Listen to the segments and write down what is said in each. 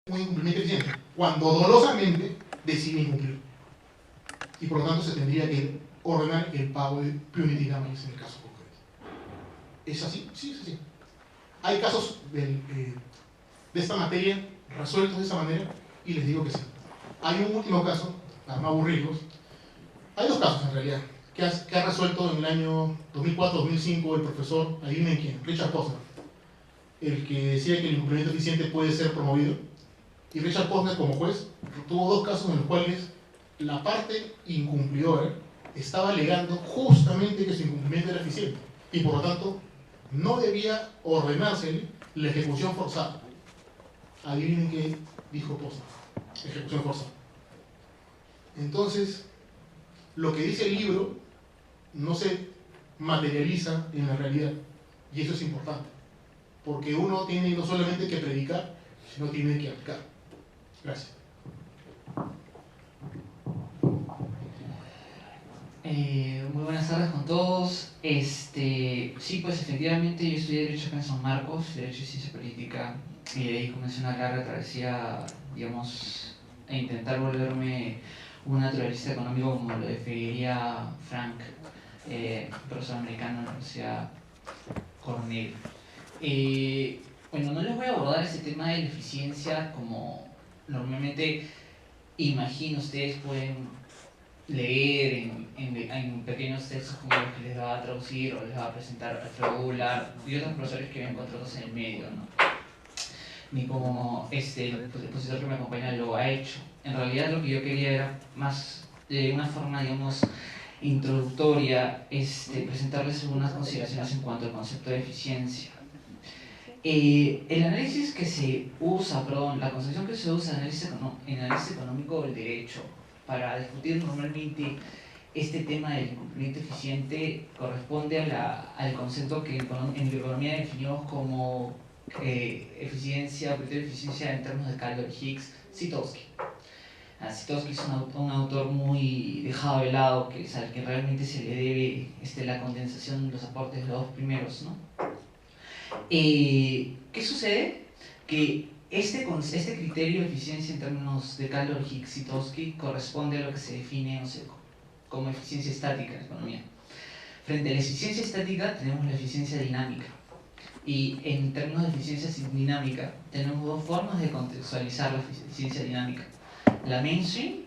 un incumplimiento eficiente, cuando dolosamente decide incumplir. Y por lo tanto se tendría que ordenar el pago de punitive damages en el caso concreto. ¿Es así? Sí, es así. Hay casos de esta materia resueltos de esa manera y les digo que sí. Hay un último caso, para no aburrirlos. Hay dos casos en realidad, que ha resuelto en el año 2004-2005 el profesor, adivinen quién, Richard Posner, el que decía que el incumplimiento eficiente puede ser promovido. Y Richard Posner, como juez, tuvo dos casos en los cuales la parte incumplidora estaba alegando justamente que su incumplimiento era eficiente y por lo tanto no debía ordenársele la ejecución forzada. Adivinen qué dijo Posner: ejecución forzada. Entonces, lo que dice el libro no se materializa en la realidad, y eso es importante, porque uno tiene no solamente que predicar, sino tiene que aplicar. Gracias. Muy buenas tardes con todos. Sí, pues efectivamente yo estudié Derecho acá en San Marcos, Derecho y Ciencia Política, y de ahí comencé una larga travesía, digamos, a intentar volverme un naturalista económico, como lo definiría Frank, profesor americano en la Universidad Cornell. Bueno, no les voy a abordar ese tema de la eficiencia como normalmente imagino ustedes pueden leer en pequeños textos como los que les va a traducir o les va a presentar Alfredo Goulart y otros profesores que ven contratos en el medio, ¿no? Ni como el expositor que me acompaña lo ha hecho. En realidad lo que yo quería era más de una forma, digamos, introductoria, presentarles algunas consideraciones en cuanto al concepto de eficiencia. El análisis que se usa, la concepción que se usa en análisis económico del derecho para discutir normalmente este tema del cumplimiento eficiente corresponde al concepto que en economía definimos como eficiencia, criterio de eficiencia en términos de Kaldor y Hicks, Zitowski. Zitowski es un autor muy dejado de lado, al que realmente se le debe la condensación de los aportes de los dos primeros, ¿no? ¿Qué sucede? Que este criterio de eficiencia en términos de Kaldor, Hicks y Zitowski corresponde a lo que se define como eficiencia estática en economía. Frente a la eficiencia estática tenemos la eficiencia dinámica. Y en términos de eficiencia dinámica tenemos dos formas de contextualizar la eficiencia dinámica. La mainstream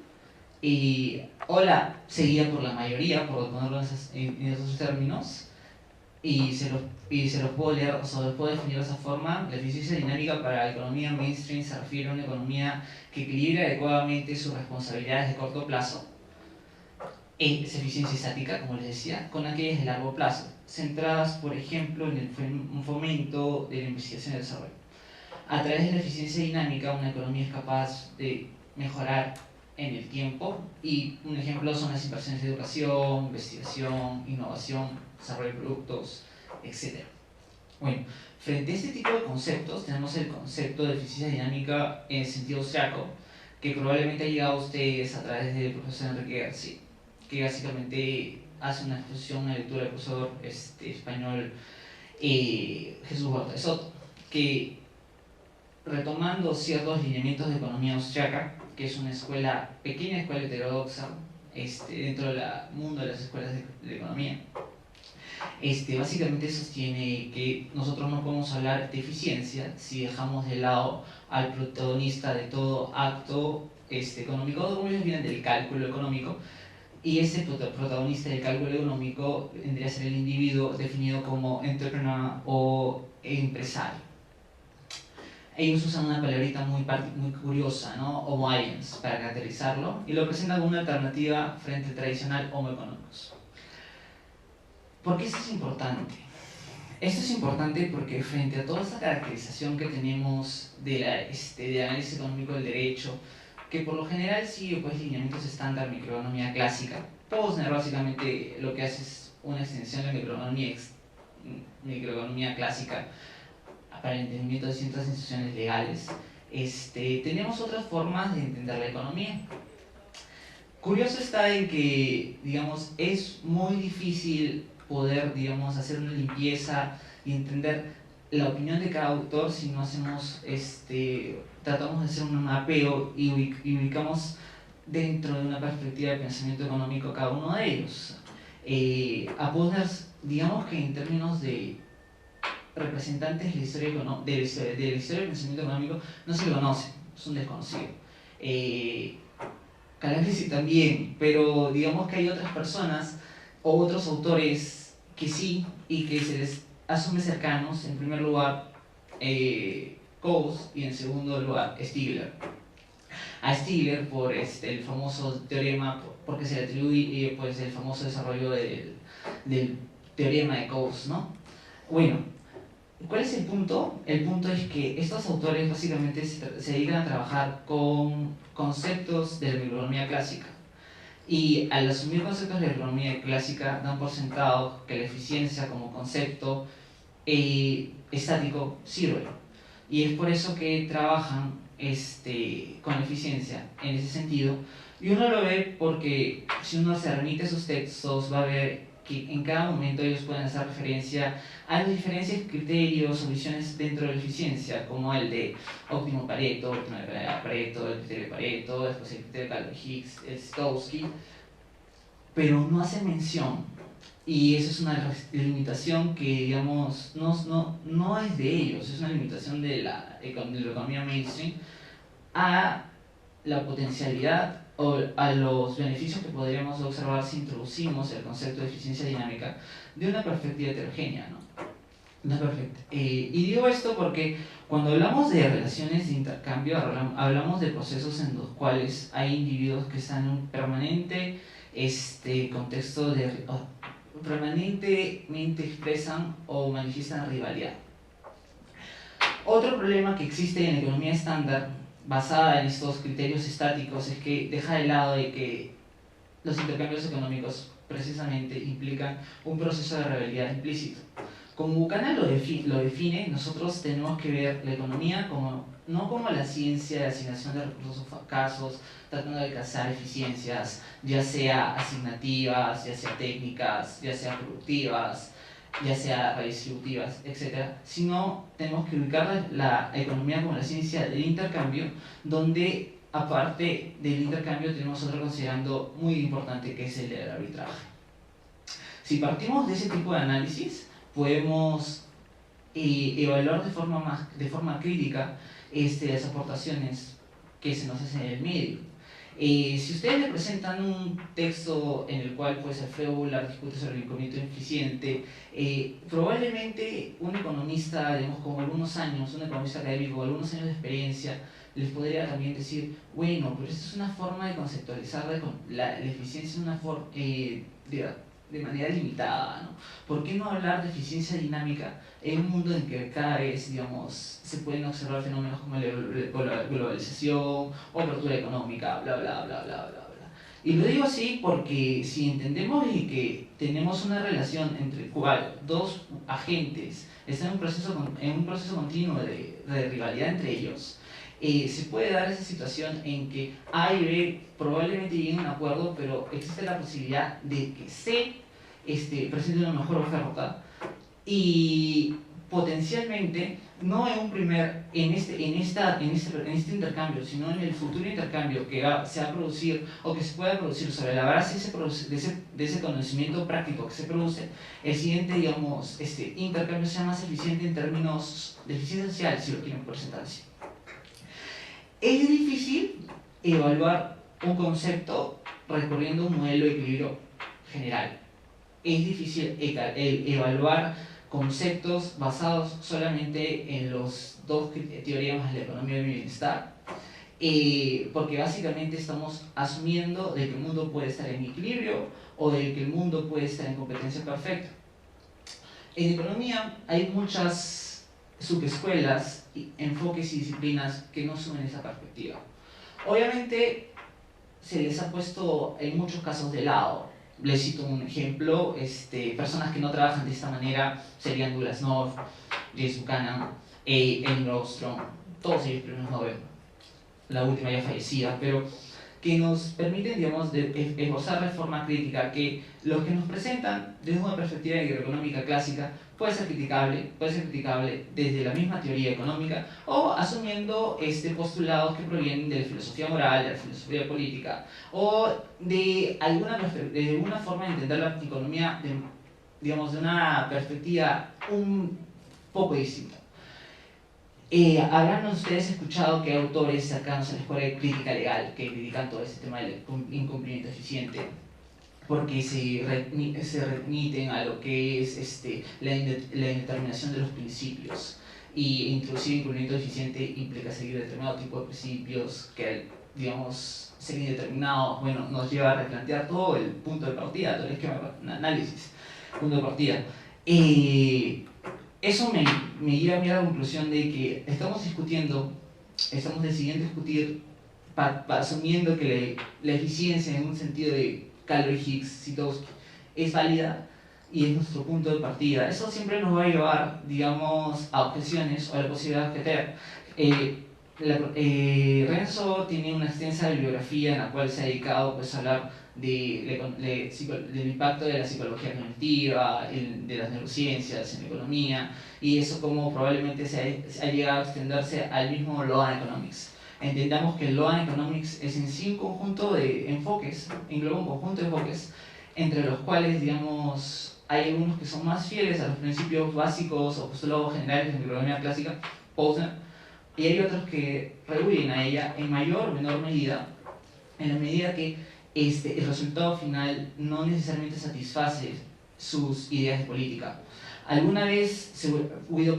o la seguida por la mayoría, por ponerlo en esos términos, y se los puedo leer, o sea, los puedo definir de esa forma. La eficiencia dinámica para la economía mainstream se refiere a una economía que equilibra adecuadamente sus responsabilidades de corto plazo. Es eficiencia estática, como les decía, con aquellas de largo plazo, centradas, por ejemplo, en el fomento de la investigación y el desarrollo. A través de la eficiencia dinámica, una economía es capaz de mejorar en el tiempo, y un ejemplo son las inversiones de educación, investigación, innovación, desarrollo de productos, etc. Bueno, frente a este tipo de conceptos tenemos el concepto de eficiencia dinámica en sentido austriaco, que probablemente ha llegado a ustedes a través del profesor Enrique García, que básicamente hace una exposición, una lectura del profesor español Jesús Huerta de Soto, que retomando ciertos lineamientos de economía austriaca, que es una pequeña escuela heterodoxa dentro del mundo de las escuelas de economía, básicamente sostiene que nosotros no podemos hablar de eficiencia si dejamos de lado al protagonista de todo acto económico. Como ellos vienen del cálculo económico, y ese protagonista del cálculo económico vendría a ser el individuo definido como entrepreneur o empresario. Ellos usan una palabrita muy curiosa, ¿no? Homo aliens, para caracterizarlo, y lo presentan como una alternativa frente al tradicional Homo economicus. ¿Por qué esto es importante? Esto es importante porque frente a toda esta caracterización que tenemos del análisis económico del derecho, que por lo general sigue pues lineamientos estándar microeconomía clásica, Posner básicamente lo que hace es una extensión de microeconomía clásica para el entendimiento de ciertas instituciones legales. Tenemos otras formas de entender la economía. Curioso está en que, digamos, es muy difícil poder, digamos, hacer una limpieza y entender la opinión de cada autor, sino tratamos de hacer un mapeo y ubicamos dentro de una perspectiva de pensamiento económico cada uno de ellos. A Posner, digamos que en términos de representantes de la historia, de la historia del pensamiento económico, no se le conoce, es un desconocido. Calanesi también, pero digamos que hay otras personas o otros autores que sí y que se les asume cercanos. En primer lugar, Coase, y en segundo lugar, Stigler. A Stigler por el famoso teorema, porque se le atribuye pues, el famoso desarrollo del teorema de Coase, ¿no? Bueno, ¿cuál es el punto? El punto es que estos autores básicamente se dedican a trabajar con conceptos de la economía clásica. Y al asumir conceptos de la economía clásica, dan por sentado que la eficiencia como concepto estático sirve. Y es por eso que trabajan con la eficiencia en ese sentido. Y uno lo ve porque si uno se remite a sus textos, va a ver que en cada momento ellos pueden hacer referencia a las diferentes criterios o visiones dentro de la eficiencia, como el de óptimo Pareto, óptimo de Pareto, el criterio de Pareto, después el criterio de Caldwell-Hicks, el Stokesky, pero no hace mención, y eso es una limitación que, digamos, no es de ellos, es una limitación de la economía mainstream, a la potencialidad o a los beneficios que podríamos observar si introducimos el concepto de eficiencia dinámica de una perspectiva heterogénea, ¿no? Y digo esto porque cuando hablamos de relaciones de intercambio, hablamos de procesos en los cuales hay individuos que están en un permanente contexto de permanentemente expresan o manifiestan rivalidad. Otro problema que existe en la economía estándar basada en estos criterios estáticos es que deja de lado de que los intercambios económicos precisamente implican un proceso de rivalidad implícito. Como Buchanan lo define, nosotros tenemos que ver la economía no como la ciencia de asignación de recursos o casos, tratando de alcanzar eficiencias, ya sea asignativas, ya sea técnicas, ya sea productivas, ya sea redistributivas, etc. Sino tenemos que ubicar la economía como la ciencia del intercambio, donde aparte del intercambio tenemos otro considerando muy importante que es el del arbitraje. Si partimos de ese tipo de análisis, podemos evaluar de forma crítica las aportaciones que se nos hacen en el medio. Si ustedes le presentan un texto en el cual pues, Alfredo Bullard discute sobre el incremento eficiente, probablemente un economista, digamos, con algunos años, un economista académico con algunos años de experiencia, les podría también decir, bueno, pero esta es una forma de conceptualizar la eficiencia de manera limitada, ¿no? ¿Por qué no hablar de eficiencia dinámica en un mundo en que cada vez, digamos, se pueden observar fenómenos como la globalización o apertura económica, bla, bla, bla, bla, bla, bla? Y lo digo así porque si entendemos que tenemos una relación entre cual dos agentes están en un proceso continuo de rivalidad entre ellos, se puede dar esa situación en que A y B probablemente lleguen a un acuerdo, pero existe la posibilidad de que C presente una mejor oferta y potencialmente no en este intercambio, sino en el futuro intercambio que se va a producir o que se pueda producir sobre la base de ese conocimiento práctico que se produce, el siguiente, digamos, intercambio sea más eficiente en términos de eficiencia social, si lo quieren presentar así. Es difícil evaluar un concepto recurriendo a un modelo de equilibrio general. Es difícil evaluar conceptos basados solamente en los dos teoremas de la economía del bienestar, porque básicamente estamos asumiendo de que el mundo puede estar en equilibrio o de que el mundo puede estar en competencia perfecta. En economía hay muchas subescuelas, enfoques y disciplinas que no asumen esa perspectiva. Obviamente se les ha puesto en muchos casos de lado. Les cito un ejemplo, personas que no trabajan de esta manera serían Douglass North, James Buchanan, Elinor Ostrom, todos ellos premios Nobel, la última ya fallecida, pero que nos permiten, digamos, esbozar de forma crítica que los que nos presentan desde una perspectiva económica clásica puede ser criticable desde la misma teoría económica o asumiendo postulados que provienen de la filosofía moral, de la filosofía política o de alguna forma de entender la economía de una perspectiva un poco distinta. Habrán ustedes escuchado que hay autores cercanos a la escuela de crítica legal que critican todo este tema del incumplimiento eficiente porque se remiten a lo que es la indeterminación de los principios, y introducir incumplimiento eficiente implica seguir determinado tipo de principios que, digamos, ser indeterminado, bueno, nos lleva a replantear todo el punto de partida, todo el esquema de análisis, punto de partida. Eso me lleva a mí a la conclusión de que estamos decidiendo discutir asumiendo que la eficiencia en un sentido de Calory-Higgs-Sitowski es válida y es nuestro punto de partida. Eso siempre nos va a llevar, digamos, a objeciones o a la posibilidad de objetar. Renzo tiene una extensa bibliografía en la cual se ha dedicado pues, a hablar del impacto de la psicología cognitiva, de las neurociencias en la economía, y eso como probablemente se ha llegado a extenderse al mismo Law Economics. Entendamos que el Law Economics es en sí un conjunto de enfoques, engloba un conjunto de enfoques, entre los cuales, digamos, hay algunos que son más fieles a los principios básicos o postulados generales de la economía clásica, Posner, y hay otros que rehuyen a ella en mayor o menor medida, en la medida que el resultado final no necesariamente satisface sus ideas de política. Alguna vez Hugo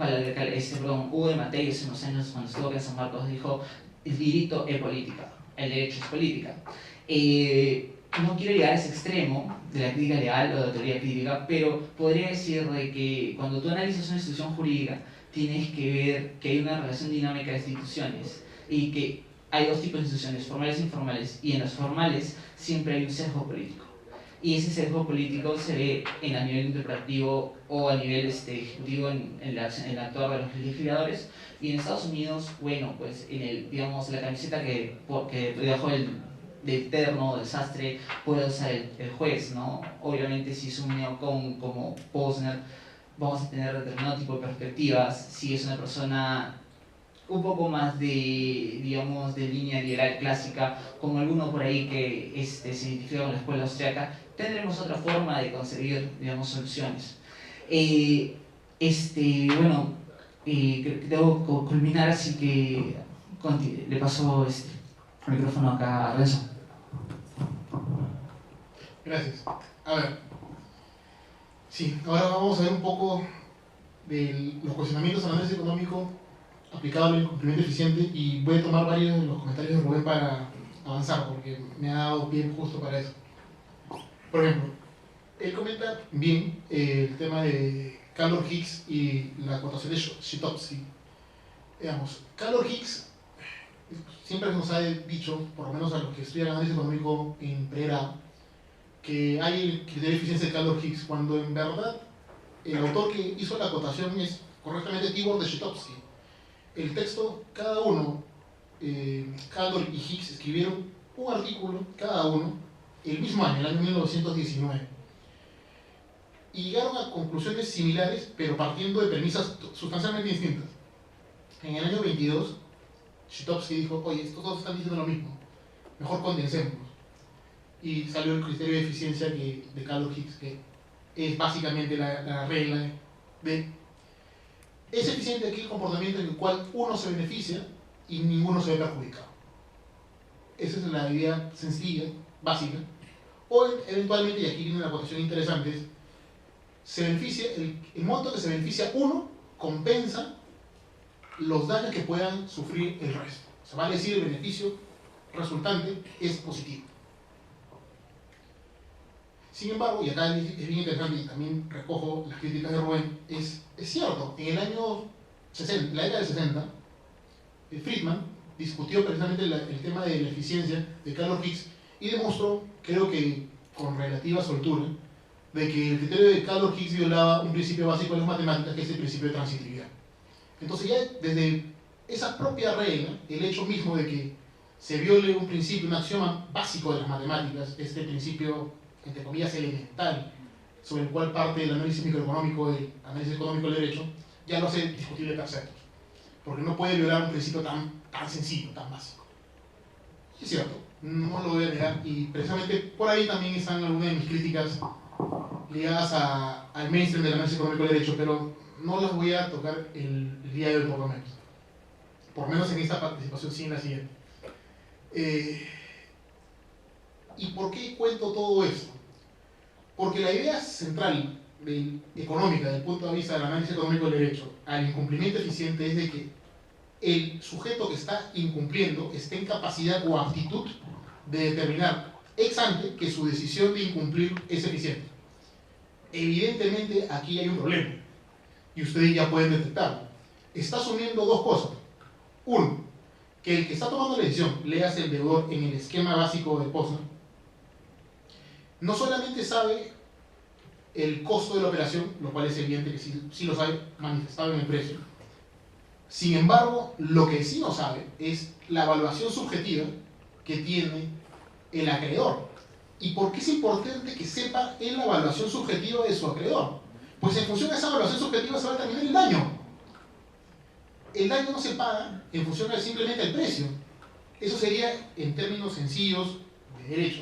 de Mateus en los años cuando estuvo en San Marcos dijo: el diritto es política, el derecho es política. No quiero llegar a ese extremo de la crítica legal o de la teoría crítica, pero podría decir de que cuando tú analizas una institución jurídica tienes que ver que hay una relación dinámica de instituciones y que hay dos tipos de instituciones, formales e informales, y en las formales siempre hay un sesgo político. Y ese sesgo político se ve a nivel interpretativo o a nivel ejecutivo en el actuar de los legisladores. Y en Estados Unidos, bueno, pues digamos, la camiseta que debajo del terno, del sastre, puede usar el juez, ¿no? Obviamente si es un neocon como Posner, vamos a tener determinado tipo de perspectivas. Si es una persona un poco más digamos, de línea liberal clásica, como alguno por ahí que se identifica con la escuela austriaca, tendremos otra forma de concebir, digamos, soluciones. Bueno, debo culminar, así que le paso el micrófono acá a Renzo. Gracias. A ver, sí, ahora vamos a ver un poco de los cuestionamientos al análisis económico aplicado al incumplimiento eficiente, y voy a tomar varios de los comentarios de Rubén para avanzar, porque me ha dado bien justo para eso. Por ejemplo, él comenta bien el tema de Calory-Higgs y la ecuación de Sitowski. Digamos, Calory-Higgs siempre nos ha dicho, por lo menos a los que estudian análisis económico en pregrado, que hay el criterio de eficiencia de Calory-Higgs, cuando en verdad el autor que hizo la acotación es correctamente Tibor de Sitowski. El texto, cada uno, Calory y Higgs escribieron un artículo, cada uno, el mismo año, el año 1919. Y llegaron a conclusiones similares, pero partiendo de premisas sustancialmente distintas. En el año 22, Sitowski dijo: oye, estos dos están diciendo lo mismo, mejor condensemos. Y salió el criterio de eficiencia de Calory-Higgs, que es básicamente la regla de: es eficiente aquel comportamiento en el cual uno se beneficia y ninguno se ve perjudicado. Esa es la idea sencilla, básica. O eventualmente, y aquí viene una cotación interesante, se beneficia, el monto que se beneficia uno compensa los daños que puedan sufrir el resto. O sea, vale decir, el beneficio resultante es positivo. Sin embargo, y acá es bien interesante y también recojo las críticas de Rubén, es cierto, en el año 60, la década del 60, Friedman discutió precisamente el tema de la eficiencia de Calory-Higgs y demostró, creo que con relativa soltura, de que el criterio de Calory-Higgs violaba un principio básico de las matemáticas, que es el principio de transitividad. Entonces ya desde esa propia regla, el hecho mismo de que se viole un principio, un axioma básico de las matemáticas, este principio, entre comillas, elemental sobre el cual parte el análisis microeconómico, el análisis económico del derecho, ya lo hace discutible per se, porque no puede violar un principio tan sencillo, tan básico. Es cierto, no lo voy a negar, y precisamente por ahí también están algunas de mis críticas ligadas al mainstream del análisis económico del derecho, pero no las voy a tocar el día de hoy, por lo menos. Por lo menos en esta participación, sí en la siguiente. ¿Y por qué cuento todo esto? Porque la idea central económica, desde el punto de vista del análisis económico del derecho, al incumplimiento eficiente es de que el sujeto que está incumpliendo esté en capacidad o aptitud de determinar ex ante que su decisión de incumplir es eficiente. Evidentemente aquí hay un problema, y ustedes ya pueden detectarlo. Está asumiendo dos cosas. Uno, que el que está tomando la decisión, leas el deudor en el esquema básico de Posner, no solamente sabe el costo de la operación, lo cual es evidente que sí lo sabe manifestado en el precio. Sin embargo, lo que sí no sabe es la evaluación subjetiva que tiene el acreedor. ¿Y por qué es importante que sepa en la evaluación subjetiva de su acreedor? Pues en función de esa evaluación subjetiva se va a determinar el daño. El daño no se paga en función de simplemente el precio. Eso sería, en términos sencillos de derecho,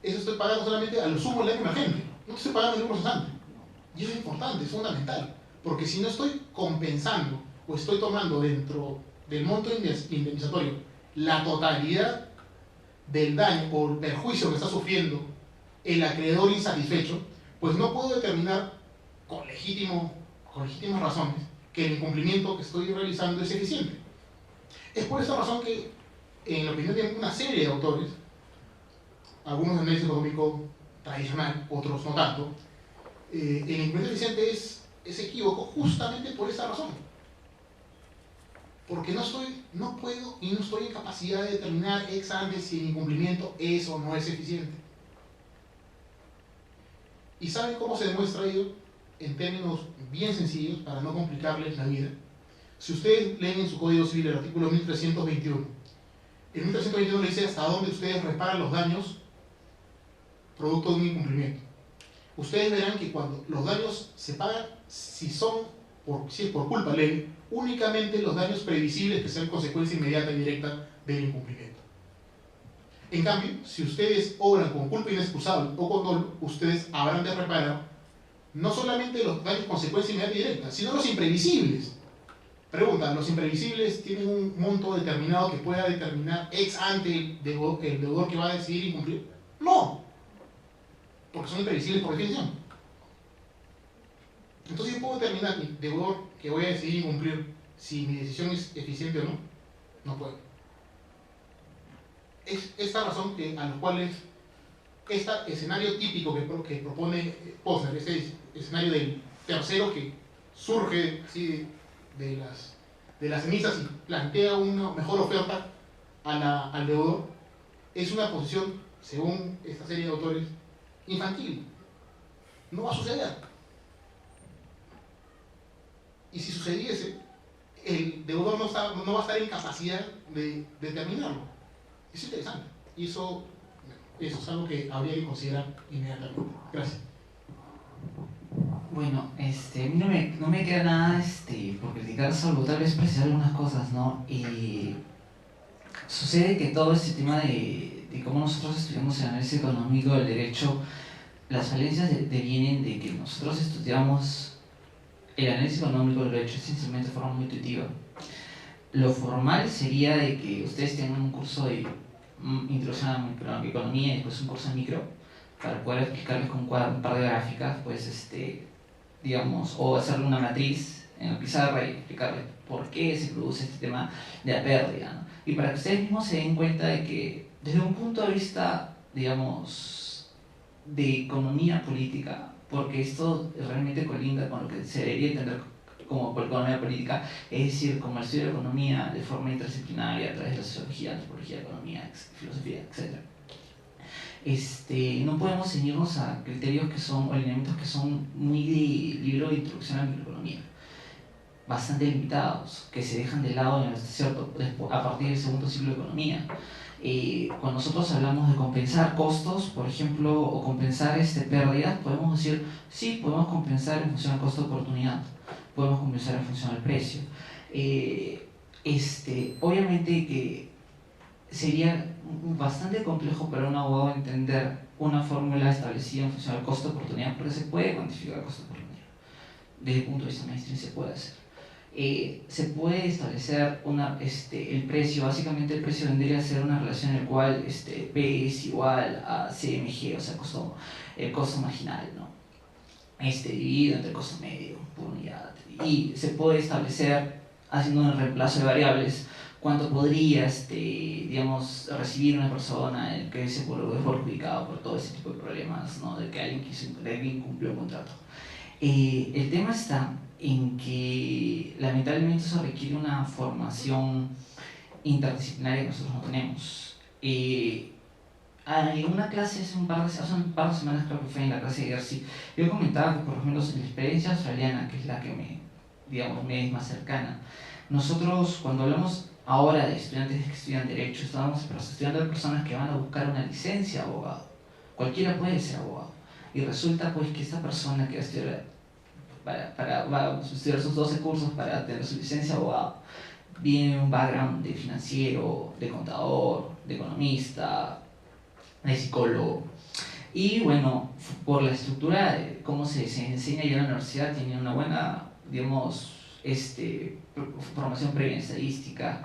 eso estoy pagando solamente a lo sumo el daño emergente, no estoy pagando ningún procesante. Y eso es importante, es fundamental, porque si no estoy compensando o estoy tomando dentro del monto indemnizatorio la totalidad del daño o el perjuicio que está sufriendo el acreedor insatisfecho, pues no puedo determinar con legítimas razones que el incumplimiento que estoy realizando es eficiente. Es por esa razón que, en la opinión de una serie de autores, algunos de análisis económico tradicional, otros no tanto, el incumplimiento eficiente es equívoco justamente por esa razón. Porque no puedo y no estoy en capacidad de determinar ex ante si el incumplimiento es o no es eficiente. ¿Y saben cómo se demuestra ello? En términos bien sencillos, para no complicarles la vida. Si ustedes leen en su Código Civil el artículo 1321, el 1321 le dice hasta dónde ustedes reparan los daños producto de un incumplimiento. Ustedes verán que cuando los daños se pagan, si es por culpa leve, únicamente los daños previsibles que sean consecuencia inmediata y directa del incumplimiento. En cambio, si ustedes obran con culpa inexcusable o con dolo, ustedes habrán de reparar no solamente los daños consecuencia inmediata y directa, sino los imprevisibles. Pregunta, ¿los imprevisibles tienen un monto determinado que pueda determinar ex ante el deudor que va a decidir incumplir? No, porque son imprevisibles por definición. Entonces yo puedo determinar mi deudor que voy a decidir incumplir si mi decisión es eficiente o no. No puedo. Es esta razón a los cuales este escenario típico que propone Posner, este escenario del tercero que surge así de las cenizas y plantea una mejor oferta al deudor, es una posición, según esta serie de autores, infantil. No va a suceder. Y si sucediese, el deudor no va a estar en capacidad de determinarlo. Es interesante. Y eso es algo que habría que considerar inmediatamente. Gracias. Bueno, a mí no me queda nada por criticar, salvo tal vez precisar algunas cosas, ¿no? Sucede que todo este tema de cómo nosotros estudiamos el análisis económico del derecho, las falencias devienen de que nosotros estudiamos el análisis económico del derecho esencialmente de forma muy intuitiva. Lo formal sería de que ustedes tengan un curso de introducción a la economía y después un curso de micro, para poder explicarles con un par de gráficas, pues digamos, o hacerle una matriz en la pizarra y explicarles por qué se produce este tema de la pérdida, ¿no? Y para que ustedes mismos se den cuenta de que desde un punto de vista, digamos, de economía política, porque esto realmente colinda con lo que se debería entender como por economía política, es decir, como el estudio de la economía de forma interdisciplinaria a través de la sociología, la antropología, economía, filosofía, etc. No podemos ceñirnos a criterios que son, o alineamientos que son muy de libro de introducción a la microeconomía. bastante limitados, que se dejan de lado a partir del segundo ciclo de economía. Cuando nosotros hablamos de compensar costos, por ejemplo, o compensar pérdidas, podemos decir, sí, podemos compensar en función al costo de oportunidad, podemos compensar en función al precio. Obviamente que sería bastante complejo para un abogado entender una fórmula establecida en función al costo de oportunidad, porque se puede cuantificar el costo de oportunidad. Desde el punto de vista mainstream se puede hacer. Se puede establecer el precio, básicamente el precio vendría a ser una relación en la cual P es igual a CMG, o sea, el costo marginal, ¿no? Dividido entre el costo medio por unidad. Y se puede establecer, haciendo un reemplazo de variables, cuánto podría recibir una persona en que se vuelve perjudicado por todo ese tipo de problemas, ¿no? De que alguien cumplió un contrato. El tema está en que lamentablemente eso requiere una formación interdisciplinaria que nosotros no tenemos. En una clase hace un par de semanas, creo que fue en la clase de Gersi, yo comentaba que por lo menos en la experiencia australiana, que es la que me es más cercana, nosotros cuando hablamos ahora de estudiantes que estudian Derecho, estamos estudiando de personas que van a buscar una licencia de abogado. Cualquiera puede ser abogado. Y resulta pues que esta persona que va a estudiar, va a estudiar sus 12 cursos para tener su licencia de abogado, viene un background de financiero, de contador, de economista, de psicólogo. Y bueno, por la estructura de cómo se enseña ya en la universidad, tiene una buena, formación previa en estadística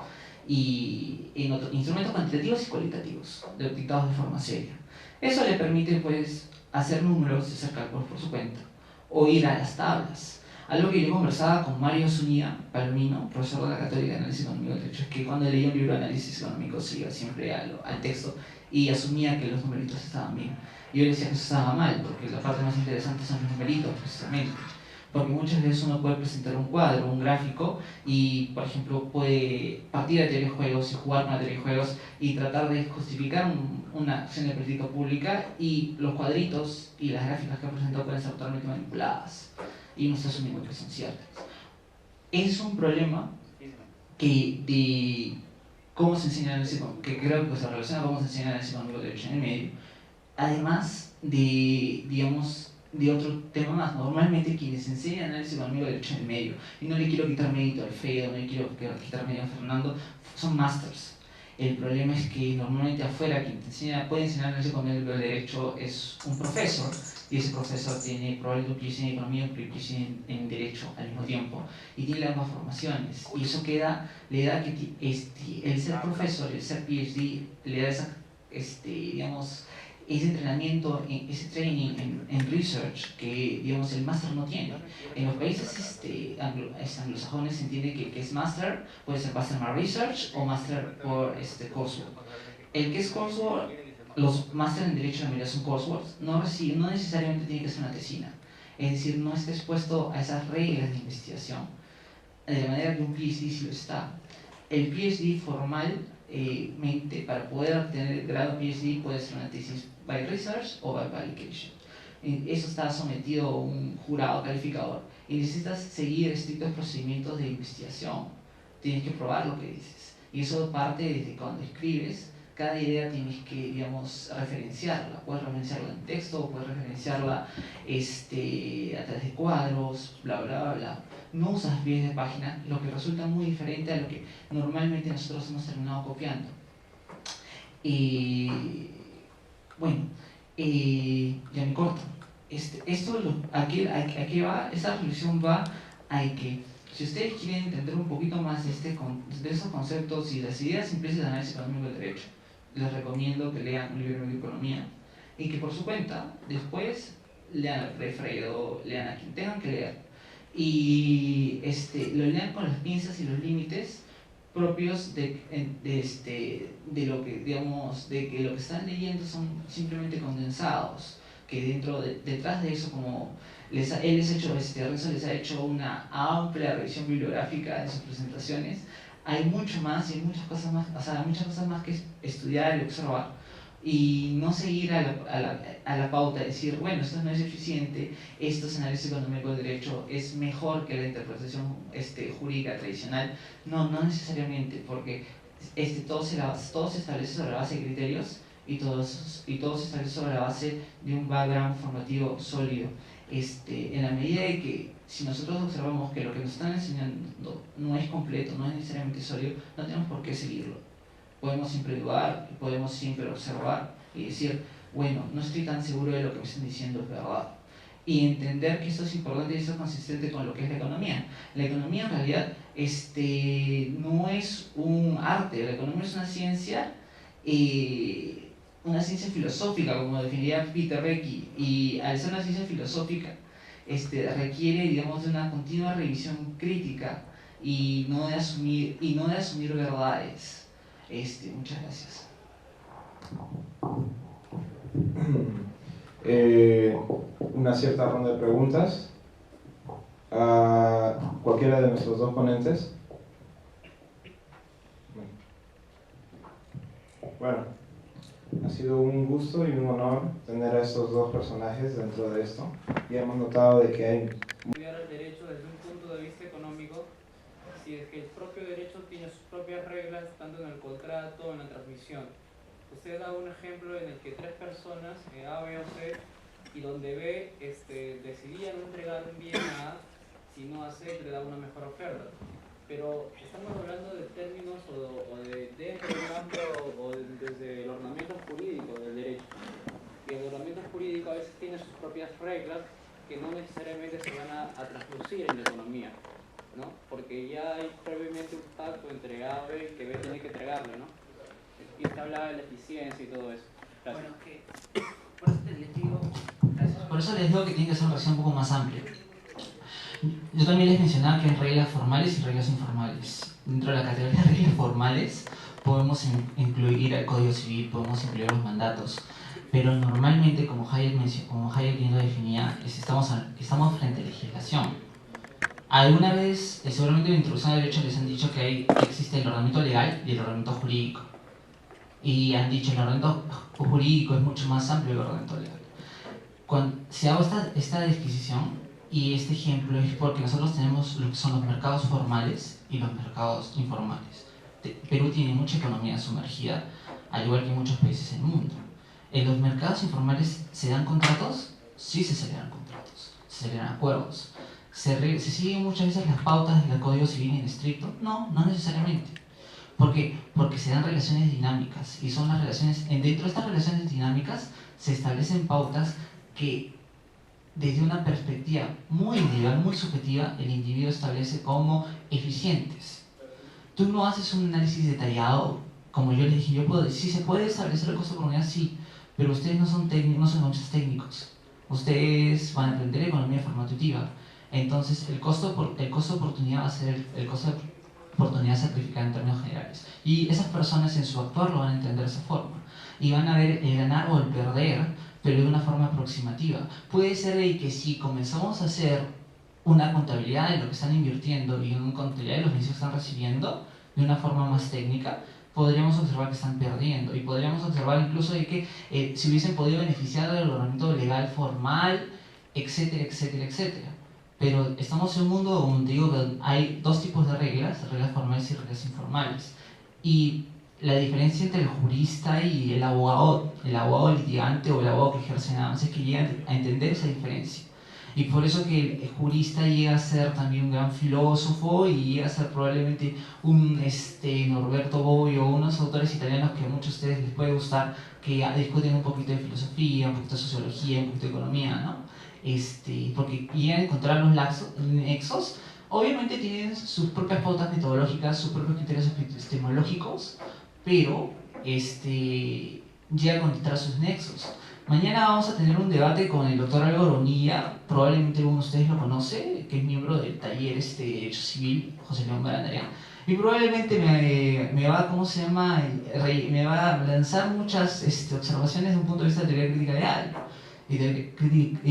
y en instrumentos cuantitativos y cualitativos, dictados de forma seria. Eso le permite pues hacer números y hacer cálculos por su cuenta, o ir a las tablas. Algo que yo conversaba con Mario Zúñiga Palomino, profesor de la Católica de Análisis Económico del Derecho, es que cuando leía un libro de análisis económico se iba siempre al texto y asumía que los numeritos estaban bien. Y yo le decía que eso estaba mal, porque la parte más interesante son los numeritos, precisamente. Porque muchas veces uno puede presentar un cuadro, un gráfico, y por ejemplo puede partir de teoría de juegos y jugar con la teoría de juegos y tratar de justificar una acción de política pública, y los cuadritos y las gráficas que ha presentado pueden ser totalmente manipuladas y uno está asumiendo que son ciertas. Es un problema de cómo se enseña el análisis económico, que creo que se relaciona a cómo se enseña el análisis económico de derecho en el medio, además de otro tema más. Normalmente quienes enseñan análisis económico de derecho en el medio, y no le quiero quitar mérito a Alfredo, no le quiero quitar mérito a Fernando, son másters. El problema es que normalmente afuera quien puede enseñar análisis económico de derecho es un profesor, y ese profesor tiene probablemente un PhD en economía y un PhD en derecho al mismo tiempo, y tiene las ambas formaciones, y eso le da que el ser profesor y el ser PhD le da ese entrenamiento, ese training en research que el máster no tiene. En los países anglosajones se entiende que es máster, puede ser máster más research o máster por coursework. El que es coursework, los máster en derecho de la mayoría son coursework, no necesariamente tiene que ser una tesina, es decir, no está expuesto a esas reglas de investigación, de la manera que un PhD sí lo está. El PhD formalmente, para poder obtener el grado PhD, puede ser una tesis by research o by publication. Eso está sometido a un jurado calificador y necesitas seguir estrictos procedimientos de investigación. Tienes que probar lo que dices, y eso parte desde cuando escribes. Cada idea tienes que, referenciarla. Puedes referenciarla en texto, puedes referenciarla a través de cuadros, bla, bla, bla, bla. No usas pies de página, lo que resulta muy diferente a lo que normalmente nosotros hemos terminado copiando. Ya me corto. Aquí va, esta reflexión va a que si ustedes quieren entender un poquito más de esos conceptos y las ideas implícitas de análisis económico del derecho, les recomiendo que lean un libro de economía y que por su cuenta después lean a Alfredo, lean a quien tengan que leer, y lo lean con las pinzas y los límites propios de lo que lo que están leyendo son simplemente condensados, que detrás de eso, como Renzo les ha hecho una amplia revisión bibliográfica de sus presentaciones, hay mucho más y hay muchas cosas más que estudiar y observar, y no seguir a la pauta, decir, bueno, esto no es eficiente, estos análisis económicos del derecho es mejor que la interpretación jurídica tradicional. No, no necesariamente, porque todo se establece sobre la base de criterios y todo se establece sobre la base de un background formativo sólido. En la medida de que si nosotros observamos que lo que nos están enseñando no es completo, no es necesariamente sólido, no tenemos por qué seguirlo. Podemos siempre dudar, podemos siempre observar y decir, bueno, no estoy tan seguro de lo que me están diciendo es verdad. Y entender que esto es importante y esto es consistente con lo que es la economía. La economía en realidad no es un arte, la economía es una ciencia filosófica, como definiría Peter Becky, y al ser una ciencia filosófica requiere, digamos, de una continua revisión crítica y no de asumir verdades. Muchas gracias. Una cierta ronda de preguntas a cualquiera de nuestros dos ponentes. Bueno, ha sido un gusto y un honor tener a estos dos personajes dentro de esto, y hemos notado de que hay... Estudiar el derecho desde un punto de vista económico, si es que el propio derecho tiene sus propias reglas, tanto en el contrato o en la transmisión. Usted da un ejemplo en el que tres personas, A, B o C, y donde B decidían no entregar un bien a A, si no a C le da una mejor oferta. Pero estamos hablando de términos o de dentro del ámbito o desde el ordenamiento jurídico del derecho. Y el ordenamiento jurídico a veces tiene sus propias reglas que no necesariamente se van a traducir en la economía, ¿no? Porque ya hay previamente un pacto entre A y B que B tiene que entregarle, ¿no? Y se habla de la eficiencia y todo eso. Gracias. Bueno, por eso les digo que tiene que ser una relación un poco más amplia. Yo también les mencionaba que hay reglas formales y reglas informales. Dentro de la categoría de reglas formales podemos incluir el Código Civil, podemos incluir los mandatos, pero normalmente, como Hayek bien lo definía, estamos frente a legislación. Alguna vez, seguramente en la introducción del derecho les han dicho que existe el ordenamiento legal y el ordenamiento jurídico. Y han dicho que el ordenamiento jurídico es mucho más amplio que el ordenamiento legal. Si hago esta disquisición y este ejemplo es porque nosotros tenemos lo que son los mercados formales y los mercados informales. Perú tiene mucha economía sumergida, al igual que muchos países en el mundo. ¿En los mercados informales se dan contratos? Sí, se celebran contratos, se celebran acuerdos. ¿Se siguen muchas veces las pautas del Código Civil en estricto? No, no necesariamente. ¿Por qué? Porque se dan relaciones dinámicas y son las relaciones, dentro de estas relaciones dinámicas se establecen pautas que desde una perspectiva muy individual, muy subjetiva, el individuo establece como eficientes. Tú no haces un análisis detallado, como yo les dije, sí se puede establecer el costo de oportunidad, sí, pero ustedes no son economistas técnicos, ustedes van a aprender economía formativa, entonces el costo de oportunidad va a ser el costo de oportunidad sacrificada en términos generales. Y esas personas en su actuar lo van a entender de esa forma, y van a ver el ganar o el perder, pero de una forma aproximativa. Puede ser de que si comenzamos a hacer una contabilidad de lo que están invirtiendo y una contabilidad de los beneficios que están recibiendo de una forma más técnica, podríamos observar que están perdiendo y podríamos observar incluso de que si hubiesen podido beneficiar del ordenamiento legal formal, etcétera, etcétera, etcétera. Pero estamos en un mundo donde digo que hay dos tipos de reglas formales y reglas informales. Y la diferencia entre el jurista y el abogado litigante o el abogado que ejerce nada más es que llegan a entender esa diferencia. Y por eso que el jurista llega a ser también un gran filósofo y llega a ser probablemente un Norberto Bobbio o unos autores italianos que a muchos de ustedes les puede gustar, que discuten un poquito de filosofía, un poquito de sociología, un poquito de economía, ¿no? Porque llegan a encontrar los nexos. Obviamente tienen sus propias pautas metodológicas, sus propios criterios epistemológicos, pero llega a encontrar sus nexos. Mañana vamos a tener un debate con el doctor Álvaro Bonilla, probablemente alguno de ustedes lo conoce, que es miembro del taller de Derecho Civil, José León Barandarian, y probablemente me va a lanzar muchas observaciones desde un punto de vista de teoría crítica legal y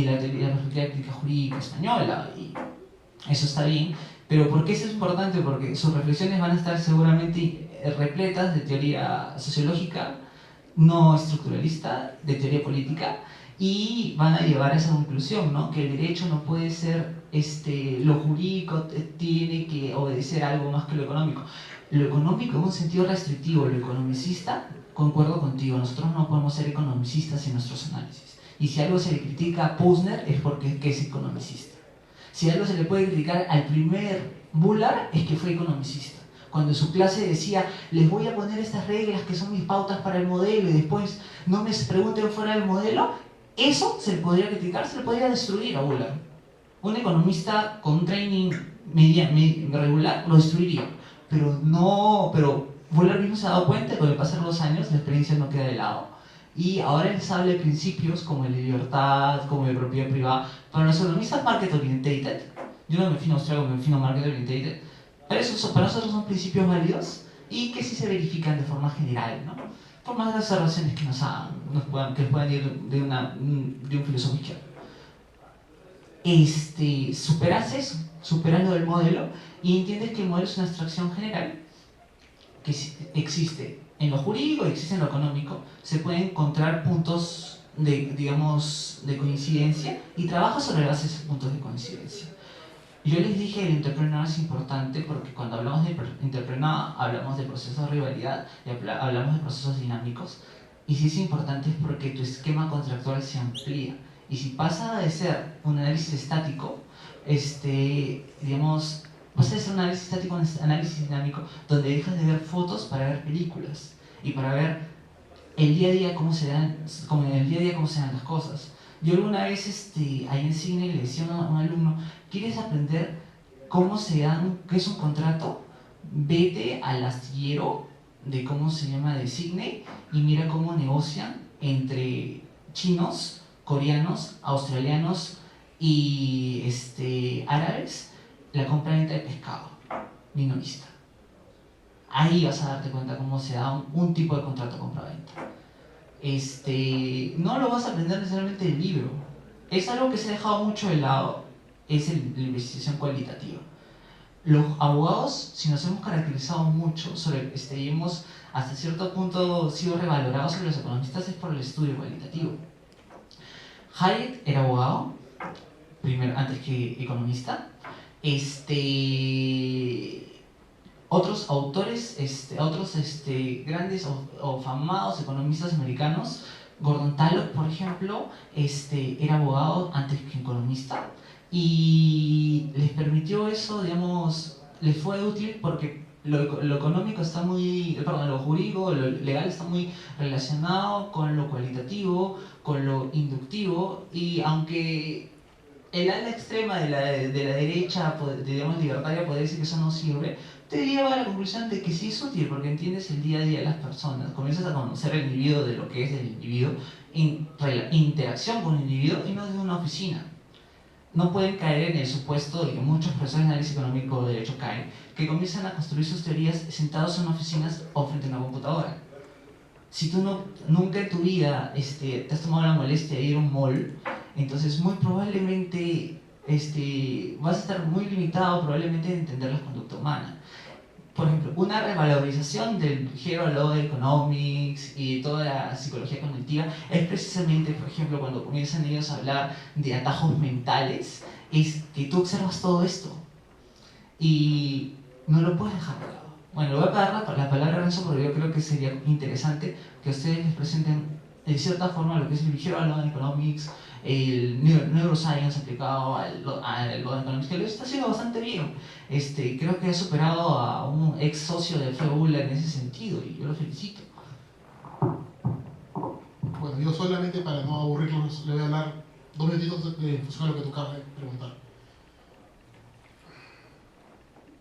la perspectiva crítica jurídica española, y eso está bien, pero ¿por qué eso es importante? Porque sus reflexiones van a estar seguramente repletas de teoría sociológica, no estructuralista, de teoría política, y van a llevar a esa conclusión, ¿no? Que el derecho no puede ser, lo jurídico tiene que obedecer a algo más que lo económico. Lo económico en un sentido restrictivo, lo economicista, concuerdo contigo, nosotros no podemos ser economicistas en nuestros análisis. Y si algo se le critica a Posner es porque es economicista. Si algo se le puede criticar al primer Bullard es que fue economicista. Cuando en su clase decía, les voy a poner estas reglas que son mis pautas para el modelo y después no me pregunten fuera del modelo, eso se le podría criticar, se le podría destruir a Bullard. Un economista con un training regular lo destruiría. Pero Bullard mismo se ha dado cuenta que con el pasar de los años la experiencia no queda de lado. Y ahora él habla de principios como el de libertad, como de propiedad privada. Para los economistas market orientated, yo no me defino austríaco, me defino market orientated, para nosotros son principios válidos y que sí se verifican de forma general, ¿no? Por más de las observaciones que nos hagan, que puedan ir de un filósofo izquierdo. Superas eso, superando el modelo, y entiendes que el modelo es una abstracción general que existe en lo jurídico y existe en lo económico. Se pueden encontrar puntos de coincidencia y trabaja sobre la base de esos puntos de coincidencia. Yo les dije que el entrepreneur es importante porque cuando hablamos de entrepreneur hablamos de procesos de rivalidad y hablamos de procesos dinámicos. Y si es importante es porque tu esquema contractual se amplía. Y si pasa de ser un análisis estático, pasa de ser un análisis estático a un análisis dinámico, donde dejas de ver fotos para ver películas y para ver el día a día cómo se dan las cosas. Yo alguna vez ahí en cine le decía a un alumno, ¿quieres aprender qué es un contrato? Vete al astillero de de Sydney y mira cómo negocian entre chinos, coreanos, australianos y árabes la compra-venta de pescado minorista. Ahí vas a darte cuenta cómo se da un tipo de contrato compra-venta. No lo vas a aprender necesariamente del libro. Es algo que se ha dejado mucho de lado, es la investigación cualitativa. Los abogados, si nos hemos caracterizado mucho y hemos hasta cierto punto sido revalorados sobre los economistas, es por el estudio cualitativo. Hayek era abogado, antes que economista. Otros autores, grandes o famados economistas americanos, Gordon Tullock, por ejemplo, era abogado antes que economista, y les permitió eso, les fue útil porque lo económico está lo jurídico, lo legal está muy relacionado con lo cualitativo, con lo inductivo, y aunque el ala extrema de la derecha, libertaria, podría decir que eso no sirve, te lleva a la conclusión de que sí es útil porque entiendes el día a día de las personas, comienzas a conocer el individuo de lo que es el individuo, interacción con el individuo y no desde una oficina. No pueden caer en el supuesto de que muchos profesores de análisis económico de derecho caen, que comienzan a construir sus teorías sentados en oficinas o frente a una computadora. Si tú nunca en tu vida te has tomado la molestia de ir a un mall, entonces muy probablemente vas a estar muy limitado probablemente en entender la conducta humana. Por ejemplo, una revalorización del Hero Law Economics y toda la psicología cognitiva es precisamente, por ejemplo, cuando comienzan ellos a hablar de atajos mentales, es que tú observas todo esto y no lo puedes dejar de lado. Bueno, le voy a dar la palabra a Renzo porque yo creo que sería interesante que ustedes les presenten de cierta forma lo que es el Hero Law Economics, el neuroscience aplicado al law economics, que lo está haciendo bastante bien. Creo que ha superado a un ex socio de FEULA en ese sentido y yo lo felicito. Bueno, yo solamente para no aburrirlos le voy a hablar 2 minutitos en función a lo que tú acabas de preguntar.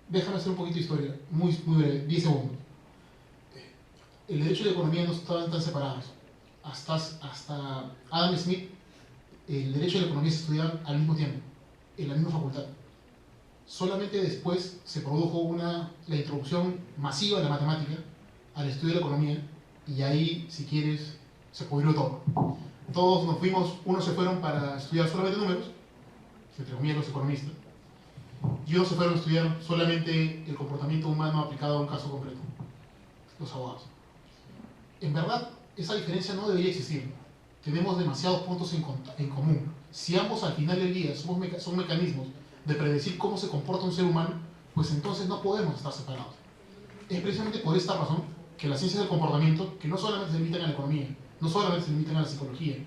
Déjame hacer un poquito de historia, muy breve, 10 segundos. El derecho y la economía no estaban tan separados. Hasta Adam Smith, el derecho y la economía se estudiaban al mismo tiempo, en la misma facultad. Solamente después se produjo la introducción masiva de la matemática al estudio de la economía, y ahí, si quieres, se pudrió todo. Todos nos fuimos, unos se fueron para estudiar solamente números, entre comillas los economistas, y otros se fueron a estudiar solamente el comportamiento humano aplicado a un caso concreto, los abogados. En verdad, esa diferencia no debería existir. Tenemos demasiados puntos en común. Si ambos al final del día son mecanismos de predecir cómo se comporta un ser humano, pues entonces no podemos estar separados. Es precisamente por esta razón que las ciencias del comportamiento, que no solamente se limitan a la economía, no solamente se limitan a la psicología,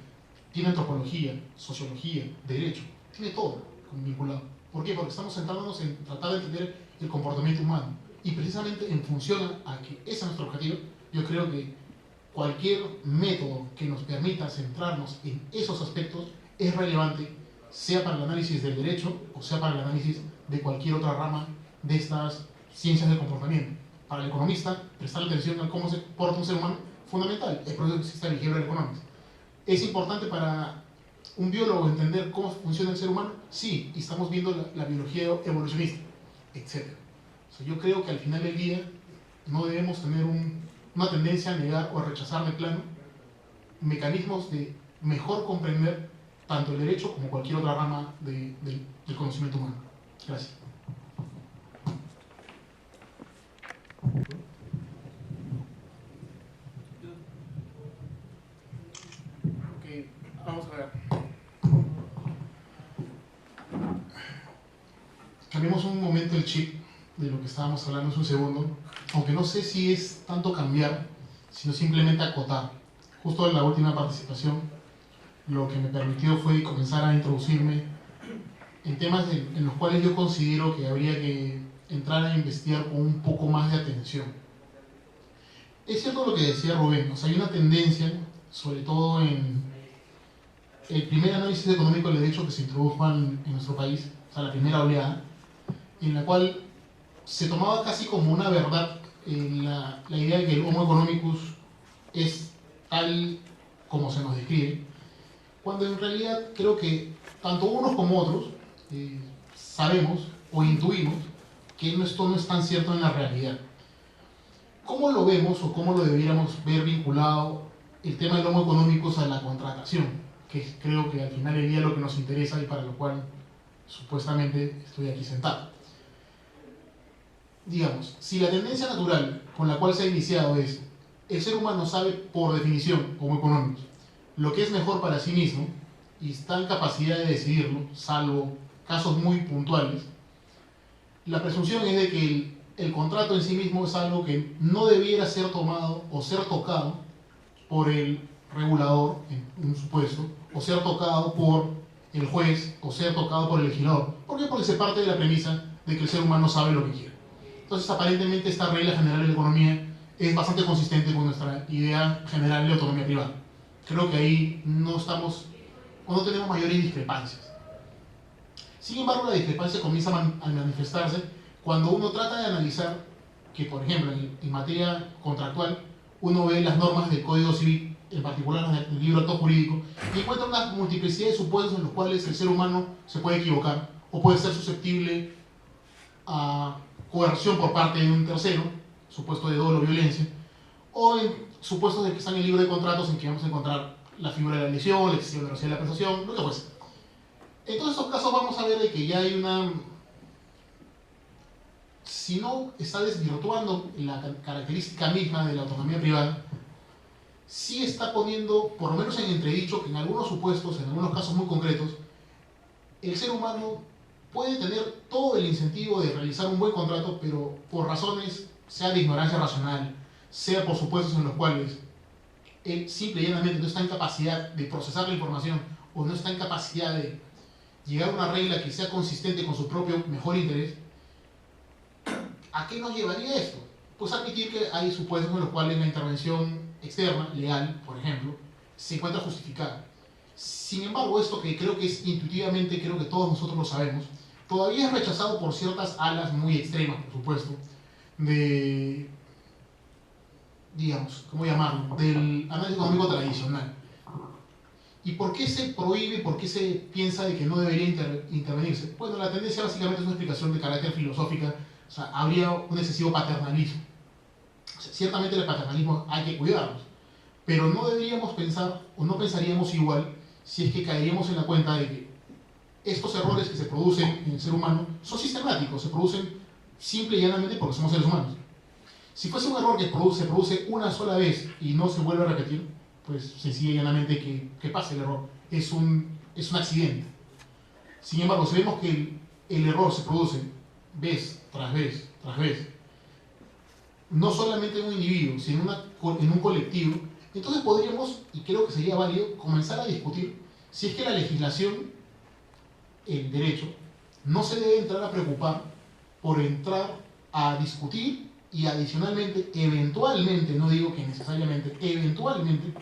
tiene antropología, sociología, derecho, tiene todo vinculado. ¿Por qué? Porque estamos centrándonos en tratar de entender el comportamiento humano. Y precisamente en función a que ese es nuestro objetivo, yo creo que cualquier método que nos permita centrarnos en esos aspectos es relevante, sea para el análisis del derecho o sea para el análisis de cualquier otra rama de estas ciencias del comportamiento. Para el economista, prestar atención a cómo se comporta un ser humano es fundamental, es por eso que existe el behavioral economics. ¿Es importante para un biólogo entender cómo funciona el ser humano? Sí, y estamos viendo la biología evolucionista, etc. O sea, yo creo que al final del día no debemos tener una tendencia a negar o a rechazar de plano mecanismos de mejor comprender tanto el derecho como cualquier otra rama del conocimiento humano. Gracias. Ok, vamos a ver. Cambiemos un momento el chip de lo que estábamos hablando hace un segundo, aunque no sé si es tanto cambiar, sino simplemente acotar. Justo en la última participación, lo que me permitió fue comenzar a introducirme en temas en los cuales yo considero que habría que entrar a investigar con un poco más de atención. Es cierto lo que decía Rubén, o sea, hay una tendencia, sobre todo en el primer análisis económico del derecho que se introdujo en nuestro país, o sea, la primera oleada, en la cual se tomaba casi como una verdad la idea de que el Homo economicus es tal como se nos describe, cuando en realidad creo que tanto unos como otros sabemos o intuimos que esto no es tan cierto en la realidad. ¿Cómo lo vemos o cómo lo deberíamos ver vinculado el tema del Homo economicus a la contratación? Que creo que al final del día es lo que nos interesa y para lo cual supuestamente estoy aquí sentado. Digamos, si la tendencia natural con la cual se ha iniciado es el ser humano sabe por definición, como económicos, lo que es mejor para sí mismo y está en capacidad de decidirlo, salvo casos muy puntuales, la presunción es de que el contrato en sí mismo es algo que no debiera ser tomado o ser tocado por el regulador, en un supuesto, o ser tocado por el juez, o ser tocado por el legislador. ¿Por qué? Porque se parte de la premisa de que el ser humano sabe lo que quiere. Entonces, aparentemente, esta regla general de la economía es bastante consistente con nuestra idea general de autonomía privada. Creo que ahí no estamos, o no tenemos mayores discrepancias. Sin embargo, la discrepancia comienza a manifestarse cuando uno trata de analizar que, por ejemplo, en materia contractual, uno ve las normas del Código Civil, en particular las del libro de acto jurídico, y encuentra una multiplicidad de supuestos en los cuales el ser humano se puede equivocar o puede ser susceptible a coerción por parte de un tercero, supuesto de dolo o violencia, o en supuestos de que están en el libro de contratos en que vamos a encontrar la figura de la lesión, la excesiva velocidad de la prestación, lo que fuese. En todos estos casos vamos a ver de que ya hay una... Si no está desvirtuando la característica misma de la autonomía privada, sí está poniendo, por lo menos en entredicho, que en algunos supuestos, en algunos casos muy concretos, el ser humano puede tener todo el incentivo de realizar un buen contrato, pero por razones, sea de ignorancia racional, sea por supuestos en los cuales él simple y llanamente no está en capacidad de procesar la información o no está en capacidad de llegar a una regla que sea consistente con su propio mejor interés, ¿a qué nos llevaría esto? Pues a admitir que hay supuestos en los cuales la intervención externa, legal, por ejemplo, se encuentra justificada. Sin embargo, esto que creo que es intuitivamente, creo que todos nosotros lo sabemos, todavía es rechazado por ciertas alas muy extremas, por supuesto, de, digamos, ¿cómo llamarlo?, del análisis económico tradicional. ¿Y por qué se prohíbe, por qué se piensa de que no debería intervenirse? Bueno, la tendencia básicamente es una explicación de carácter filosófica, o sea, habría un excesivo paternalismo. O sea, ciertamente el paternalismo hay que cuidarlos, pero no deberíamos pensar, o no pensaríamos igual, si es que caeríamos en la cuenta de que estos errores que se producen en el ser humano son sistemáticos, se producen simple y llanamente porque somos seres humanos. Si fuese un error que se produce una sola vez y no se vuelve a repetir, pues sencilla y llanamente que pase el error. Es un accidente. Sin embargo, si vemos que el error se produce vez tras vez tras vez, no solamente en un individuo, sino en un colectivo, entonces podríamos, y creo que sería válido, comenzar a discutir si es que la legislación, el derecho, no se debe entrar a preocupar por entrar a discutir y adicionalmente, eventualmente, no digo que necesariamente, eventualmente,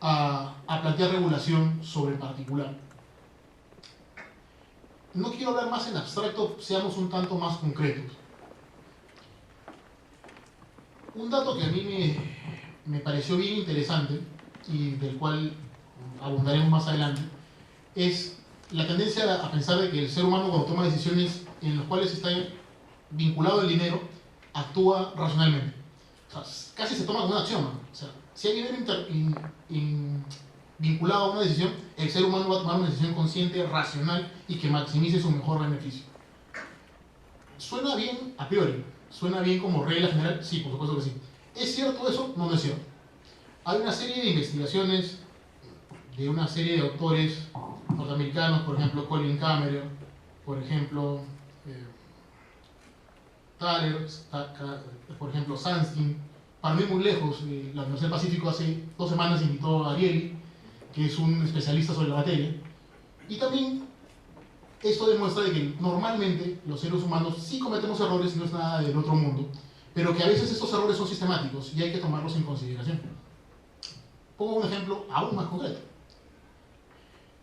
a plantear regulación sobre el particular. No quiero hablar más en abstracto, seamos un tanto más concretos. Un dato que a mí me pareció bien interesante y del cual abundaremos más adelante es la tendencia a pensar de que el ser humano, cuando toma decisiones en las cuales está vinculado el dinero, actúa racionalmente. O sea, casi se toma como un axioma. O sea, si hay dinero vinculado a una decisión, el ser humano va a tomar una decisión consciente, racional y que maximice su mejor beneficio. Suena bien a priori, suena bien como regla general, sí, por supuesto que sí. ¿Es cierto eso? No, no es cierto. Hay una serie de investigaciones de una serie de autores norteamericanos, por ejemplo Colin Cameron, por ejemplo Thaler, por ejemplo Sunstein. Para no ir muy lejos, la Universidad del Pacífico hace 2 semanas invitó a Ariely, que es un especialista sobre la materia, y también esto demuestra de que normalmente los seres humanos sí cometemos errores, no es nada del otro mundo, pero que a veces estos errores son sistemáticos y hay que tomarlos en consideración. Pongo un ejemplo aún más concreto.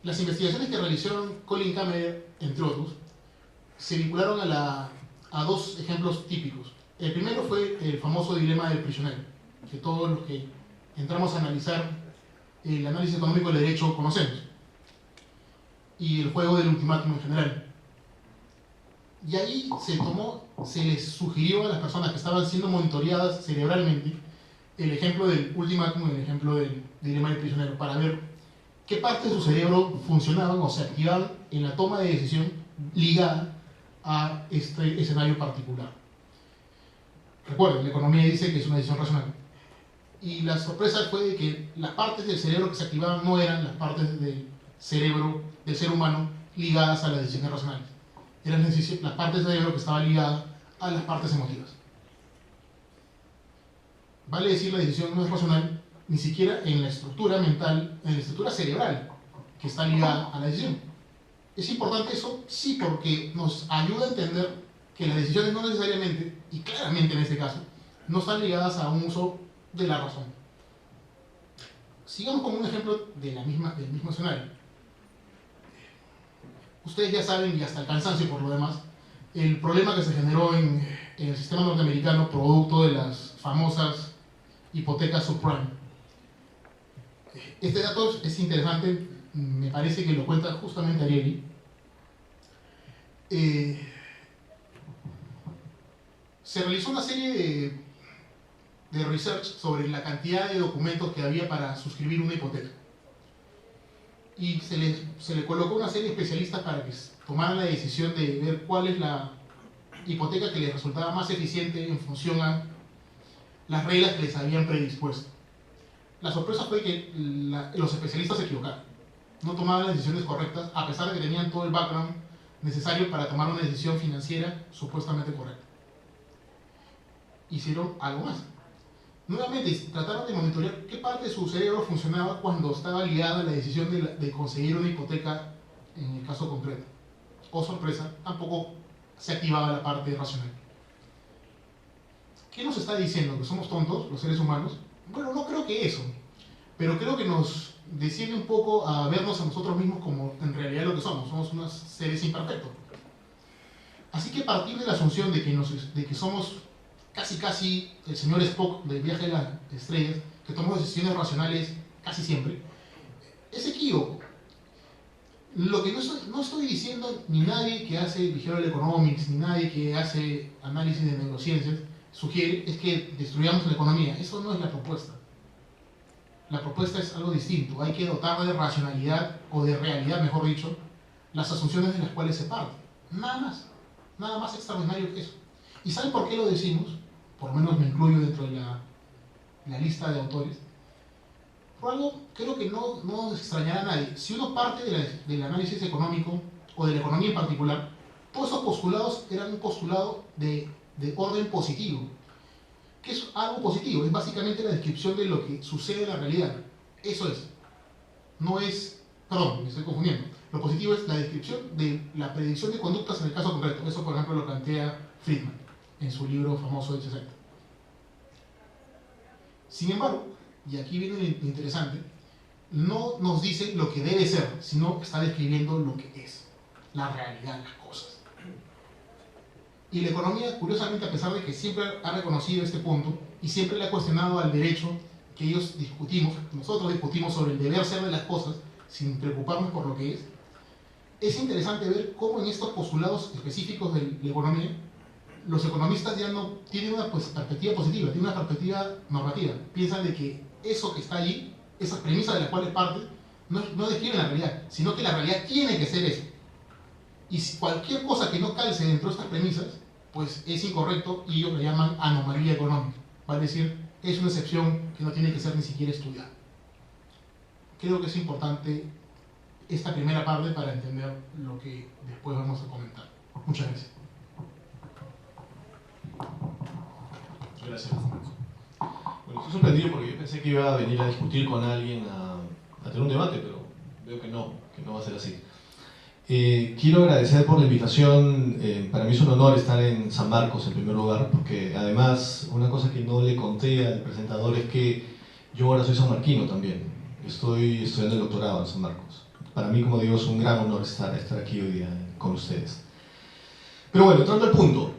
Las investigaciones que realizaron Colin Cameron, entre otros, se vincularon a 2 ejemplos típicos. El primero fue el famoso dilema del prisionero, que todos los que entramos a analizar el análisis económico del derecho conocemos, y el juego del ultimátum en general. Y ahí se les sugirió a las personas que estaban siendo monitoreadas cerebralmente el ejemplo del ultimátum y el ejemplo del dilema del prisionero, para ver qué partes de su cerebro funcionaban o se activaban en la toma de decisión ligada a este escenario particular. Recuerden, la economía dice que es una decisión racional. Y la sorpresa fue de que las partes del cerebro que se activaban no eran las partes del cerebro del ser humano ligadas a las decisiones racionales. Eran las partes del cerebro que estaban ligadas a las partes emotivas. Vale decir, la decisión no es racional ni siquiera en la estructura mental, en la estructura cerebral que está ligada a la decisión. ¿Es importante eso? Sí, porque nos ayuda a entender que las decisiones no necesariamente, y claramente en este caso, no están ligadas a un uso de la razón. Sigamos con un ejemplo del mismo escenario. Ustedes ya saben, y hasta el cansancio por lo demás, el problema que se generó en el sistema norteamericano producto de las famosas hipotecas subprime. Este dato es interesante, me parece que lo cuenta justamente Ariely. Se realizó una serie de research sobre la cantidad de documentos que había para suscribir una hipoteca. Y se le colocó una serie de especialistas para que tomaran la decisión de ver cuál es la hipoteca que les resultaba más eficiente en función a las reglas que les habían predispuesto. La sorpresa fue que los especialistas se equivocaron. No tomaban las decisiones correctas, a pesar de que tenían todo el background necesario para tomar una decisión financiera supuestamente correcta. Hicieron algo más. Nuevamente, trataron de monitorear qué parte de su cerebro funcionaba cuando estaba ligada a la decisión de conseguir una hipoteca en el caso concreto. Oh sorpresa, tampoco se activaba la parte racional. ¿Qué nos está diciendo? ¿Que somos tontos, los seres humanos? Bueno, no creo que eso, pero creo que nos desciende un poco a vernos a nosotros mismos como en realidad lo que somos unos seres imperfectos. Así que partir de la asunción de que somos casi el señor Spock del viaje de las estrellas, que tomamos decisiones racionales casi siempre, es equívoco. Lo que no estoy diciendo, ni nadie que hace behavioral economics, ni nadie que hace análisis de neurociencias, sugiere es que destruyamos la economía. Eso no es la propuesta. La propuesta es algo distinto. Hay que dotar de racionalidad, o de realidad, mejor dicho, las asunciones de las cuales se parte. Nada más extraordinario que eso. ¿Y saben por qué lo decimos? Por lo menos me incluyo dentro de la lista de autores. Por algo, creo que no nos extrañará a nadie. Si uno parte del análisis económico, o de la economía en particular, todos esos postulados eran un postulado de orden positivo. ¿Qué es algo positivo? Es básicamente la descripción de lo que sucede en la realidad. Eso es. No es... Perdón, me estoy confundiendo. Lo positivo es la descripción de la predicción de conductas en el caso concreto. Eso, por ejemplo, lo plantea Friedman en su libro famoso del 60. Sin embargo, y aquí viene lo interesante, no nos dice lo que debe ser, sino está describiendo lo que es, la realidad, las cosas. Y la economía, curiosamente, a pesar de que siempre ha reconocido este punto y siempre le ha cuestionado al derecho que nosotros discutimos sobre el deber ser de las cosas, sin preocuparnos por lo que es interesante ver cómo en estos postulados específicos de la economía, los economistas ya no tienen una perspectiva positiva, tienen una perspectiva normativa. Piensan de que eso que está allí, esas premisas de las cuales parte, no describen la realidad, sino que la realidad tiene que ser eso. Y si cualquier cosa que no calce dentro de estas premisas, pues es incorrecto y ellos lo llaman anomalía económica. Vale decir, es una excepción que no tiene que ser ni siquiera estudiada. Creo que es importante esta primera parte para entender lo que después vamos a comentar. Muchas gracias. Gracias. Bueno, estoy sorprendido porque yo pensé que iba a venir a discutir con alguien, a tener un debate, pero veo que no va a ser así. Quiero agradecer por la invitación. Para mí es un honor estar en San Marcos en primer lugar, porque además una cosa que no le conté al presentador es que yo ahora soy sanmarquino también. Estoy estudiando el doctorado en San Marcos. Para mí, como digo, es un gran honor estar aquí hoy día con ustedes. Pero bueno, entrando al punto.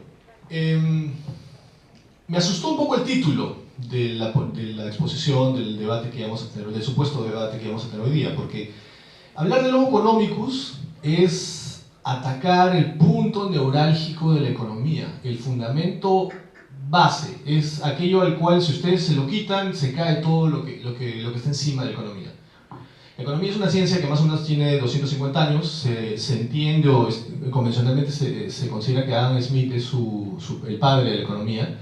Me asustó un poco el título de la exposición, del debate que vamos a tener, del supuesto debate que vamos a tener hoy día, porque hablar del Homo economicus es atacar el punto neurálgico de la economía, el fundamento base, es aquello al cual si ustedes se lo quitan, se cae todo lo que está encima de la economía. La economía es una ciencia que más o menos tiene 250 años, se entiende o convencionalmente se considera que Adam Smith es el padre de la economía,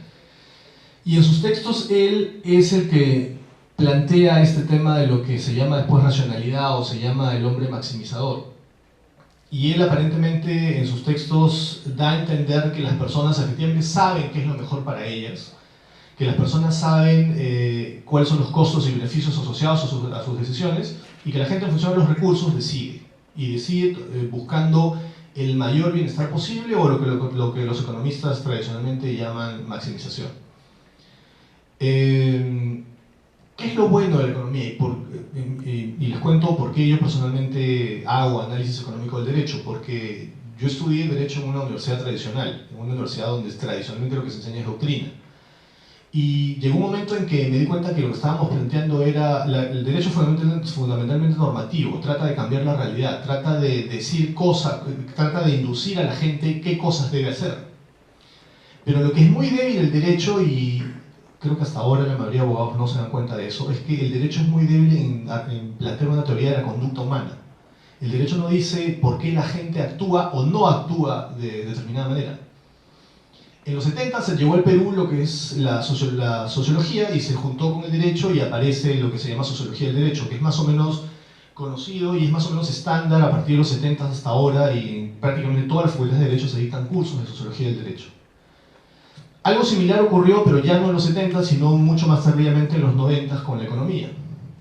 y en sus textos él es el que plantea este tema de lo que se llama después racionalidad o se llama el hombre maximizador. Y él aparentemente en sus textos da a entender que las personas efectivamente saben qué es lo mejor para ellas, que las personas saben cuáles son los costos y beneficios asociados a sus decisiones, y que la gente en función de los recursos decide, y decide buscando el mayor bienestar posible o lo que los economistas tradicionalmente llaman maximización. ¿Qué es lo bueno de la economía? Y les cuento por qué yo personalmente hago análisis económico del derecho, porque yo estudié derecho en una universidad tradicional, en una universidad donde tradicionalmente lo que se enseña es doctrina. Y llegó un momento en que me di cuenta que lo que estábamos planteando era, el derecho fundamentalmente normativo, trata de cambiar la realidad, trata de decir cosas, trata de inducir a la gente qué cosas debe hacer. Pero lo que es muy débil el derecho, y creo que hasta ahora la mayoría de abogados no se dan cuenta de eso, es que el derecho es muy débil en plantear una teoría de la conducta humana. El derecho no dice por qué la gente actúa o no actúa de determinada manera. En los 70 se llevó al Perú lo que es la sociología y se juntó con el derecho y aparece lo que se llama sociología del derecho, que es más o menos conocido y es más o menos estándar a partir de los 70 hasta ahora, y en prácticamente todas las facultades de derecho se dictan cursos de sociología del derecho. Algo similar ocurrió, pero ya no en los 70, sino mucho más tardíamente en los 90 con la economía.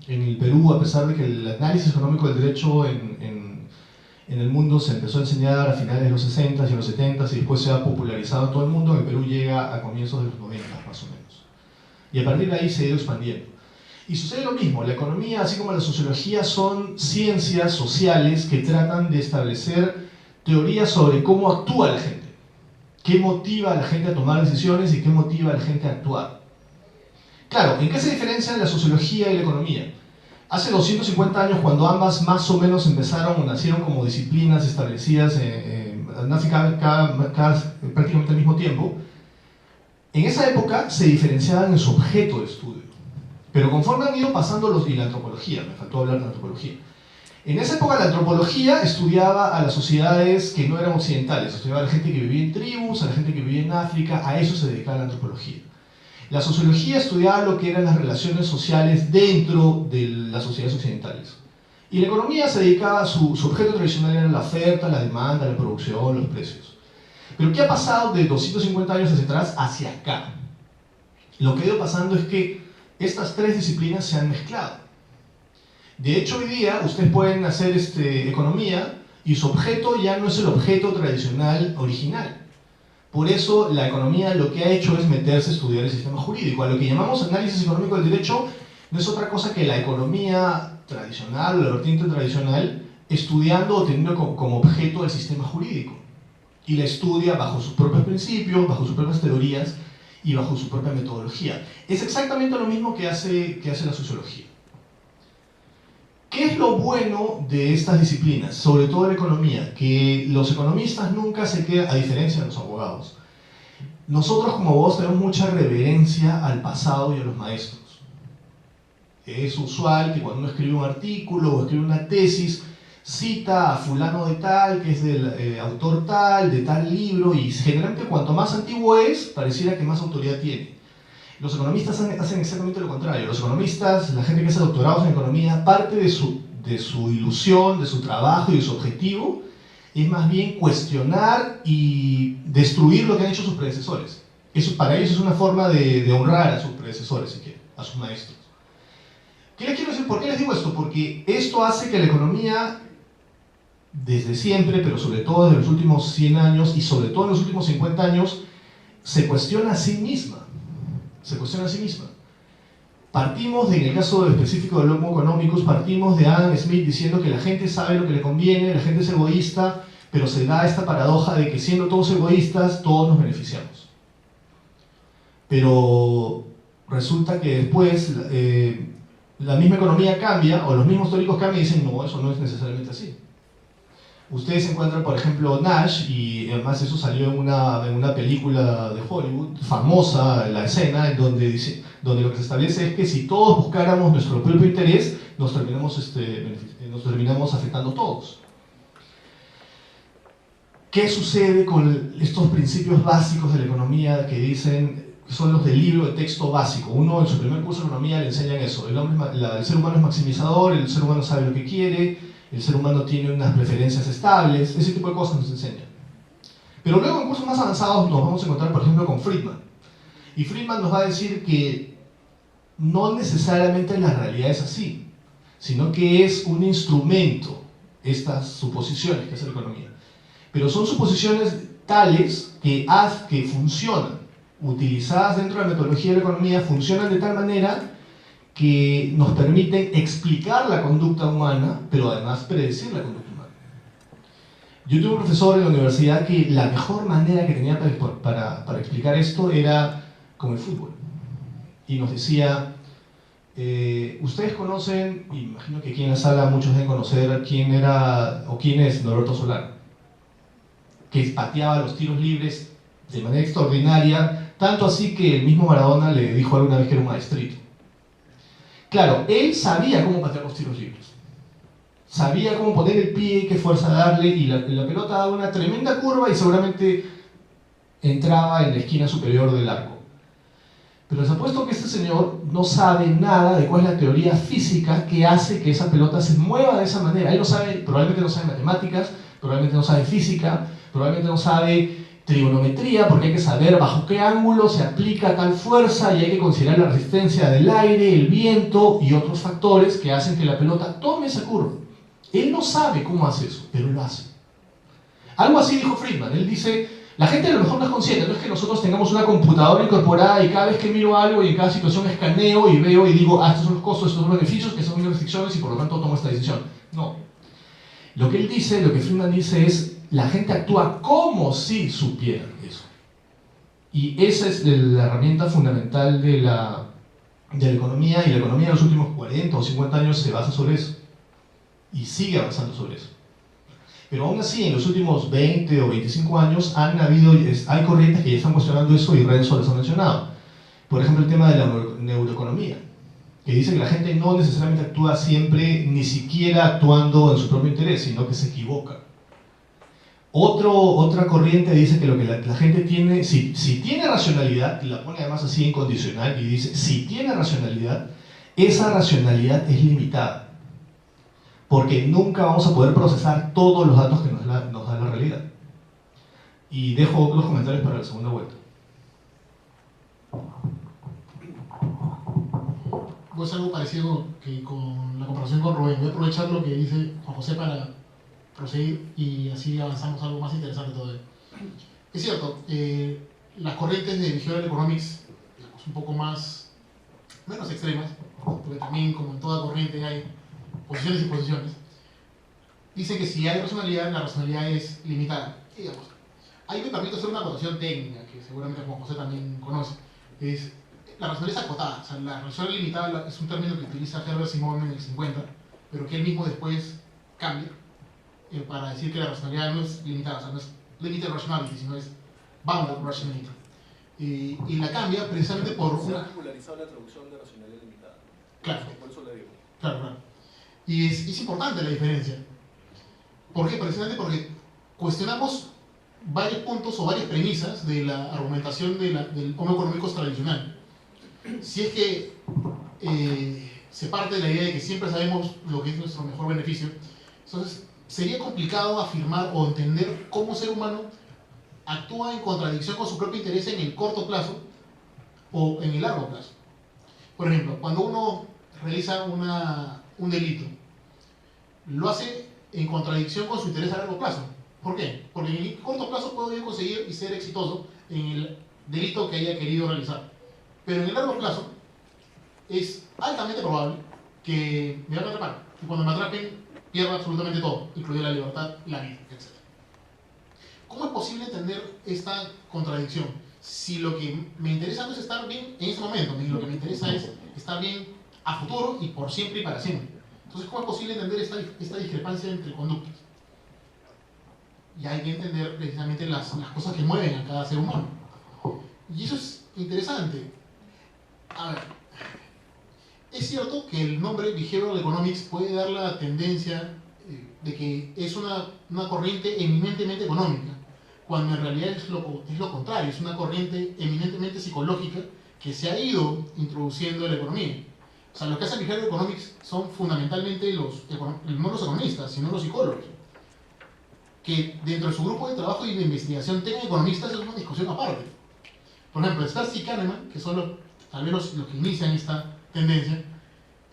En el Perú, a pesar de que el análisis económico del derecho en el mundo se empezó a enseñar a finales de los 60 y en los 70 y después se ha popularizado en todo el mundo, en el Perú llega a comienzos de los 90 más o menos. Y a partir de ahí se ha ido expandiendo. Y sucede lo mismo, la economía así como la sociología son ciencias sociales que tratan de establecer teorías sobre cómo actúa la gente. ¿Qué motiva a la gente a tomar decisiones y qué motiva a la gente a actuar? Claro, ¿en qué se diferencian la sociología y la economía? Hace 250 años, cuando ambas más o menos nacieron como disciplinas establecidas, prácticamente al mismo tiempo, en esa época se diferenciaban en su objeto de estudio. Pero conforme han ido pasando y la antropología, me faltó hablar de la antropología. En esa época la antropología estudiaba a las sociedades que no eran occidentales, estudiaba a la gente que vivía en tribus, a la gente que vivía en África, a eso se dedicaba la antropología. La sociología estudiaba lo que eran las relaciones sociales dentro de las sociedades occidentales. Y la economía se dedicaba, su objeto tradicional era la oferta, la demanda, la producción, los precios. Pero ¿qué ha pasado de 250 años hacia atrás hacia acá? Lo que ha ido pasando es que estas tres disciplinas se han mezclado. De hecho, hoy día ustedes pueden hacer economía y su objeto ya no es el objeto tradicional original. Por eso la economía lo que ha hecho es meterse a estudiar el sistema jurídico. A lo que llamamos análisis económico del derecho no es otra cosa que la economía tradicional o la vertiente tradicional estudiando o teniendo como objeto el sistema jurídico. Y la estudia bajo sus propios principios, bajo sus propias teorías y bajo su propia metodología. Es exactamente lo mismo que hace la sociología. ¿Qué es lo bueno de estas disciplinas? Sobre todo la economía, que los economistas nunca se quedan, a diferencia de los abogados. Nosotros como abogados tenemos mucha reverencia al pasado y a los maestros. Es usual que cuando uno escribe un artículo o escribe una tesis, cita a fulano de tal, que es del autor tal, de tal libro, y generalmente cuanto más antiguo es, pareciera que más autoridad tiene. Los economistas hacen exactamente lo contrario. Los economistas, la gente que hace doctorados en economía, parte de su ilusión, de su trabajo y de su objetivo es más bien cuestionar y destruir lo que han hecho sus predecesores. Eso para ellos es una forma de honrar a sus predecesores, si quieren, a sus maestros. ¿Qué les quiero decir? ¿Por qué les digo esto? Porque esto hace que la economía, desde siempre, pero sobre todo desde los últimos 100 años y sobre todo en los últimos 50 años, se cuestiona a sí misma. Se cuestiona a sí misma. Partimos, en el caso específico del Homo economicus, partimos de Adam Smith diciendo que la gente sabe lo que le conviene, la gente es egoísta, pero se da esta paradoja de que siendo todos egoístas, todos nos beneficiamos. Pero resulta que después la misma economía cambia, o los mismos teóricos cambian y dicen, no, eso no es necesariamente así. Ustedes encuentran, por ejemplo, Nash, y además eso salió en una película de Hollywood, famosa la escena, en donde lo que se establece es que si todos buscáramos nuestro propio interés, nos terminamos afectando todos. ¿Qué sucede con estos principios básicos de la economía que dicen, que son los del libro de texto básico? Uno en su primer curso de economía le enseñan eso, el ser humano es maximizador, el ser humano sabe lo que quiere, el ser humano tiene unas preferencias estables, ese tipo de cosas nos enseñan. Pero luego en cursos más avanzados nos vamos a encontrar, por ejemplo, con Friedman. Y Friedman nos va a decir que no necesariamente la realidad es así, sino que es un instrumento, estas suposiciones que hace la economía. Pero son suposiciones tales que funcionan, utilizadas dentro de la metodología de la economía, funcionan de tal manera que nos permiten explicar la conducta humana, pero además predecir la conducta humana. Yo tuve un profesor en la universidad que la mejor manera que tenía para explicar esto era con el fútbol. Y nos decía, ustedes conocen, y imagino que aquí en la sala muchos deben conocer quién era o quién es Norberto Solano, que pateaba los tiros libres de manera extraordinaria, tanto así que el mismo Maradona le dijo alguna vez que era un maestrito. Claro, él sabía cómo patear los tiros libres. Sabía cómo poner el pie, qué fuerza darle, y la pelota daba una tremenda curva y seguramente entraba en la esquina superior del arco. Pero les apuesto que este señor no sabe nada de cuál es la teoría física que hace que esa pelota se mueva de esa manera. Él no sabe, probablemente no sabe matemáticas, probablemente no sabe física, probablemente no sabe trigonometría, porque hay que saber bajo qué ángulo se aplica tal fuerza y hay que considerar la resistencia del aire, el viento y otros factores que hacen que la pelota tome esa curva. Él no sabe cómo hace eso, pero él lo hace. Algo así dijo Friedman. Él dice, la gente a lo mejor no es consciente, no es que nosotros tengamos una computadora incorporada y cada vez que miro algo y en cada situación escaneo y veo y digo, estos son los costos, estos son los beneficios, que son mis restricciones y por lo tanto tomo esta decisión. No. Lo que él dice, lo que Friedman dice es, la gente actúa como si supieran eso. Y esa es la herramienta fundamental de la economía, y la economía en los últimos 40 o 50 años se basa sobre eso. Y sigue avanzando sobre eso. Pero aún así, en los últimos 20 o 25 años hay corrientes que ya están cuestionando eso y Renzo les ha mencionado. Por ejemplo, el tema de la neuroeconomía, que dice que la gente no necesariamente actúa siempre, ni siquiera actuando en su propio interés, sino que se equivoca. Otra corriente dice que lo que la gente tiene, si tiene racionalidad, y la pone además así en condicional, y dice, si tiene racionalidad, esa racionalidad es limitada. Porque nunca vamos a poder procesar todos los datos que nos da la realidad. Y dejo otros comentarios para la segunda vuelta. Pues algo parecido que con la comparación con Rubén. Voy a aprovechar lo que dice Juan José para proseguir y así avanzamos a algo más interesante todavía. Es cierto, las corrientes de behavioral economics, digamos, un poco menos extremas, porque también como en toda corriente hay posiciones y posiciones, dicen que si hay racionalidad, la racionalidad es limitada. Digamos, ahí me permito hacer una acotación técnica, que seguramente Juan José también conoce. La racionalidad es acotada, o sea, la racionalidad limitada es un término que utiliza Herbert Simon en el 50, pero que él mismo después cambia para decir que la racionalidad no es limitada, o sea, no es limited rationality, sino es bounded rationality. Y la cambia precisamente por Se ha una... popularizado la traducción de racionalidad limitada. Claro. Por eso le digo. Claro. Y es importante la diferencia. ¿Por qué? Precisamente porque cuestionamos varios puntos o varias premisas de la argumentación del Homo economicus tradicional. Si es que se parte de la idea de que siempre sabemos lo que es nuestro mejor beneficio, entonces sería complicado afirmar o entender cómo un ser humano actúa en contradicción con su propio interés en el corto plazo o en el largo plazo. Por ejemplo, cuando uno realiza un delito, lo hace en contradicción con su interés a largo plazo. ¿Por qué? Porque en el corto plazo puedo conseguir y ser exitoso en el delito que haya querido realizar. Pero en el largo plazo es altamente probable que me van a atrapar. Y cuando me atrapen, pierda absolutamente todo, incluida la libertad, la vida, etc. ¿Cómo es posible entender esta contradicción? Si lo que me interesa no es estar bien en ese momento, lo que me interesa es estar bien a futuro y por siempre y para siempre. Entonces, ¿cómo es posible entender esta discrepancia entre conductas? Y hay que entender precisamente las cosas que mueven a cada ser humano. Y eso es interesante. A ver, es cierto que el nombre Behavioral Economics puede dar la tendencia de que es una corriente eminentemente económica, cuando en realidad es lo contrario, es una corriente eminentemente psicológica que se ha ido introduciendo en la economía. O sea, los que hacen Behavioral Economics son fundamentalmente no los economistas, sino los psicólogos. Que dentro de su grupo de trabajo y de investigación tengan economistas es una discusión aparte. Por ejemplo, Starsky y Kahneman, que son tal vez los que inician esta tendencia,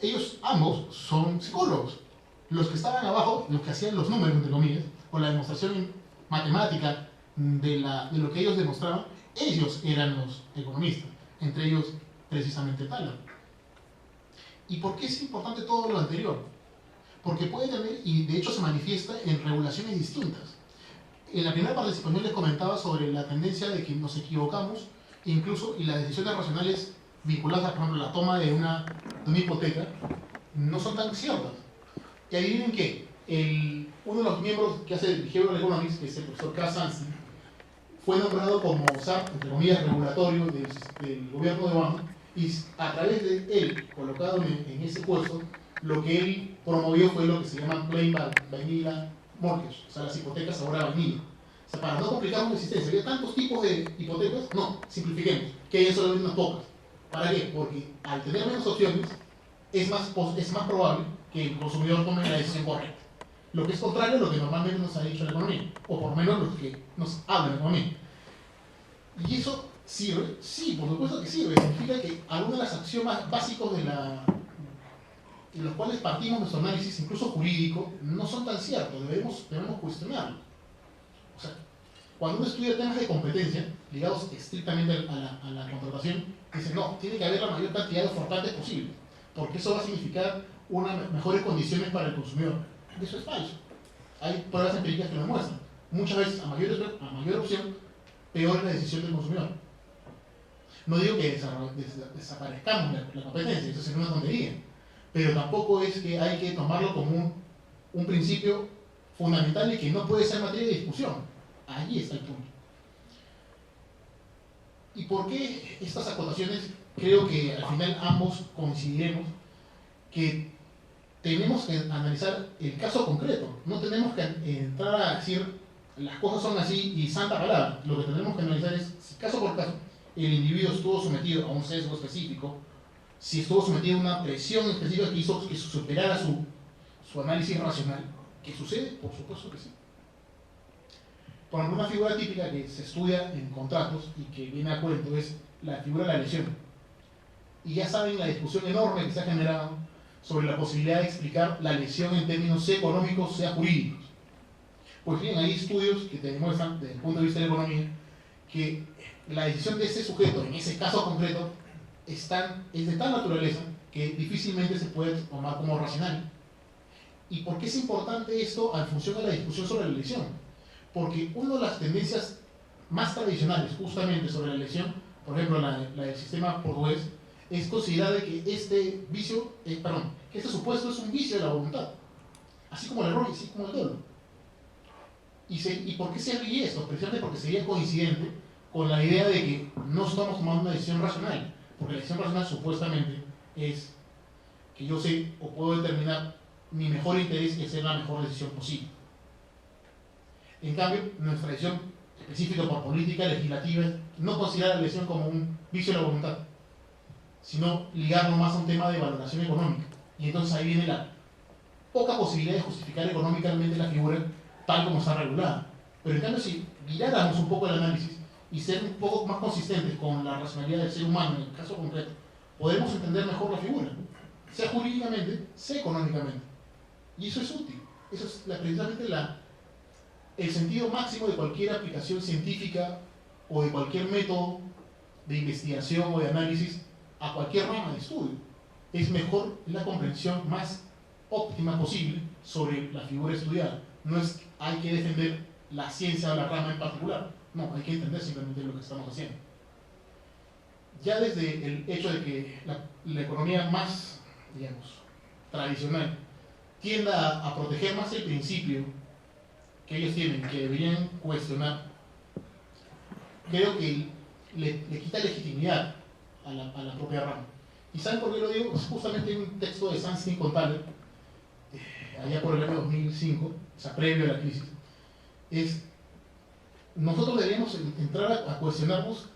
ellos ambos son psicólogos. Los que estaban abajo, los que hacían los números, entre comillas, o la demostración matemática de lo que ellos demostraban, ellos eran los economistas, entre ellos precisamente Thaler. ¿Y por qué es importante todo lo anterior? Porque puede tener, y de hecho se manifiesta en regulaciones distintas. En la primera participación les comentaba sobre la tendencia de que nos equivocamos, incluso, y las decisiones racionales vinculadas, por ejemplo, la toma de una hipoteca, no son tan ciertas. Y adivinen que uno de los miembros que hace Behavioral Economics, que es el profesor K. Sunstein, fue nombrado como SAP, entre comillas, regulatorio del gobierno de Obama, y a través de él, colocado en ese puesto, lo que él promovió fue lo que se llama Plain Vanilla Mortgage, o sea, las hipotecas sabor a vainilla. O sea, para no complicar una existencia, había tantos tipos de hipotecas, no, simplifiquemos, que haya solamente unas pocas. ¿Para qué? Porque al tener menos opciones, es más probable que el consumidor tome la decisión correcta. Lo que es contrario a lo que normalmente nos ha dicho la economía, o por lo menos lo que nos habla la economía. ¿Y eso sirve? Sí, por supuesto que sirve. Significa que algunos de los axiomas básicos de los cuales partimos nuestro análisis, incluso jurídico, no son tan ciertos, debemos cuestionarlo. O sea, cuando uno estudia temas de competencia, ligados estrictamente a la contratación, dice, no, tiene que haber la mayor cantidad de ofertantes posible, porque eso va a significar unas mejores condiciones para el consumidor. Eso es falso. Hay pruebas empíricas que lo demuestran. Muchas veces, a mayor opción, peor es la decisión del consumidor. No digo que desaparezcamos la competencia, eso sería una tontería. Pero tampoco es que hay que tomarlo como un principio fundamental y que no puede ser materia de discusión. Allí está el punto. ¿Y por qué estas acotaciones? Creo que al final ambos coincidiremos que tenemos que analizar el caso concreto. No tenemos que entrar a decir las cosas son así y santa palabra. Lo que tenemos que analizar es si caso por caso el individuo estuvo sometido a un sesgo específico, si estuvo sometido a una presión específica que hizo que superara su análisis racional. ¿Qué sucede? Por supuesto que sí. Por ejemplo, una figura típica que se estudia en contratos y que viene a cuento es la figura de la lesión. Y ya saben la discusión enorme que se ha generado sobre la posibilidad de explicar la lesión en términos sea económicos, sea jurídicos. Pues bien, hay estudios que te demuestran, desde el punto de vista de la economía, que la decisión de ese sujeto, en ese caso concreto, es de tal naturaleza que difícilmente se puede tomar como racional. ¿Y por qué es importante esto en función de la discusión sobre la lesión? Porque una de las tendencias más tradicionales justamente sobre la lesión, por ejemplo la del sistema portugués, es considerar que este vicio, que este supuesto es un vicio de la voluntad, así como el error y así como el dolo. ¿Y por qué se ríe esto? Precisamente porque sería coincidente con la idea de que no estamos tomando una decisión racional, porque la decisión racional supuestamente es que yo sé o puedo determinar mi mejor interés es hacer la mejor decisión posible. En cambio, nuestra decisión específica por política legislativa no considera la lesión como un vicio de la voluntad, sino ligarlo más a un tema de valoración económica. Y entonces ahí viene la poca posibilidad de justificar económicamente la figura tal como está regulada. Pero en cambio, si viráramos un poco el análisis y ser un poco más consistentes con la racionalidad del ser humano en el caso concreto, podemos entender mejor la figura, sea jurídicamente, sea económicamente. Y eso es útil. Eso es precisamente el sentido máximo de cualquier aplicación científica o de cualquier método de investigación o de análisis a cualquier rama de estudio. Es mejor la comprensión más óptima posible sobre la figura estudiada. No es hay que defender la ciencia o la rama en particular. No, hay que entender simplemente lo que estamos haciendo. Ya desde el hecho de que la economía más, digamos, tradicional tienda a proteger más el principio que ellos tienen, que deberían cuestionar, creo que le quita legitimidad a la propia rama. ¿Y saben por qué lo digo? Es justamente en un texto de Sunstein con Thaler, allá por el año 2005, o sea, previo a la crisis, nosotros deberíamos entrar a cuestionarnos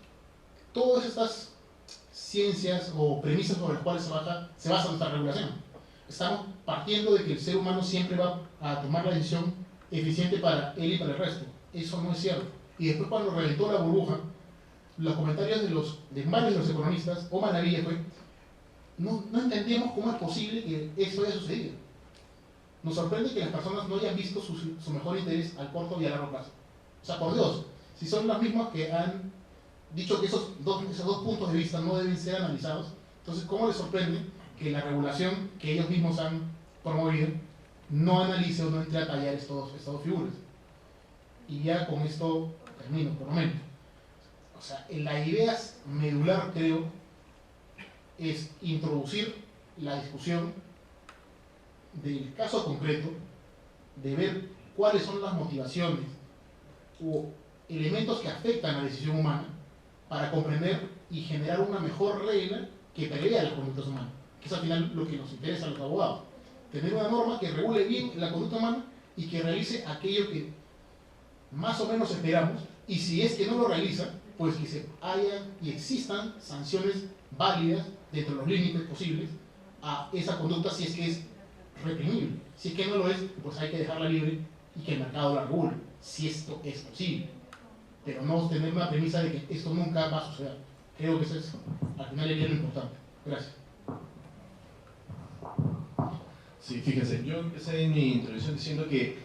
todas estas ciencias o premisas sobre las cuales se basa nuestra regulación. Estamos partiendo de que el ser humano siempre va a tomar la decisión eficiente para él y para el resto. Eso no es cierto. Y después, cuando reventó la burbuja, los comentarios de varios de los economistas, o maravilla fue, no entendíamos cómo es posible que eso haya sucedido. Nos sorprende que las personas no hayan visto su mejor interés al corto y a largo plazo. O sea, por Dios, si son las mismas que han dicho que esos dos puntos de vista no deben ser analizados, entonces, ¿cómo les sorprende que la regulación que ellos mismos han promovido no analice o no entre a tallar estas dos figuras? Y ya con esto termino, por lo menos. O sea, la idea medular, creo, es introducir la discusión del caso concreto, de ver cuáles son las motivaciones o elementos que afectan a la decisión humana para comprender y generar una mejor regla que prevea las conductas humanas, que es al final lo que nos interesa a los abogados. Tener una norma que regule bien la conducta humana y que realice aquello que más o menos esperamos, y si es que no lo realiza, pues que haya y existan sanciones válidas dentro de los límites posibles a esa conducta si es que es reprimible. Si es que no lo es, pues hay que dejarla libre y que el mercado la regule, si esto es posible. Pero no tener una premisa de que esto nunca va a suceder. Creo que eso es, al final, el lo importante. Gracias. Sí, fíjense, yo empecé en mi introducción diciendo que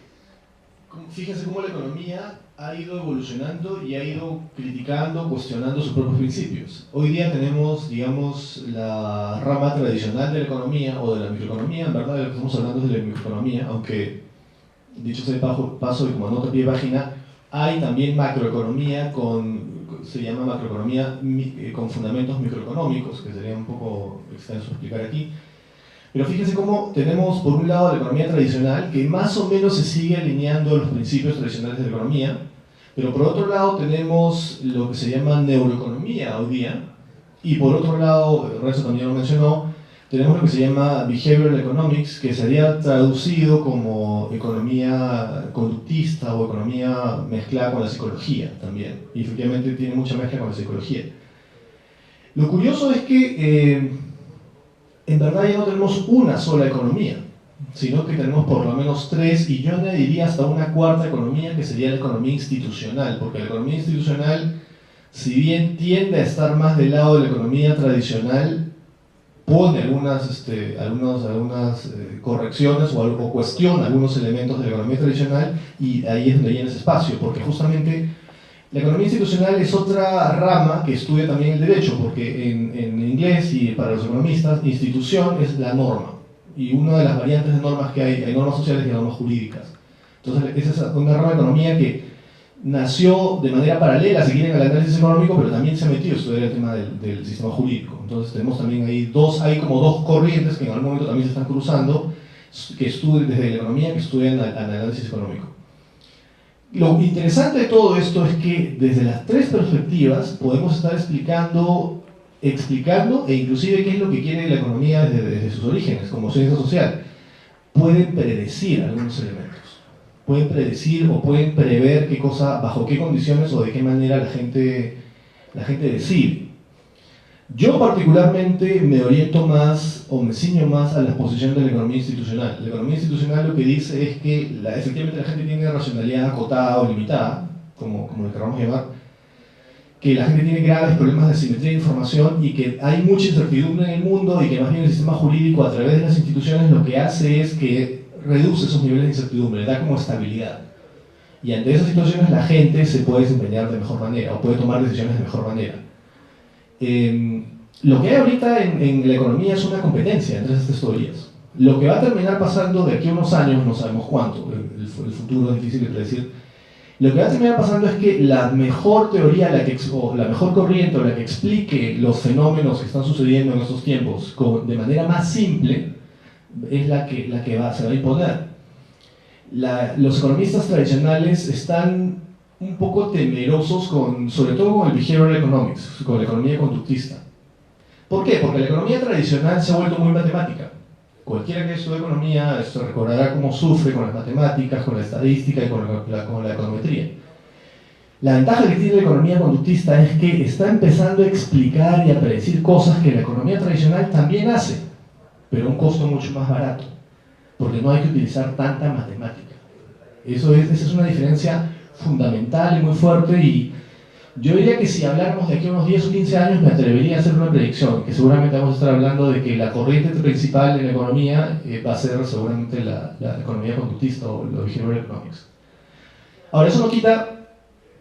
fíjense cómo la economía ha ido evolucionando y ha ido criticando, cuestionando sus propios principios. Hoy día tenemos, digamos, la rama tradicional de la economía o de la microeconomía. En verdad, de lo que estamos hablando es de la microeconomía, aunque, dicho sea de paso y como nota a pie de página, hay también macroeconomía se llama macroeconomía con fundamentos microeconómicos, que sería un poco extenso explicar aquí. Pero fíjense cómo tenemos, por un lado, la economía tradicional, que más o menos se sigue alineando a los principios tradicionales de la economía, pero por otro lado tenemos lo que se llama neuroeconomía hoy día, y por otro lado, Renzo también lo mencionó, tenemos lo que se llama Behavioral Economics, que sería traducido como economía conductista o economía mezclada con la psicología también. Y efectivamente tiene mucha mezcla con la psicología. Lo curioso es que en verdad ya no tenemos una sola economía, sino que tenemos por lo menos tres, y yo añadiría hasta una cuarta economía, que sería la economía institucional, porque la economía institucional, si bien tiende a estar más del lado de la economía tradicional, pone algunas correcciones o cuestiona algunos elementos de la economía tradicional, y ahí es donde llena ese espacio, porque justamente la economía institucional es otra rama que estudia también el derecho, porque en inglés y para los economistas, institución es la norma. Y una de las variantes de normas que hay normas sociales y normas jurídicas. Entonces, esa es una rama de economía que nació de manera paralela, si quieren, al análisis económico, pero también se ha metido a estudiar el tema del sistema jurídico. Entonces, tenemos también ahí hay como dos corrientes que en algún momento también se están cruzando, que estudian desde la economía, que estudian al análisis económico. Lo interesante de todo esto es que desde las tres perspectivas podemos estar explicando e inclusive qué es lo que quiere la economía desde sus orígenes, como ciencia social. Pueden predecir algunos elementos, pueden predecir o pueden prever qué cosa, bajo qué condiciones o de qué manera la gente decide. Yo particularmente me oriento más o me ciño más a la exposición de la economía institucional. La economía institucional lo que dice es que efectivamente la gente tiene racionalidad acotada o limitada, como le queramos llamar, que la gente tiene graves problemas de asimetría de información y que hay mucha incertidumbre en el mundo y que más bien el sistema jurídico a través de las instituciones lo que hace es que reduce esos niveles de incertidumbre, da como estabilidad. Y ante esas situaciones la gente se puede desempeñar de mejor manera o puede tomar decisiones de mejor manera. Lo que hay ahorita en la economía es una competencia entre esas tres teorías. Lo que va a terminar pasando de aquí a unos años, no sabemos cuánto, el futuro es difícil de predecir. Lo que va a terminar pasando es que la mejor teoría, o la mejor corriente, o la que explique los fenómenos que están sucediendo en estos tiempos de manera más simple, es la que se va a imponer. Los economistas tradicionales están un poco temerosos sobre todo con el behavioral economics, con la economía conductista. ¿Por qué? Porque la economía tradicional se ha vuelto muy matemática. Cualquiera que estudie economía se recordará cómo sufre con las matemáticas, con la estadística y con la econometría. La ventaja que tiene la economía conductista es que está empezando a explicar y a predecir cosas que la economía tradicional también hace, pero a un costo mucho más barato, porque no hay que utilizar tanta matemática. Esa es una diferencia fundamental y muy fuerte, y yo diría que si habláramos de aquí a unos 10 o 15 años me atrevería a hacer una predicción, que seguramente vamos a estar hablando de que la corriente principal de la economía va a ser seguramente la economía conductista o los behavioral economics. Ahora, eso no quita,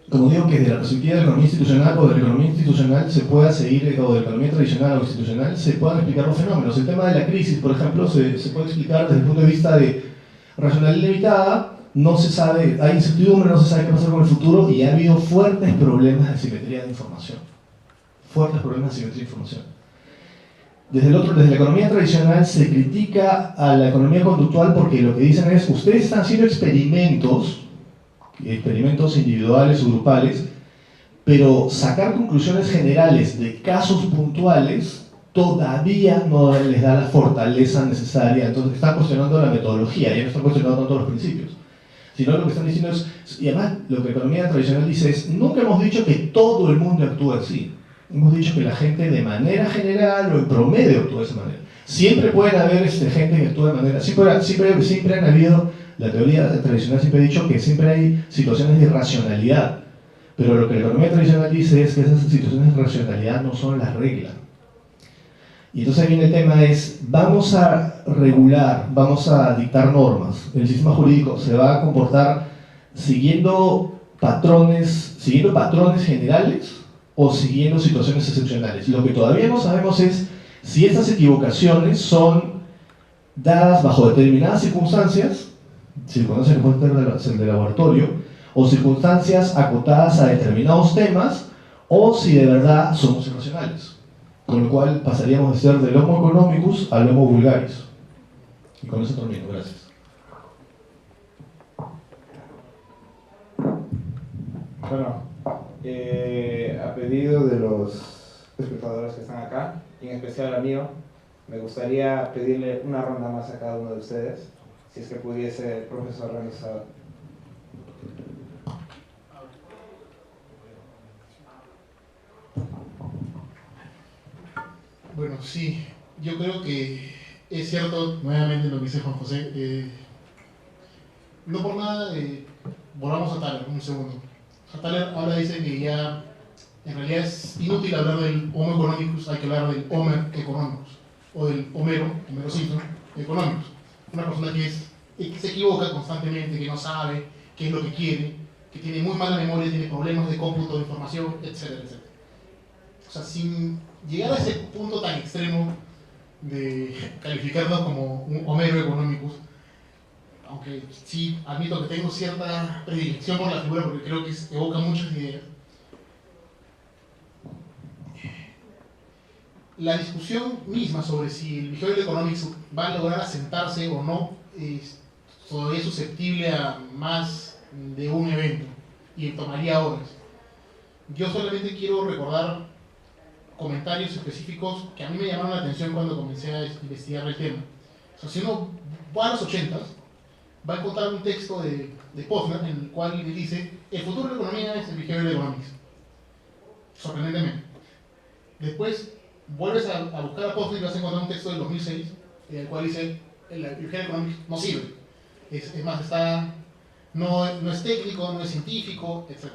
como digo, que desde la perspectiva de la economía institucional o de la economía institucional se pueda seguir, o de la economía tradicional o institucional, se puedan explicar los fenómenos. El tema de la crisis, por ejemplo, se puede explicar desde el punto de vista de racionalidad limitada. No se sabe, hay incertidumbre, no se sabe qué pasar con el futuro, y ha habido fuertes problemas de asimetría de información. Fuertes problemas de asimetría de información. Desde la economía tradicional se critica a la economía conductual porque lo que dicen es: ustedes están haciendo experimentos individuales o grupales, pero sacar conclusiones generales de casos puntuales todavía no les da la fortaleza necesaria. Entonces están cuestionando la metodología, ya no están cuestionando tanto los principios, sino lo que están diciendo es, y además lo que la economía tradicional dice es: nunca hemos dicho que todo el mundo actúa así, hemos dicho que la gente de manera general o en promedio actúa de esa manera. Siempre pueden haber gente que actúa de manera, siempre han habido, la teoría tradicional siempre ha dicho que siempre hay situaciones de irracionalidad, pero lo que la economía tradicional dice es que esas situaciones de racionalidad no son la regla. Y entonces ahí viene el tema, vamos a regular, vamos a dictar normas. El sistema jurídico se va a comportar siguiendo patrones generales o siguiendo situaciones excepcionales. Lo que todavía no sabemos es si estas equivocaciones son dadas bajo determinadas circunstancias que pueden ser de laboratorio, o circunstancias acotadas a determinados temas, o si de verdad somos irracionales. Con lo cual pasaríamos de ser del Homo economicus al Homo vulgaris. Y con eso termino, gracias. Bueno, a pedido de los espectadores que están acá, y en especial al mío, Me gustaría pedirle una ronda más a cada uno de ustedes, si es que pudiese, profesor Renzo. Bueno, sí, yo creo que es cierto, nuevamente lo que dice Juan José. No por nada, volvamos a Thaler un segundo. Thaler ahora dice que ya en realidad es inútil hablar del Homo economicus, hay que hablar del Homer economicus, o del Homero Simpson economicus. Una persona que se equivoca constantemente, que no sabe qué es lo que quiere, que tiene muy mala memoria, tiene problemas de cómputo de información, etcétera, etcétera. O sea, sin llegar a ese punto tan extremo de calificarnos como un Homero economicus, aunque sí admito que tengo cierta predilección por la figura porque creo que evoca muchas ideas. La discusión misma sobre si el behavioral economics va a lograr asentarse o no es todavía susceptible a más de un evento y tomaría horas. Yo solamente quiero recordar comentarios específicos que a mí me llamaron la atención cuando comencé a investigar el tema. O sea, si uno va a los 80s, va a encontrar un texto de Posner en el cual le dice: el futuro de la economía es el behavioral economics. Sorprendentemente. Después vuelves a buscar a Posner y vas a encontrar un texto del 2006 en el cual dice: el behavioral economics no sirve. Es más, no es técnico, no es científico, etc.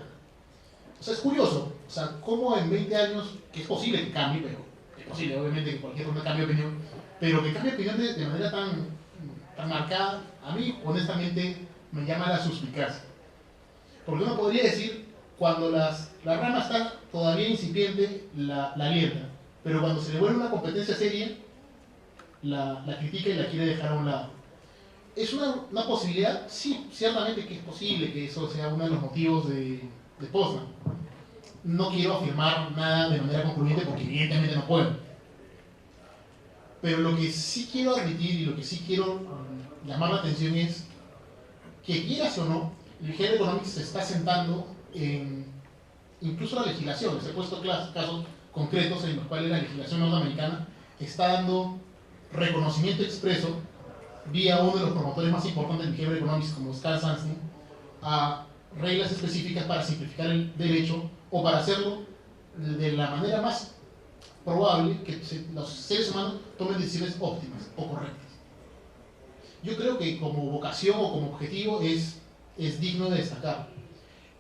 O sea, es curioso. O sea, cómo en 20 años, que es posible que cambie, pero es posible, obviamente, que cualquier persona cambie de opinión, pero que cambie de opinión de manera tan marcada, a mí, honestamente, me llama la suspicacia. Porque uno podría decir, cuando la rama está todavía incipiente, la alienta, pero cuando se le vuelve una competencia seria, la critica y la quiere dejar a un lado. ¿Es una posibilidad? Sí, ciertamente que es posible que eso sea uno de los motivos de Posner. No quiero afirmar nada de manera concluyente porque evidentemente no puedo. Pero lo que sí quiero admitir y lo que sí quiero llamar la atención es que, quieras o no, el behavioral economics se está sentando en incluso la legislación. Se he puesto casos concretos en los cuales la legislación norteamericana está dando reconocimiento expreso vía uno de los promotores más importantes del behavioral economics, como Carl Sunstein, a reglas específicas para simplificar el derecho o para hacerlo de la manera más probable que los seres humanos tomen decisiones óptimas o correctas. Yo creo que como vocación o como objetivo es digno de destacar.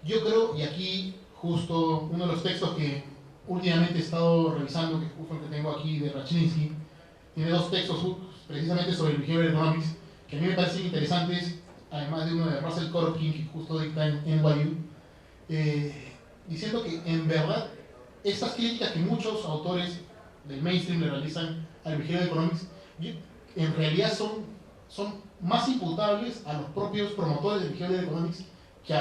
Yo creo, y aquí justo uno de los textos que últimamente he estado revisando, que justo el que tengo aquí de Rachninsky, tiene dos textos precisamente sobre el behavioral economics que a mí me parecen interesantes, además de uno de Russell Korobkin, que justo dicta en NYU, diciendo que en verdad estas críticas que muchos autores del mainstream le realizan al behavioral economics en realidad son más imputables a los propios promotores del behavioral economics que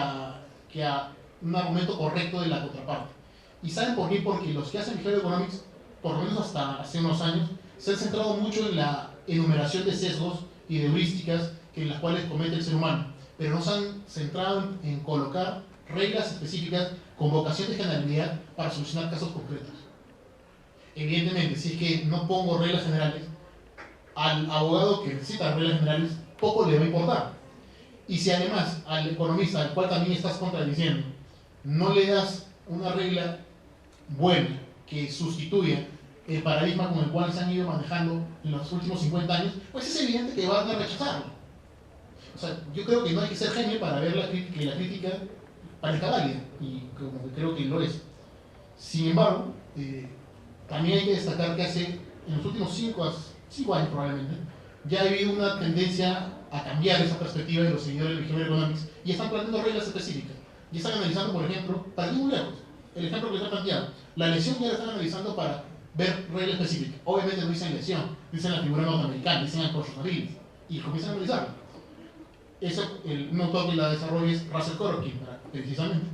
a un argumento correcto de la contraparte. ¿Y saben por qué? Porque los que hacen behavioral economics, por lo menos hasta hace unos años, se han centrado mucho en la enumeración de sesgos y de heurísticas en las cuales comete el ser humano, pero no se han centrado en colocar reglas específicas con vocación de generalidad para solucionar casos concretos. Evidentemente, si es que no pongo reglas generales, al abogado que necesita reglas generales poco le va a importar. Y si además al economista, al cual también estás contradiciendo, no le das una regla buena que sustituya el paradigma con el cual se han ido manejando en los últimos 50 años, pues es evidente que van a rechazarlo. O sea, yo creo que no hay que ser genio para ver que la crítica parezca válida, y como que creo que lo es. Sin embargo, también hay que destacar que en los últimos 5 años probablemente, ya ha habido una tendencia a cambiar esa perspectiva de los seguidores del behavioral economics y están planteando reglas específicas. Y están analizando, por ejemplo, para ir muy lejos, el ejemplo que les he planteado, la lesión ya la están analizando para ver reglas específicas. Obviamente no dicen lesión, dicen la figura norteamericana, dicen proporcionability, y comienzan a analizarlo. Eso, un autor que la desarrolla es Russell Korobkin, precisamente.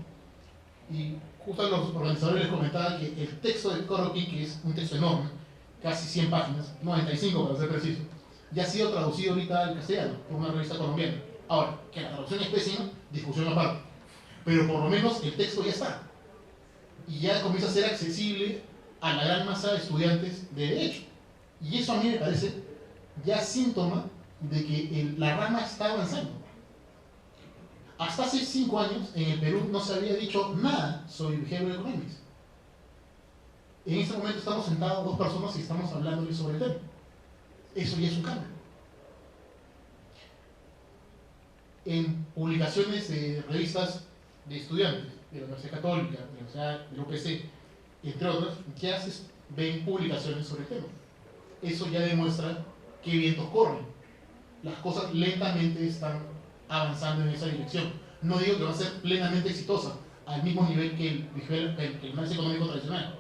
Y justo a los organizadores les comentaba que el texto de Korobkin, que es un texto enorme, casi 100 páginas, 95 para ser preciso, ya ha sido traducido ahorita al castellano por una revista colombiana. Ahora, que la traducción es pésima, discusión aparte. Pero por lo menos el texto ya está. Y ya comienza a ser accesible a la gran masa de estudiantes de derecho. Y eso a mí me parece ya síntoma de que la rama está avanzando. Hasta hace 5 años en el Perú no se había dicho nada sobre behavioral economics. En este momento estamos sentados 2 personas y estamos hablando sobre el tema. Eso ya es un cambio. En publicaciones de revistas de estudiantes, de la Universidad Católica, de la Universidad del UPC, entre otras, ya se ven publicaciones sobre el tema. Eso ya demuestra qué vientos corren. Las cosas lentamente están avanzando en esa dirección. No digo que va a ser plenamente exitosa, al mismo nivel que el análisis económico tradicional,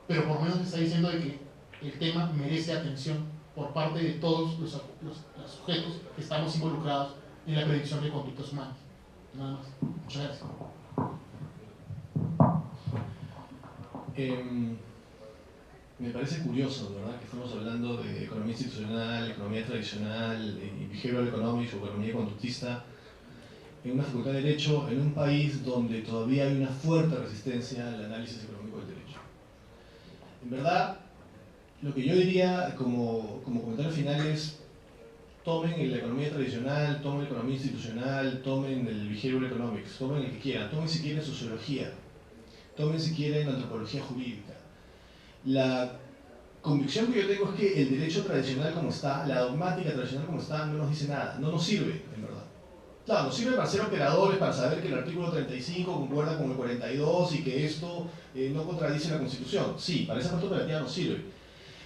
pero por lo menos está diciendo de que el tema merece atención por parte de todos los sujetos que estamos involucrados en la predicción de conductas humanas. Nada más. Muchas gracias. Me parece curioso, ¿verdad?, que estamos hablando de economía institucional, economía tradicional, behavioral economics o economía conductista en una facultad de Derecho en un país donde todavía hay una fuerte resistencia al análisis económico del derecho. En verdad, lo que yo diría como comentario final es: tomen la economía tradicional, tomen la economía institucional, tomen el behavioral economics, tomen el que quieran, tomen si quieren sociología, tomen si quieren antropología jurídica. La convicción que yo tengo es que el derecho tradicional como está, la dogmática tradicional como está, no nos dice nada, no nos sirve, en verdad. Claro, nos sirve para ser operadores, para saber que el artículo 35 concuerda con el 42 y que esto no contradice la Constitución. Sí, para esa parte operativa nos sirve.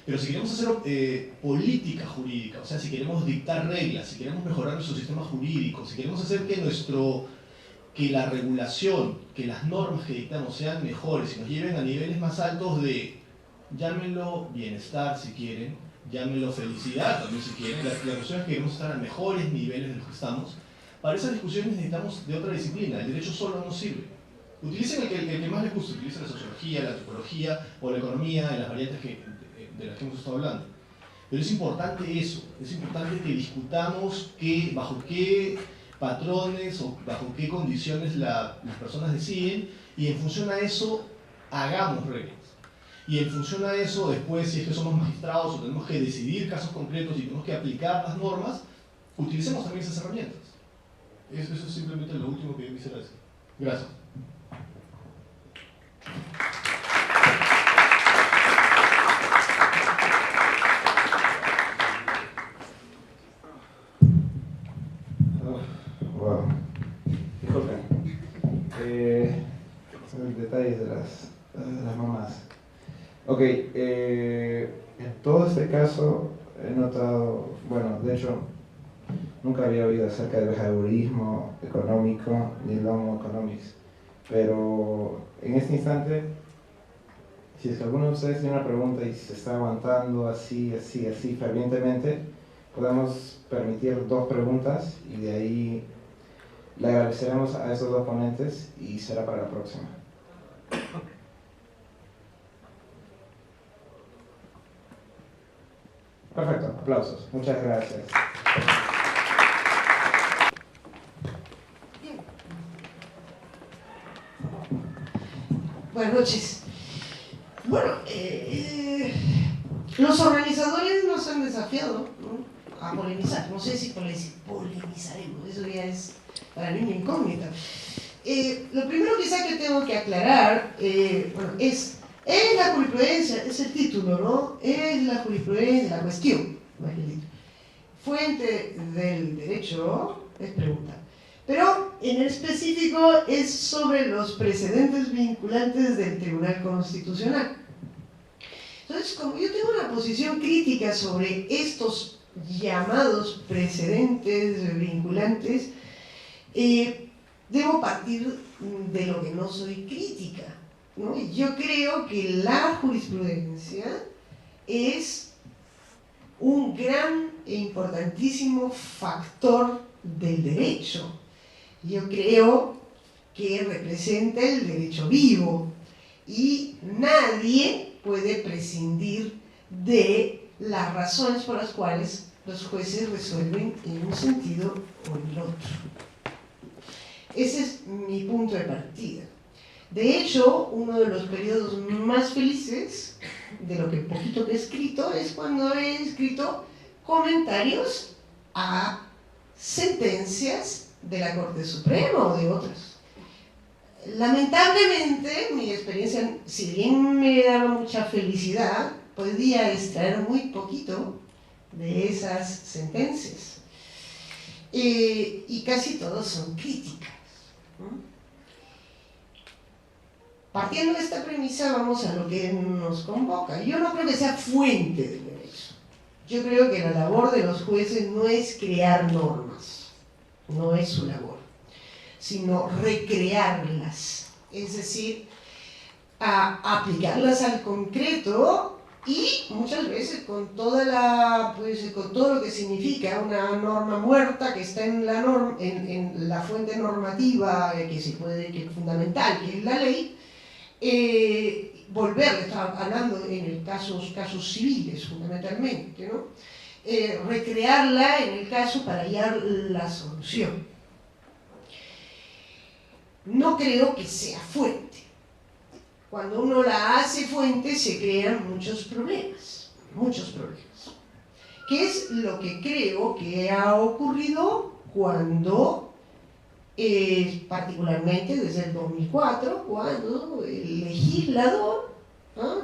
Pero si queremos hacer política jurídica, o sea, si queremos dictar reglas, si queremos mejorar nuestro sistema jurídico, si queremos hacer que la regulación, que las normas que dictamos sean mejores y nos lleven a niveles más altos de, llámenlo bienestar si quieren, llámenlo felicidad también si quieren, la cuestión es que queremos estar a mejores niveles de los que estamos. Para esas discusiones necesitamos de otra disciplina, el derecho solo no sirve. Utilicen el que más les guste, utilicen la sociología, la antropología o la economía en las variantes de las que hemos estado hablando. Pero es importante eso, es importante que discutamos bajo qué patrones o bajo qué condiciones las personas deciden, y en función a eso hagamos reglas. Y en función a eso, después, si es que somos magistrados o tenemos que decidir casos concretos y tenemos que aplicar las normas, utilicemos también esas herramientas. Eso es simplemente lo último que yo quisiera decir. Gracias. Wow. Disculpen. Detalles de las mamás. Ok, en todo este caso he notado, bueno, de hecho, nunca había oído acerca del behaviorismo económico ni el Homo economics, pero en este instante, si es que alguno de ustedes tiene una pregunta y se está aguantando así fervientemente, podemos permitir 2 preguntas y de ahí le agradeceremos a esos 2 ponentes y será para la próxima. Perfecto, aplausos. Muchas gracias. Bien. Buenas noches. Bueno, los organizadores nos han desafiado, ¿no?, a polemizar. No sé si polemizaremos, eso ya es para mí una incógnita. Lo primero quizá que tengo que aclarar, bueno, es la jurisprudencia, es el título, ¿no? Es la jurisprudencia, la cuestión, fuente del derecho, es pregunta. Pero en específico es sobre los precedentes vinculantes del Tribunal Constitucional. Entonces, como yo tengo una posición crítica sobre estos llamados precedentes vinculantes, debo partir de lo que no soy crítica, ¿no? Yo creo que la jurisprudencia es un gran e importantísimo factor del derecho. Yo creo que representa el derecho vivo y nadie puede prescindir de las razones por las cuales los jueces resuelven en un sentido o en el otro. Ese es mi punto de partida. De hecho, uno de los periodos más felices de lo que poquito que he escrito es cuando he escrito comentarios a sentencias de la Corte Suprema o de otras. Lamentablemente, mi experiencia, si bien me daba mucha felicidad, podía extraer muy poquito de esas sentencias. Y casi todos son críticas, ¿no? Partiendo de esta premisa, vamos a lo que nos convoca. Yo no creo que sea fuente del derecho. Yo creo que la labor de los jueces no es crear normas, no es su labor, sino recrearlas, es decir, aplicarlas al concreto y muchas veces con toda con todo lo que significa una norma muerta que está en la fuente normativa que es fundamental, que es la ley. Estaba hablando en el casos civiles fundamentalmente, ¿no? Recrearla en el caso para hallar la solución. No creo que sea fuente. Cuando uno la hace fuente se crean muchos problemas, ¿Qué es lo que creo que ha ocurrido cuando, particularmente desde el 2004, cuando el legislador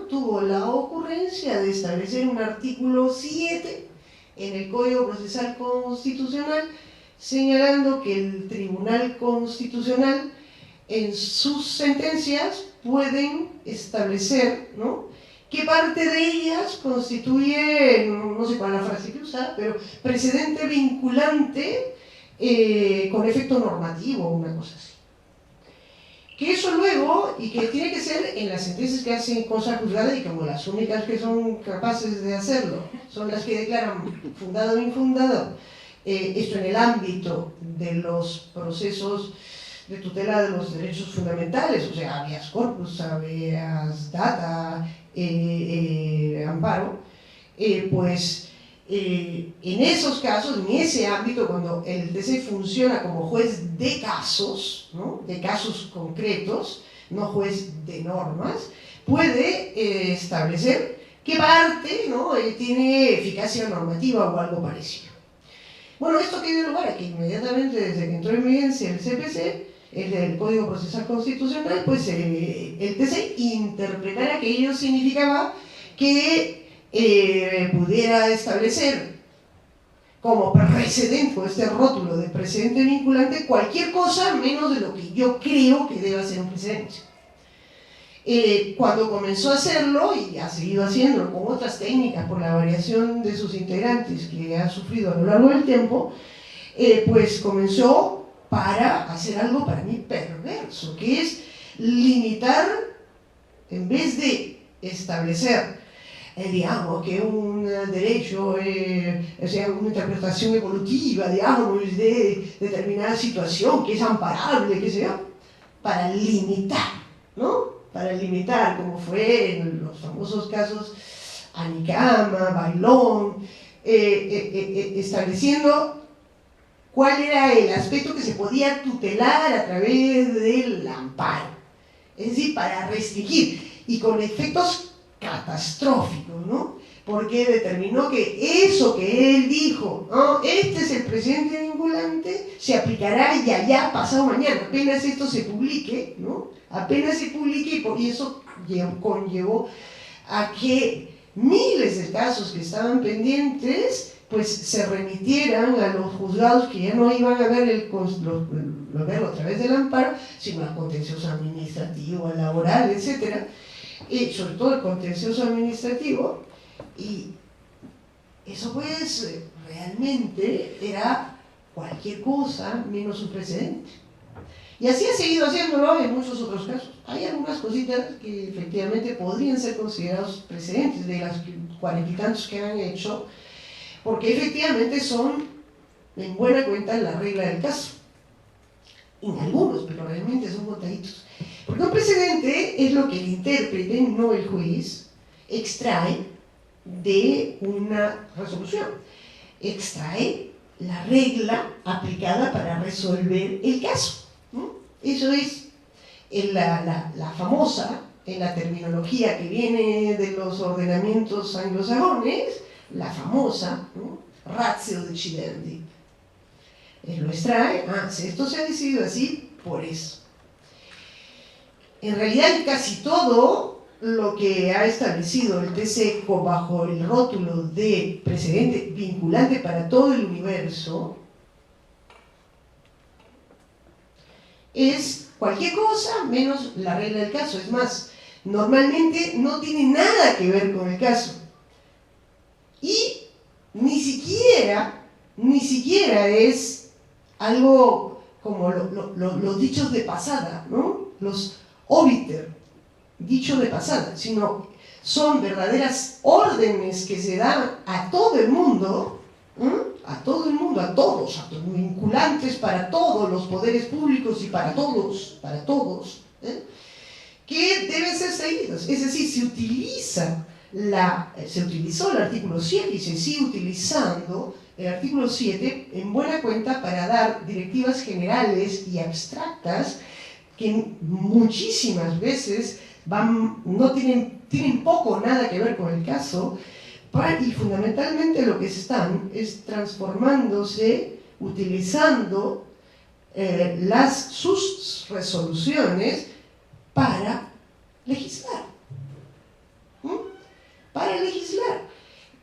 tuvo la ocurrencia de establecer un artículo 7 en el Código Procesal Constitucional, señalando que el Tribunal Constitucional en sus sentencias pueden establecer, ¿no?, que parte de ellas constituye, no sé cuál es la frase que usar, pero precedente vinculante con efecto normativo, una cosa así. Que eso luego, y que tiene que ser en las sentencias que hacen cosa juzgada, y como las únicas que son capaces de hacerlo son las que declaran fundado o infundado, esto en el ámbito de los procesos de tutela de los derechos fundamentales, o sea, habeas corpus, habeas data, amparo, en esos casos, en ese ámbito, cuando el TC funciona como juez de casos, ¿no?, de casos concretos, no juez de normas, puede establecer qué parte, ¿no?, tiene eficacia normativa o algo parecido. Bueno, esto tiene lugar a que inmediatamente desde que entró en vigencia el CPC, el Código Procesal Constitucional, pues el TC interpretar aquello significaba que pudiera establecer como precedente, o este rótulo de precedente vinculante, cualquier cosa menos de lo que yo creo que deba ser un precedente. Cuando comenzó a hacerlo, y ha seguido haciéndolo con otras técnicas por la variación de sus integrantes que ha sufrido a lo largo del tiempo, pues comenzó para hacer algo para mí perverso, que es limitar, en vez de establecer, digamos, que un derecho, o sea, una interpretación evolutiva, digamos, de determinada situación que es amparable, qué sé yo, para limitar, ¿no? Para limitar, como fue en los famosos casos Anicama, Bailón, estableciendo cuál era el aspecto que se podía tutelar a través del amparo. Es decir, para restringir, y con efectos catastróficos, ¿no? Porque determinó que eso que él dijo, ¿no?, este es el precedente vinculante, se aplicará ya pasado mañana, apenas esto se publique, ¿no? Apenas se publique, y eso conllevó a que miles de casos que estaban pendientes pues se remitieran a los juzgados, que ya no iban a ver verlo a través del amparo, sino al contencioso administrativo, al laboral, etc. Y sobre todo el contencioso administrativo, y eso pues realmente era cualquier cosa menos un precedente. Y así ha seguido haciéndolo en muchos otros casos. Hay algunas cositas que efectivamente podrían ser considerados precedentes de las 40 y tantos que han hecho, porque efectivamente son, en buena cuenta, la regla del caso. En algunos, pero realmente son contaditos. Porque un precedente es lo que el intérprete, no el juez, extrae de una resolución. Extrae la regla aplicada para resolver el caso, ¿no? Eso es la famosa en la terminología que viene de los ordenamientos anglosajones, la famosa, ¿no?, ratio decidendi. Él lo extrae, si esto se ha decidido así, por eso. En realidad casi todo lo que ha establecido el TC bajo el rótulo de precedente vinculante para todo el universo es cualquier cosa menos la regla del caso. Es más, normalmente no tiene nada que ver con el caso. Y ni siquiera es algo como los dichos de pasada, ¿no?, los obiter, dicho de pasada, sino son verdaderas órdenes que se dan a todo el mundo, a todos, vinculantes para todos los poderes públicos y para todos, que deben ser seguidos. Es decir, se utilizó el artículo 7 y se sigue utilizando el artículo 7 en buena cuenta para dar directivas generales y abstractas que muchísimas veces tienen poco o nada que ver con el caso, y fundamentalmente lo que están es transformándose, utilizando sus resoluciones para legislar. Para legislar.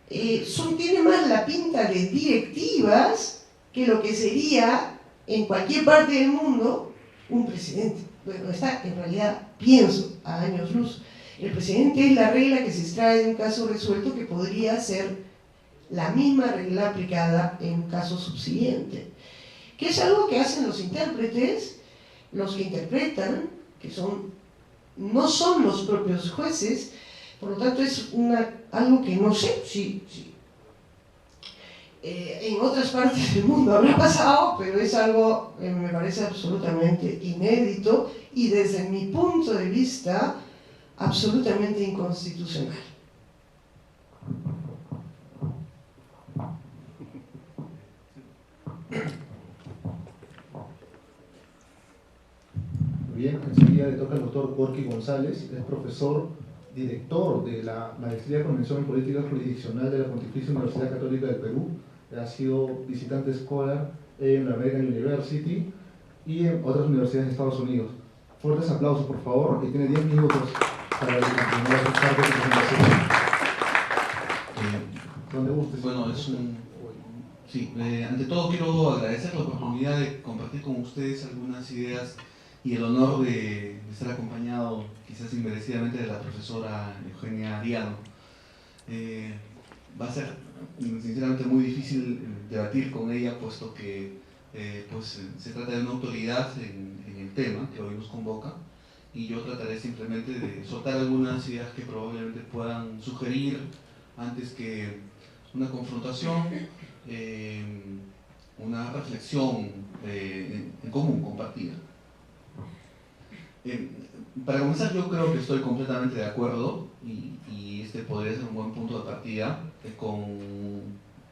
Tiene más la pinta de directivas que lo que sería en cualquier parte del mundo un presidente. Bueno, está en realidad, pienso, a años luz. El precedente es la regla que se extrae de un caso resuelto, que podría ser la misma regla aplicada en un caso subsiguiente, que es algo que hacen los intérpretes, los que interpretan, que no son los propios jueces. Por lo tanto es algo que no sé si en otras partes del mundo habrá pasado, pero es algo que me parece absolutamente inédito y desde mi punto de vista absolutamente inconstitucional. Bien, enseguida le toca al doctor Gorky González, es profesor director de la Maestría de Convención en Política Jurisdiccional de la Pontificia Universidad Católica del Perú. Ha sido visitante scholar en la American University y en otras universidades de Estados Unidos. Fuertes aplausos, por favor, y tiene 10 minutos para continuar su parte de presentación. Donde guste. Bueno, sí, ante todo quiero agradecer la oportunidad de compartir con ustedes algunas ideas y el honor de estar acompañado, quizás inmerecidamente, de la profesora Eugenia Ariano. Va a ser sinceramente muy difícil debatir con ella, puesto que se trata de una autoridad en el tema que hoy nos convoca, y yo trataré simplemente de soltar algunas ideas que probablemente puedan sugerir, antes que una confrontación, una reflexión en común, compartida. Para comenzar, yo creo que estoy completamente de acuerdo, y este podría ser un buen punto de partida con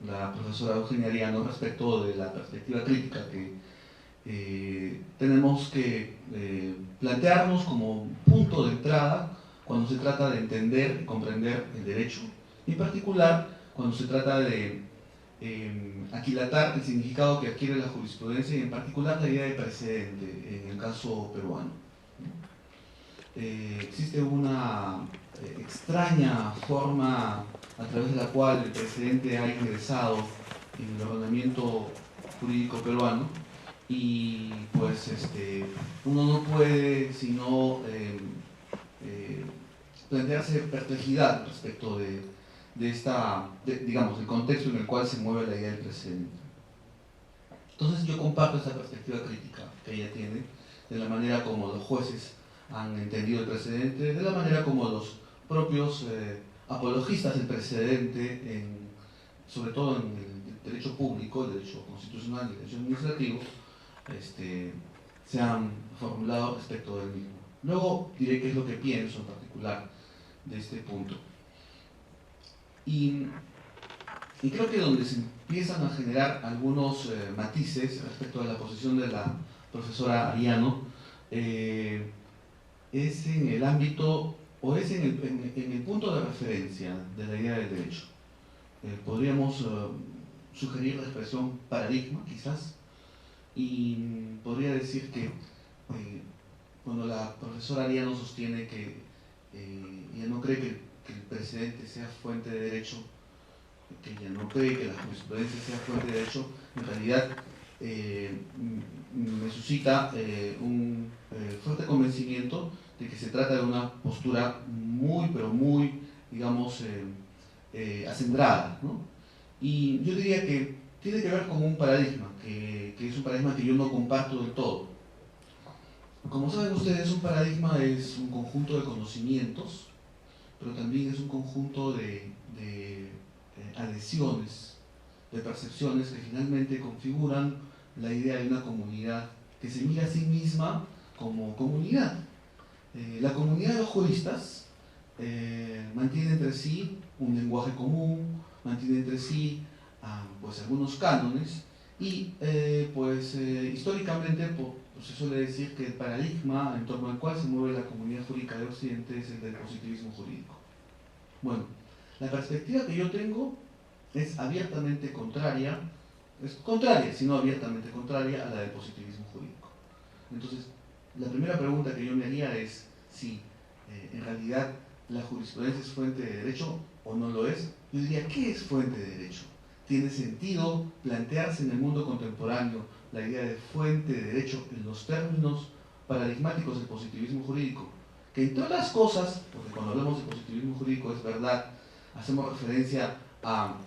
la profesora Eugenia Ariano respecto de la perspectiva crítica que tenemos que plantearnos como punto de entrada cuando se trata de entender y comprender el derecho, y en particular cuando se trata de aquilatar el significado que adquiere la jurisprudencia, y en particular la idea de precedente en el caso peruano. Existe una extraña forma a través de la cual el precedente ha ingresado en el ordenamiento jurídico peruano, y pues uno no puede sino plantearse perplejidad respecto digamos, el contexto en el cual se mueve la idea del precedente. Entonces yo comparto esa perspectiva crítica que ella tiene, de la manera como los jueces han entendido el precedente, de la manera como los propios apologistas del precedente, sobre todo en el derecho público, el derecho constitucional y el derecho administrativo, se han formulado respecto del mismo. Luego diré qué es lo que pienso en particular de este punto. Y creo que donde se empiezan a generar algunos matices respecto a la posición de la profesora Ariano es en el ámbito o es en el punto de referencia de la idea del derecho. Podríamos sugerir la expresión paradigma, quizás, y podría decir que cuando la profesora Ariano sostiene que ella no cree que el precedente sea fuente de derecho, que ella no cree que la jurisprudencia sea fuente de derecho, en realidad me suscita un fuerte convencimiento de que se trata de una postura muy, pero muy, digamos, acendrada, ¿no? Y yo diría que tiene que ver con un paradigma, que es un paradigma que yo no comparto del todo. Como saben ustedes, un paradigma es un conjunto de conocimientos, pero también es un conjunto de adhesiones, de percepciones que finalmente configuran la idea de una comunidad que se mira a sí misma como comunidad. La comunidad de los juristas mantiene entre sí un lenguaje común, mantiene entre sí pues algunos cánones y históricamente se suele decir que el paradigma en torno al cual se mueve la comunidad jurídica de Occidente es el del positivismo jurídico. Bueno, la perspectiva que yo tengo es abiertamente contraria, sino abiertamente contraria a la del positivismo jurídico. Entonces, la primera pregunta que yo me haría es si en realidad la jurisprudencia es fuente de derecho o no lo es. Yo diría, ¿qué es fuente de derecho? ¿Tiene sentido plantearse en el mundo contemporáneo la idea de fuente de derecho en los términos paradigmáticos del positivismo jurídico? Que entre otras cosas, porque cuando hablamos de positivismo jurídico es verdad, hacemos referencia a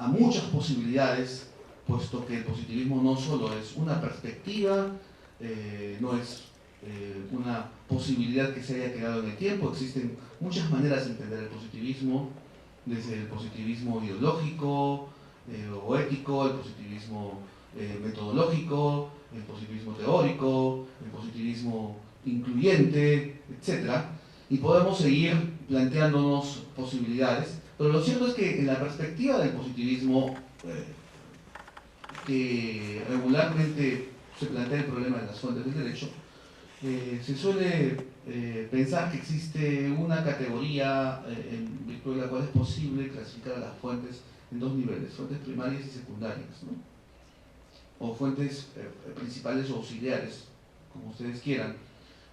muchas posibilidades, puesto que el positivismo no solo es una perspectiva, no es una posibilidad que se haya quedado en el tiempo, existen muchas maneras de entender el positivismo, desde el positivismo ideológico o ético, el positivismo metodológico, el positivismo teórico, el positivismo incluyente, etc. Y podemos seguir planteándonos posibilidades, pero lo cierto es que en la perspectiva del positivismo que regularmente se plantea el problema de las fuentes del derecho, se suele pensar que existe una categoría en virtud de la cual es posible clasificar a las fuentes en dos niveles, fuentes primarias y secundarias, ¿no? O fuentes principales o auxiliares, como ustedes quieran.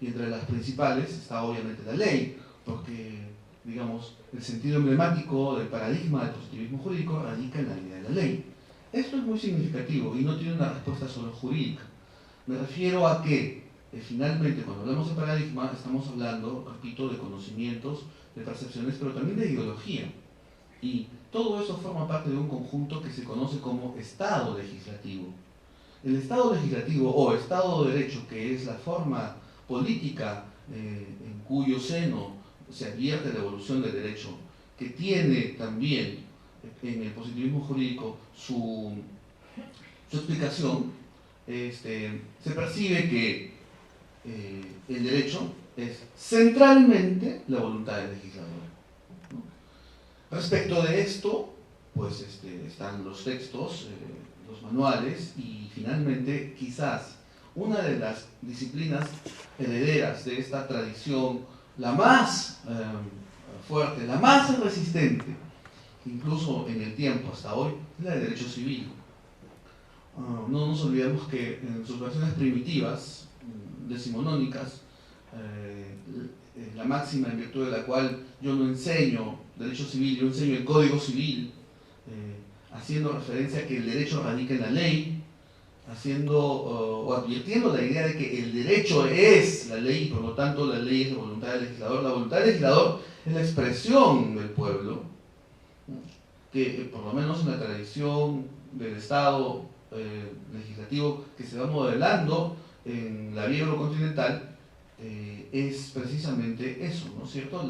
Y entre las principales está obviamente la ley, porque, digamos, el sentido emblemático del paradigma del positivismo jurídico radica en la idea de la ley. Esto es muy significativo y no tiene una respuesta solo jurídica. Me refiero a que, finalmente, cuando hablamos de paradigma, estamos hablando, repito, de conocimientos, de percepciones, pero también de ideología. Y todo eso forma parte de un conjunto que se conoce como Estado legislativo. El Estado legislativo o Estado de Derecho, que es la forma política en cuyo seno se advierte la evolución del derecho, que tiene también en el positivismo jurídico su explicación, se percibe que el derecho es centralmente la voluntad del legislador, ¿no? Respecto de esto, pues están los textos, los manuales y finalmente quizás una de las disciplinas herederas de esta tradición, la más fuerte, la más resistente, incluso en el tiempo hasta hoy, es la de derecho civil. No nos olvidemos que en sus versiones primitivas, decimonónicas, la máxima en virtud de la cual yo no enseño derecho civil, yo enseño el código civil, haciendo referencia a que el derecho radica en la ley, o advirtiendo la idea de que el derecho es la ley y por lo tanto la ley es la voluntad del legislador. La voluntad del legislador es la expresión del pueblo, que por lo menos en la tradición del Estado legislativo que se va modelando en la vía eurocontinental, es precisamente eso, ¿no es cierto?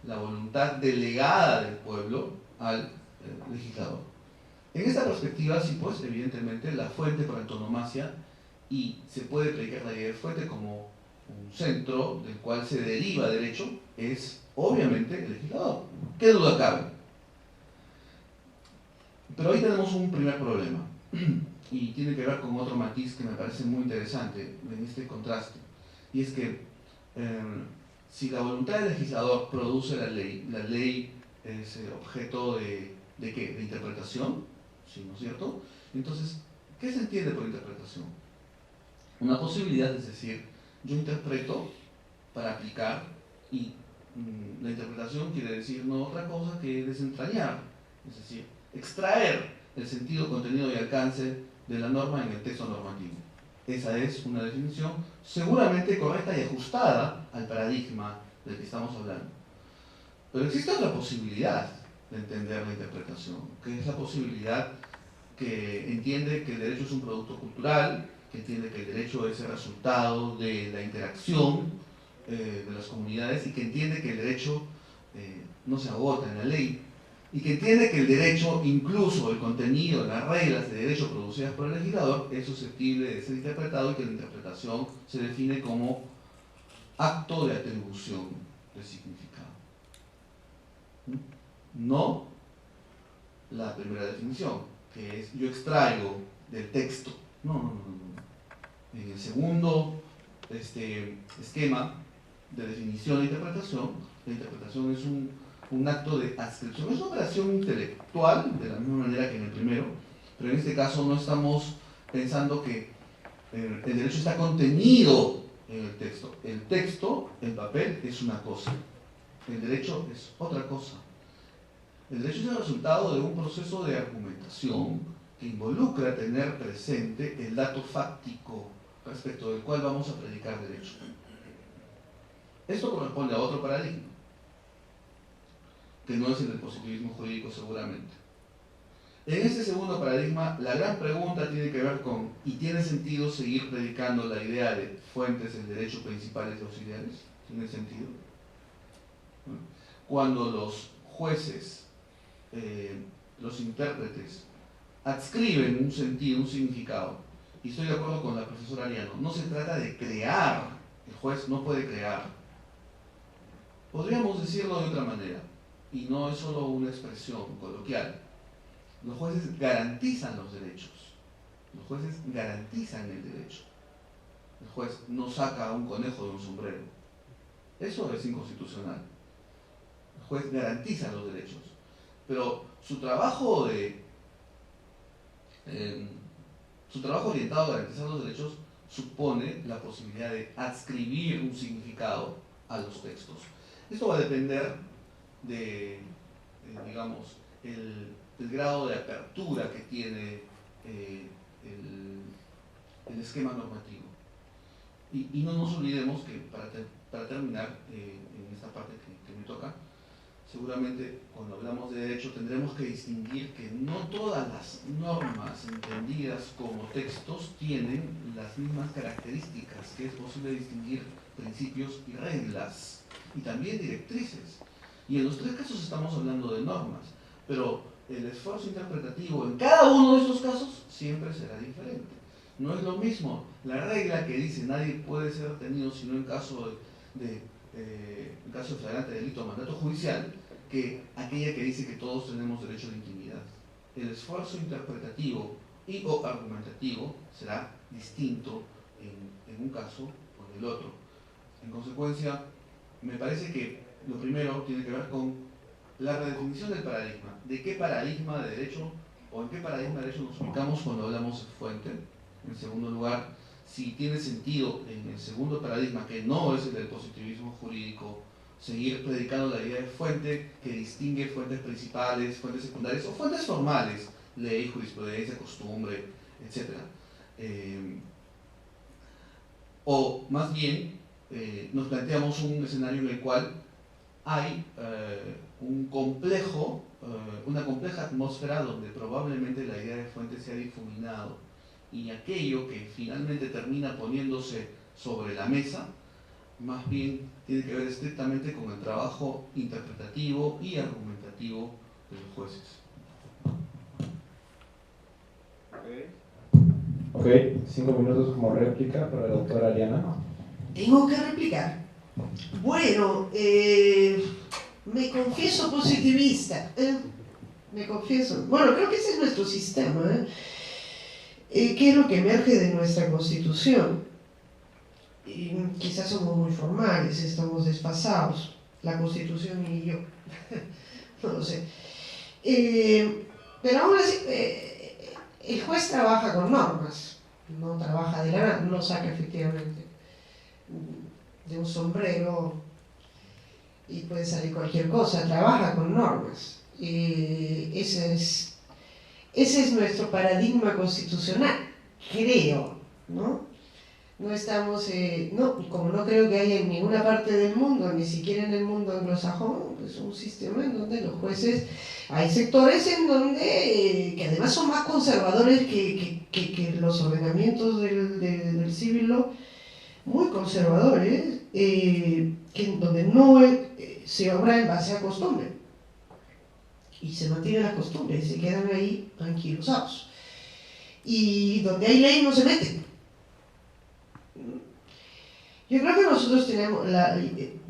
La voluntad delegada del pueblo al legislador. En esta perspectiva, sí, pues, evidentemente, la fuente por antonomasia, y se puede predicar la idea de fuente como un centro del cual se deriva derecho, es obviamente el legislador. ¿Qué duda cabe? Pero ahí tenemos un primer problema, y tiene que ver con otro matiz que me parece muy interesante en este contraste, y es que Si la voluntad del legislador produce la ley es objeto ¿de qué? ¿De interpretación? ¿Sí, no es cierto? Entonces, ¿qué se entiende por interpretación? Una posibilidad es decir, yo interpreto para aplicar y la interpretación quiere decir no otra cosa que desentrañar, es decir, extraer el sentido, contenido y alcance de la norma en el texto normativo. Esa es una definición seguramente correcta y ajustada al paradigma del que estamos hablando. Pero existe otra posibilidad de entender la interpretación, que es la posibilidad que entiende que el derecho es un producto cultural, que entiende que el derecho es el resultado de la interacción de las comunidades y que entiende que el derecho no se agota en la ley y que entiende que el derecho, incluso el contenido, las reglas de derecho producidas por el legislador, es susceptible de ser interpretado y que la interpretación se define como acto de atribución de significado. No la primera definición, que es yo extraigo del texto. No. En el segundo esquema de definición de interpretación, la interpretación es un acto de adscripción, es una operación intelectual, de la misma manera que en el primero, pero en este caso no estamos pensando que el derecho está contenido en el texto. El texto, el papel, es una cosa, el derecho es otra cosa. El derecho es el resultado de un proceso de argumentación que involucra tener presente el dato fáctico respecto del cual vamos a predicar derecho. Esto corresponde a otro paradigma, que no es el del positivismo jurídico seguramente. En este segundo paradigma, la gran pregunta tiene que ver con, ¿y tiene sentido seguir predicando la idea de fuentes del derecho principales y auxiliares? ¿Tiene sentido? Cuando los jueces, los intérpretes, adscriben un sentido, un significado, y estoy de acuerdo con la profesora Ariano, no se trata de crear, el juez no puede crear. Podríamos decirlo de otra manera, y no es solo una expresión coloquial. Los jueces garantizan los derechos, los jueces garantizan el derecho. El juez no saca un conejo de un sombrero. Eso es inconstitucional. El juez garantiza los derechos, pero su trabajo orientado a garantizar los derechos supone la posibilidad de adscribir un significado a los textos. Esto va a depender de, digamos, el grado de apertura que tiene el esquema normativo. Y no nos olvidemos que, para terminar en esta parte que me toca, seguramente cuando hablamos de derecho tendremos que distinguir que no todas las normas entendidas como textos tienen las mismas características, que es posible distinguir principios y reglas, y también directrices. Y en los tres casos estamos hablando de normas, pero el esfuerzo interpretativo en cada uno de esos casos siempre será diferente. No es lo mismo la regla que dice nadie puede ser detenido sino en caso de flagrante delito o mandato judicial, que aquella que dice que todos tenemos derecho de intimidad. El esfuerzo interpretativo y o argumentativo será distinto en un caso o en el otro. En consecuencia, me parece que lo primero tiene que ver con la redefinición del paradigma. ¿De qué paradigma de derecho o en qué paradigma de derecho nos ubicamos cuando hablamos de fuente? En segundo lugar, si tiene sentido en el segundo paradigma, que no es el del positivismo jurídico, seguir predicando la idea de fuente que distingue fuentes principales, fuentes secundarias o fuentes formales, ley, jurisprudencia, costumbre, etc. O más bien, nos planteamos un escenario en el cual hay una compleja atmósfera donde probablemente la idea de fuente se ha difuminado y aquello que finalmente termina poniéndose sobre la mesa más bien tiene que ver estrictamente con el trabajo interpretativo y argumentativo de los jueces. Ok, 5 minutos como réplica para la doctora Ariana. Tengo que replicar. Bueno, me confieso positivista. Me confieso. Bueno, creo que ese es nuestro sistema. ¿Qué es lo que emerge de nuestra Constitución? quizás somos muy formales, estamos desfasados, la Constitución y yo, no lo sé. Pero aún así, el juez trabaja con normas, no trabaja de la nada, no saca efectivamente de un sombrero y puede salir cualquier cosa, trabaja con normas. Ese es nuestro paradigma constitucional, creo, ¿no? No estamos, como no creo que haya en ninguna parte del mundo, ni siquiera en el mundo anglosajón, pues un sistema en donde los jueces, hay sectores en donde, que además son más conservadores que los ordenamientos del civil law, muy conservadores, donde no se obra en base a costumbre, y se mantiene la costumbre, se quedan ahí anquilosados, y donde hay ley no se meten. Yo creo que nosotros tenemos,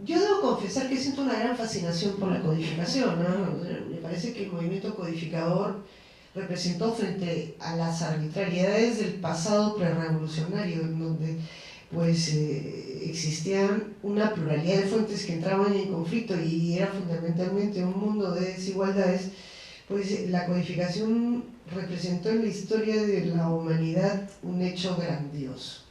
yo debo confesar que siento una gran fascinación por la codificación, ¿no? Me parece que el movimiento codificador representó frente a las arbitrariedades del pasado prerrevolucionario, en donde pues existían una pluralidad de fuentes que entraban en conflicto y era fundamentalmente un mundo de desigualdades, pues la codificación representó en la historia de la humanidad un hecho grandioso.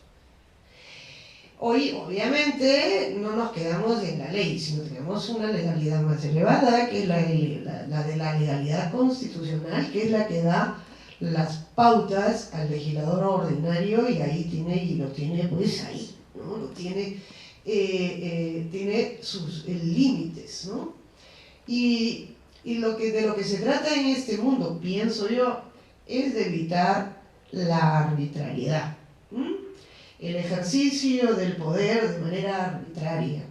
Hoy, obviamente, no nos quedamos en la ley, sino tenemos una legalidad más elevada, que es la de la legalidad constitucional, que es la que da las pautas al legislador ordinario, y ahí lo tiene pues ahí, ¿no? Tiene sus límites, ¿no? Y de lo que se trata en este mundo, pienso yo, es de evitar la arbitrariedad. El ejercicio del poder de manera arbitraria,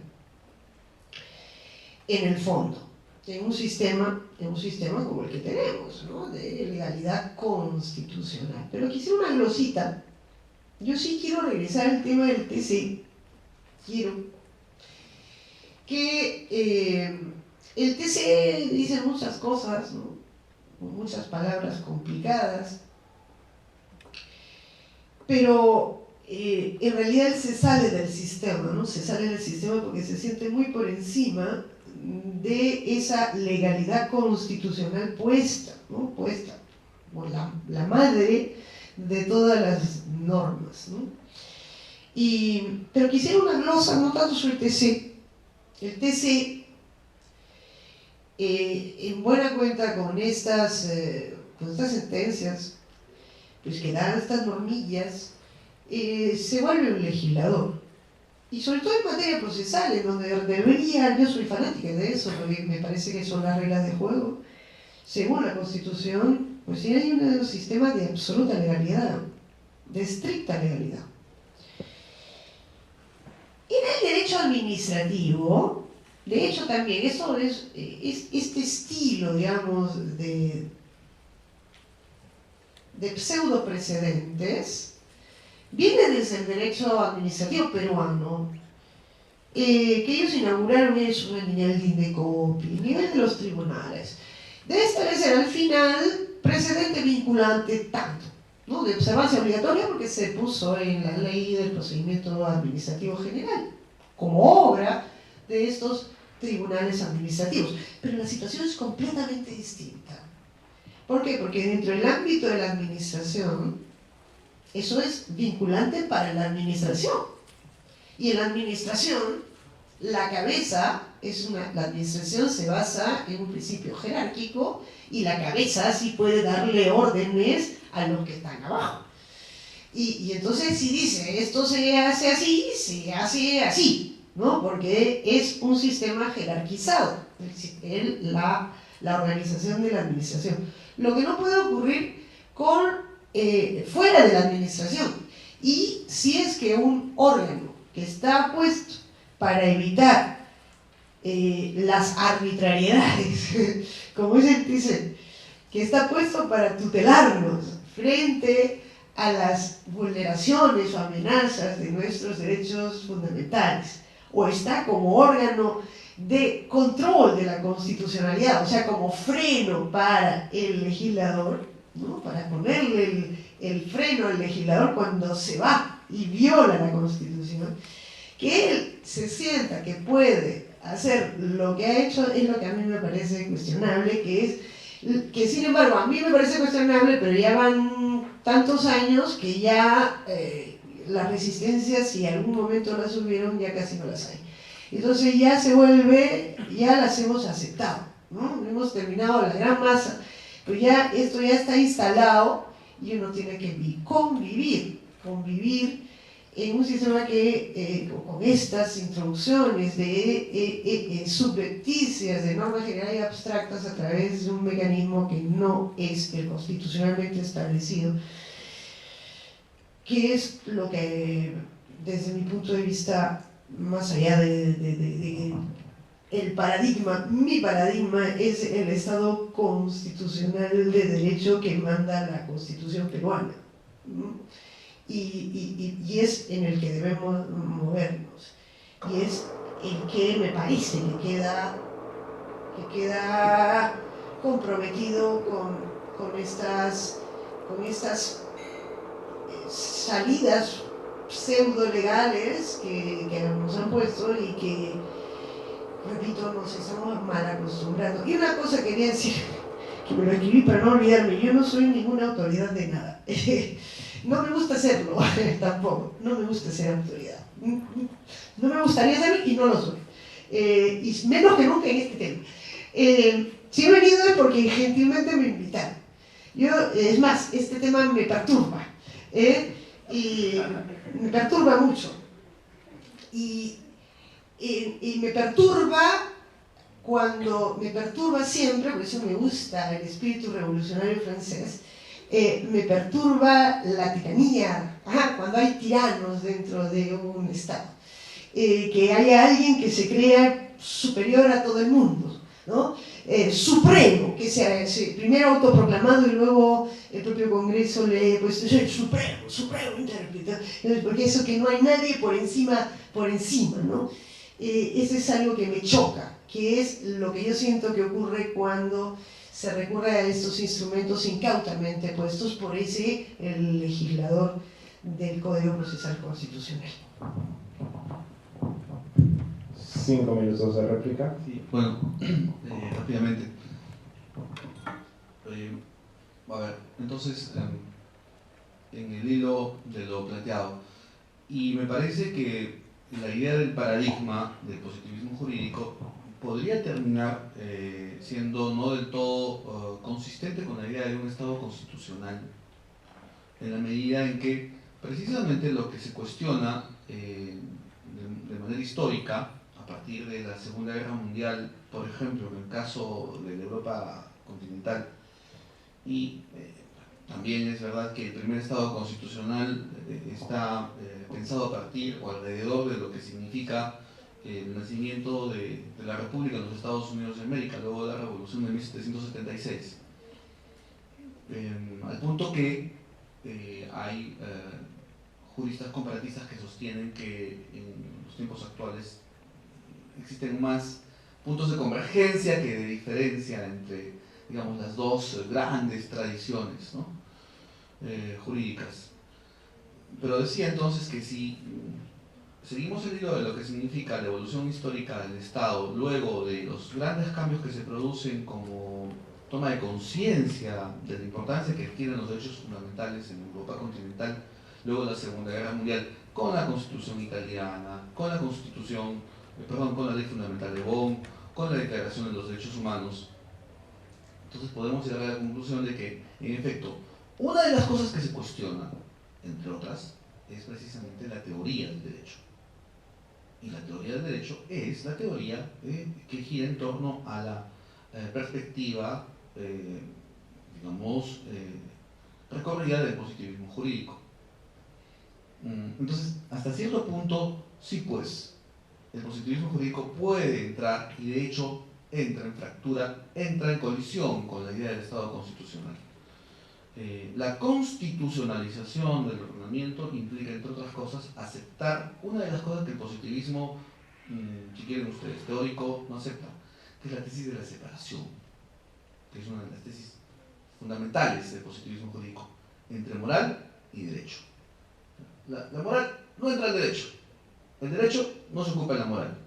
en el fondo, en un sistema como el que tenemos, ¿no? De legalidad constitucional. Pero quisiera una glosita. Yo sí quiero regresar al tema del TC. Quiero que el TC dice muchas cosas, ¿no? Muchas palabras complicadas, pero en realidad él se sale del sistema, ¿no? Se sale del sistema porque se siente muy por encima de esa legalidad constitucional puesta, ¿no? Puesta por la madre de todas las normas, ¿no? Pero quisiera una glosa, no tanto sobre el TC. El TC, en buena cuenta con estas sentencias, pues que dan estas normillas, se vuelve un legislador, y sobre todo en materia procesal, en donde debería, yo soy fanática de eso, porque me parece que son las reglas de juego, según la Constitución, pues sí hay un sistema de absoluta legalidad, de estricta legalidad. En el derecho administrativo, de hecho también, eso es este estilo, digamos, de pseudo precedentes, viene desde el derecho administrativo peruano, que ellos inauguraron eso en el Dindecopi, a nivel de los tribunales. Debe establecer al final precedente vinculante tanto, ¿no? De observancia obligatoria, porque se puso en la ley del procedimiento administrativo general, como obra de estos tribunales administrativos. Pero la situación es completamente distinta. ¿Por qué? Porque dentro del ámbito de la administración, eso es vinculante para la administración. Y en la administración, la cabeza la administración se basa en un principio jerárquico, y la cabeza sí puede darle órdenes a los que están abajo. Y entonces si dice, esto se hace así, ¿no? Porque es un sistema jerarquizado, la organización de la administración. Lo que no puede ocurrir fuera de la administración. Y si es que un órgano que está puesto para evitar las arbitrariedades, como es el TC, que está puesto para tutelarnos frente a las vulneraciones o amenazas de nuestros derechos fundamentales, o está como órgano de control de la constitucionalidad, o sea, como freno para el legislador, ¿no? Para ponerle el freno al legislador cuando se va y viola la Constitución. Que él se sienta que puede hacer lo que ha hecho es lo que a mí me parece cuestionable, que sin embargo a mí me parece cuestionable, pero ya van tantos años que ya las resistencias, si algún momento las hubieron, ya casi no las hay. Entonces ya se vuelve, ya las hemos aceptado, ¿no? Hemos terminado la gran masa, pero ya esto ya está instalado y uno tiene que convivir en un sistema que con estas introducciones de subrepticias de normas generales y abstractas a través de un mecanismo que no es el constitucionalmente establecido, que es lo que desde mi punto de vista, más allá de el paradigma, mi paradigma es el Estado constitucional de derecho que manda la Constitución peruana, ¿no? Y es en el que debemos movernos, y es el que me parece que queda comprometido con estas salidas pseudo legales que nos han puesto y que, repito, nos estamos mal acostumbrando. Y una cosa quería decir, que me lo escribí para no olvidarme: yo no soy ninguna autoridad de nada. No me gusta serlo, tampoco. No me gusta ser autoridad. No me gustaría serlo y no lo soy. Y menos que nunca en este tema. Si he venido es porque gentilmente me invitaron. Es más, este tema me perturba. Y me perturba mucho. Y me perturba me perturba siempre, por eso me gusta el espíritu revolucionario francés. Me perturba la tiranía, cuando hay tiranos dentro de un Estado, que haya alguien que se crea superior a todo el mundo, ¿no? Supremo, que sea primero autoproclamado y luego el propio Congreso le pues es el supremo intérprete, porque eso que no hay nadie por encima, ¿no? Eso es algo que me choca, que es lo que yo siento que ocurre cuando se recurre a estos instrumentos incautamente puestos por el legislador del Código Procesal Constitucional. 5 minutos de réplica. Sí, bueno, rápidamente. A ver, entonces, en el hilo de lo planteado, y me parece que la idea del paradigma del positivismo jurídico podría terminar siendo no del todo consistente con la idea de un Estado constitucional, en la medida en que precisamente lo que se cuestiona de manera histórica, a partir de la Segunda Guerra Mundial, por ejemplo, en el caso de la Europa continental, y también es verdad que el primer Estado constitucional está pensado a partir o alrededor de lo que significa el nacimiento de la República en los Estados Unidos de América, luego de la Revolución de 1776. Al punto que hay juristas comparatistas que sostienen que en los tiempos actuales existen más puntos de convergencia que de diferencia entre, digamos, las dos grandes tradiciones, ¿no? Jurídicas. Pero decía entonces que si seguimos el hilo de lo que significa la evolución histórica del Estado, luego de los grandes cambios que se producen como toma de conciencia de la importancia que adquieren los derechos fundamentales en Europa continental, luego de la Segunda Guerra Mundial, con la Constitución italiana, con la con la Ley Fundamental de Bonn, con la Declaración de los Derechos Humanos, entonces podemos llegar a la conclusión de que, en efecto, una de las cosas que se cuestiona, entre otras, es precisamente la teoría del derecho. Y la teoría del derecho es la teoría que gira en torno a la perspectiva, digamos, recorrida del positivismo jurídico. Entonces, hasta cierto punto, sí, pues, el positivismo jurídico puede entrar, y de hecho entra en fractura, entra en colisión con la idea del Estado constitucional. La constitucionalización del ordenamiento implica, entre otras cosas, aceptar una de las cosas que el positivismo, si quieren ustedes, teórico, no acepta, que es la tesis de la separación, que es una de las tesis fundamentales del positivismo jurídico, entre moral y derecho. La moral no entra al derecho. El derecho no se ocupa de la moral.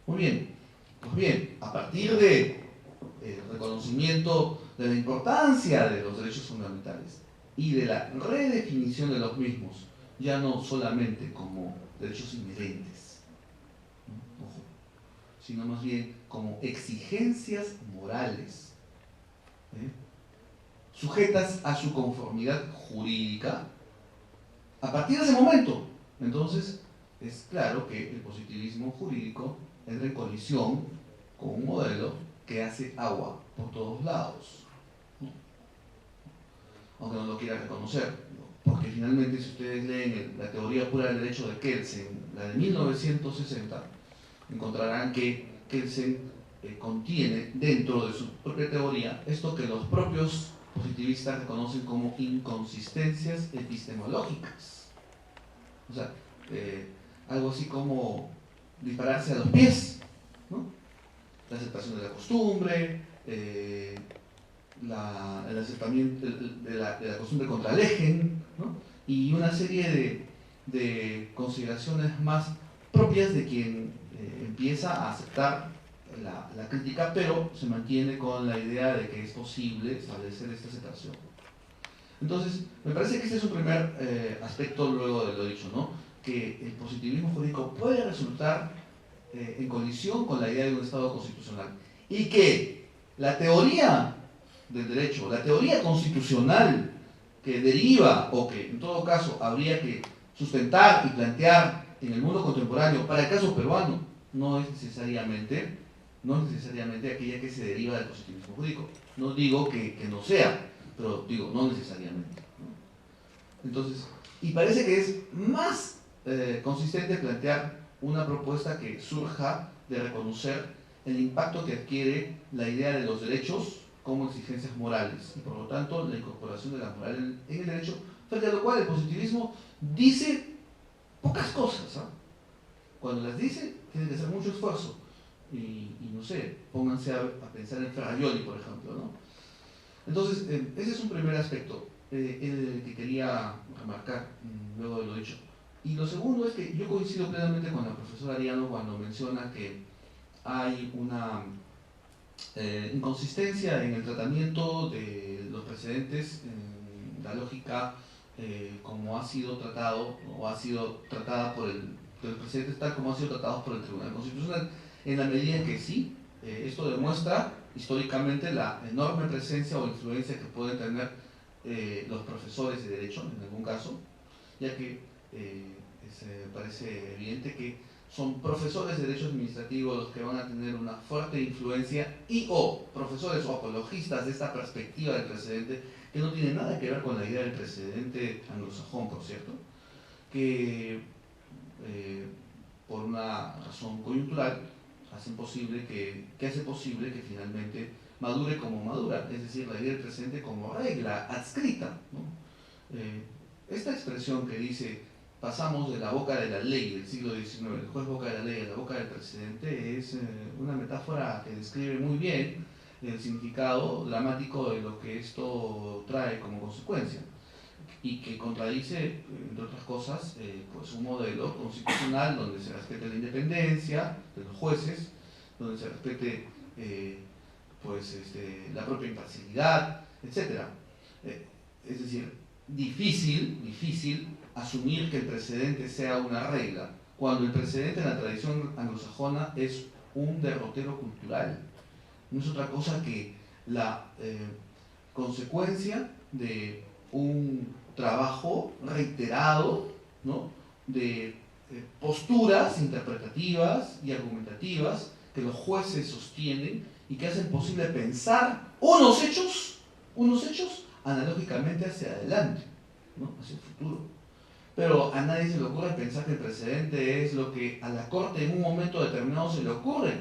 Muy bien. Pues bien, a partir de el reconocimiento de la importancia de los derechos fundamentales y de la redefinición de los mismos, ya no solamente como derechos inherentes, ¿no? Ojo, sino más bien como exigencias morales, sujetas a su conformidad jurídica. A partir de ese momento, entonces, es claro que el positivismo jurídico entra en colisión con un modelo que hace agua por todos lados, ¿no? Aunque no lo quiera reconocer, ¿no? Porque finalmente, si ustedes leen la teoría pura del derecho de Kelsen, la de 1960, encontrarán que Kelsen contiene dentro de su propia teoría esto que los propios positivistas reconocen como inconsistencias epistemológicas. O sea, algo así como dispararse a los pies, ¿no? La aceptación de la costumbre, el aceptamiento de la costumbre contra el ejen, ¿no? Y una serie de consideraciones más propias de quien empieza a aceptar la crítica, pero se mantiene con la idea de que es posible establecer esta separación. Entonces, me parece que este es un primer aspecto luego de lo dicho, ¿no? Que el positivismo jurídico puede resultar en colisión con la idea de un Estado constitucional y que la teoría del derecho, la teoría constitucional que deriva o que en todo caso habría que sustentar y plantear en el mundo contemporáneo para el caso peruano no es necesariamente aquella que se deriva del positivismo jurídico. No digo que no sea, pero digo no necesariamente, ¿no? Entonces, y parece que es más consistente plantear una propuesta que surja de reconocer el impacto que adquiere la idea de los derechos como exigencias morales y por lo tanto la incorporación de la moral en el derecho, frente a lo cual el positivismo dice pocas cosas, ¿eh? Cuando las dice tiene que hacer mucho esfuerzo y no sé, pónganse a pensar en Ferraioli, por ejemplo, ¿no? Entonces, ese es un primer aspecto el que quería remarcar luego de lo dicho. Y lo segundo es que yo coincido plenamente con la profesora Ariano cuando menciona que hay una inconsistencia en el tratamiento de los precedentes, en la lógica como ha sido tratado o ha sido tratada por los precedentes tal como han sido tratados por el Tribunal Constitucional, en la medida en que sí, esto demuestra históricamente la enorme presencia o influencia que pueden tener los profesores de derecho en algún caso, ya que parece evidente que son profesores de derecho administrativo los que van a tener una fuerte influencia y o profesores o apologistas de esta perspectiva del precedente que no tiene nada que ver con la idea del precedente anglosajón, por cierto, que por una razón coyuntural hace posible que finalmente madure como madura, es decir, la idea del precedente como regla adscrita, ¿no? Esta expresión que dice pasamos de la boca de la ley del siglo XIX, el juez boca de la ley a la boca del precedente, es una metáfora que describe muy bien el significado dramático de lo que esto trae como consecuencia y que contradice, entre otras cosas, pues un modelo constitucional donde se respete la independencia de los jueces, donde se respete la propia imparcialidad, etc. Es decir, difícil asumir que el precedente sea una regla, cuando el precedente en la tradición anglosajona es un derrotero cultural. No es otra cosa que la consecuencia de un trabajo reiterado, ¿no?, de posturas interpretativas y argumentativas que los jueces sostienen y que hacen posible pensar unos hechos analógicamente hacia adelante, ¿no?, hacia el futuro. Pero a nadie se le ocurre pensar que el precedente es lo que a la Corte en un momento determinado se le ocurre,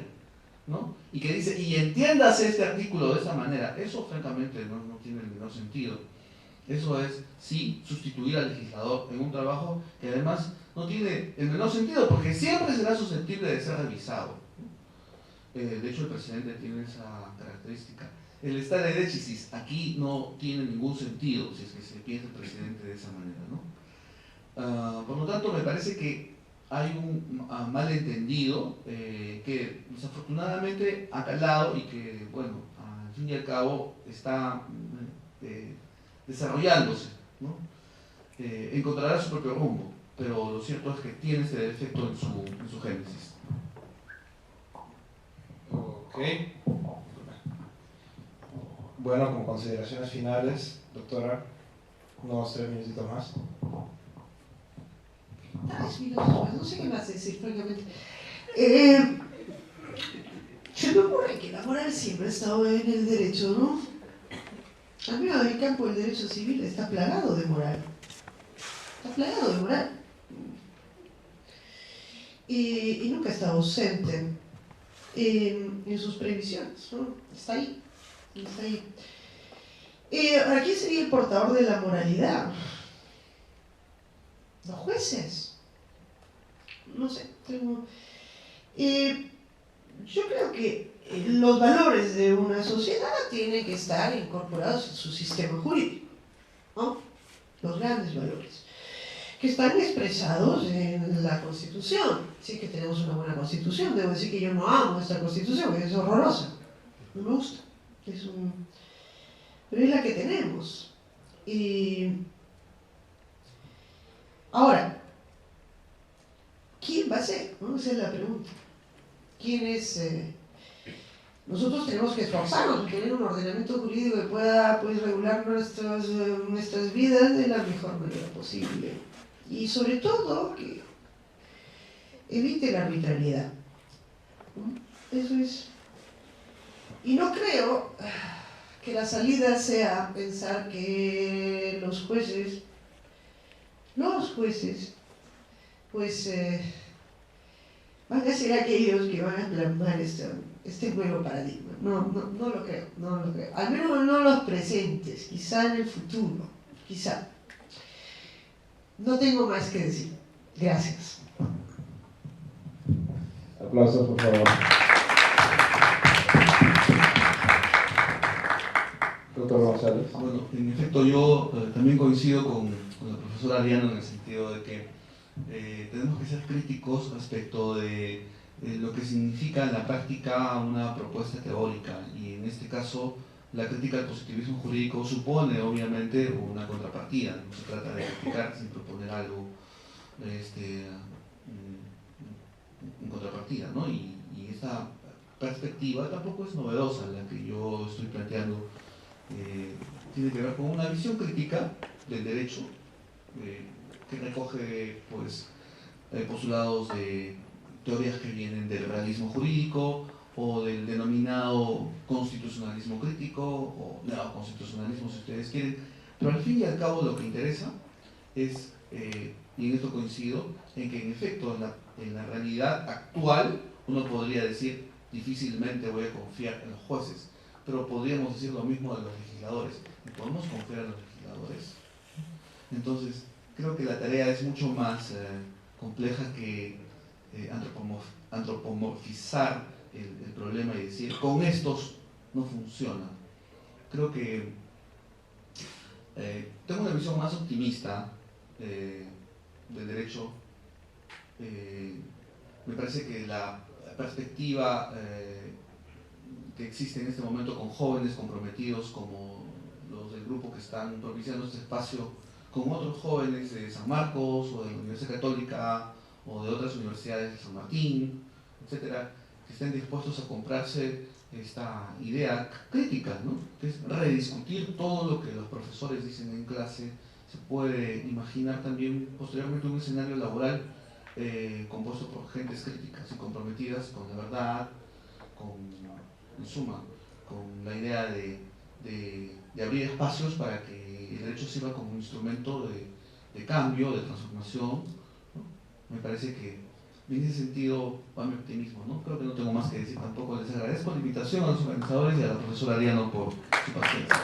¿no? Y que dice, y entiéndase este artículo de esa manera. Eso francamente no tiene el menor sentido. Eso es, sí, sustituir al legislador en un trabajo que además no tiene el menor sentido, porque siempre será susceptible de ser revisado, ¿no? De hecho, el precedente tiene esa característica. El stare decisis aquí no tiene ningún sentido si es que se piensa el precedente de esa manera, ¿no? Por lo tanto, me parece que hay un malentendido que desafortunadamente ha calado y que, bueno, al fin y al cabo está desarrollándose, ¿no? Encontrará su propio rumbo, pero lo cierto es que tiene ese defecto en su génesis. Ok. Bueno, como consideraciones finales, doctora, unos 3 minutitos más. 3 minutos más, no sé qué más decir, francamente. Se me ocurre que la moral siempre ha estado en el derecho, ¿no? Al menos el campo del derecho civil está plagado de moral. Está plagado de moral. Y nunca está ausente en sus previsiones, ¿no? Está ahí. Está ahí. Ahora, ¿quién sería el portador de la moralidad? Los jueces. No sé, yo creo que los valores de una sociedad tienen que estar incorporados en su sistema jurídico, ¿no? Los grandes valores, que están expresados en la Constitución. Sí que tenemos una buena Constitución, debo decir que yo no amo esta Constitución, es horrorosa, no me gusta, pero es la que tenemos. Ahora, ¿quién va a ser? ¿No? Esa es la pregunta. ¿Quién es? Nosotros tenemos que esforzarnos en tener un ordenamiento jurídico que pueda, pues, regular nuestras vidas de la mejor manera posible. Y sobre todo, que evite la arbitrariedad. ¿No? Eso es. Y no creo que la salida sea pensar que los jueces, pues, van a ser aquellos que van a plasmar este nuevo paradigma. No lo creo, no lo creo. Al menos no los presentes, quizá en el futuro, quizá. No tengo más que decir. Gracias. Aplausos, por favor. Doctor González. Bueno, en efecto yo también coincido con el profesor Ariano en el sentido de que tenemos que ser críticos respecto de lo que significa en la práctica una propuesta teórica, y en este caso la crítica al positivismo jurídico supone obviamente una contrapartida. No se trata de criticar sin proponer algo en contrapartida, ¿no? Y esta perspectiva tampoco es novedosa, la que yo estoy planteando. Tiene que ver con una visión crítica del derecho que recoge, pues, postulados de teorías que vienen del realismo jurídico o del denominado constitucionalismo crítico o neoconstitucionalismo, si ustedes quieren, pero al fin y al cabo lo que interesa es, y en esto coincido, en que en efecto en la realidad actual uno podría decir difícilmente voy a confiar en los jueces, pero podríamos decir lo mismo de los legisladores. ¿Y podemos confiar en los legisladores? Entonces, creo que la tarea es mucho más compleja que antropomorfizar el problema y decir, con estos no funciona. Creo que tengo una visión más optimista del derecho. Me parece que la perspectiva que existe en este momento con jóvenes comprometidos como los del grupo que están propiciando este espacio, con otros jóvenes de San Marcos o de la Universidad Católica o de otras universidades de San Martín, etcétera, que estén dispuestos a comprarse esta idea crítica, ¿no? Que es rediscutir todo lo que los profesores dicen en clase. Se puede imaginar también posteriormente un escenario laboral compuesto por gentes críticas y comprometidas con la verdad, en suma, con la idea de abrir espacios para que el derecho sirva como un instrumento de cambio, de transformación, ¿no? Me parece que en ese sentido va mi optimismo, ¿no? Creo que no tengo más que decir tampoco. Les agradezco la invitación a los organizadores y a la profesora Ariano por su paciencia.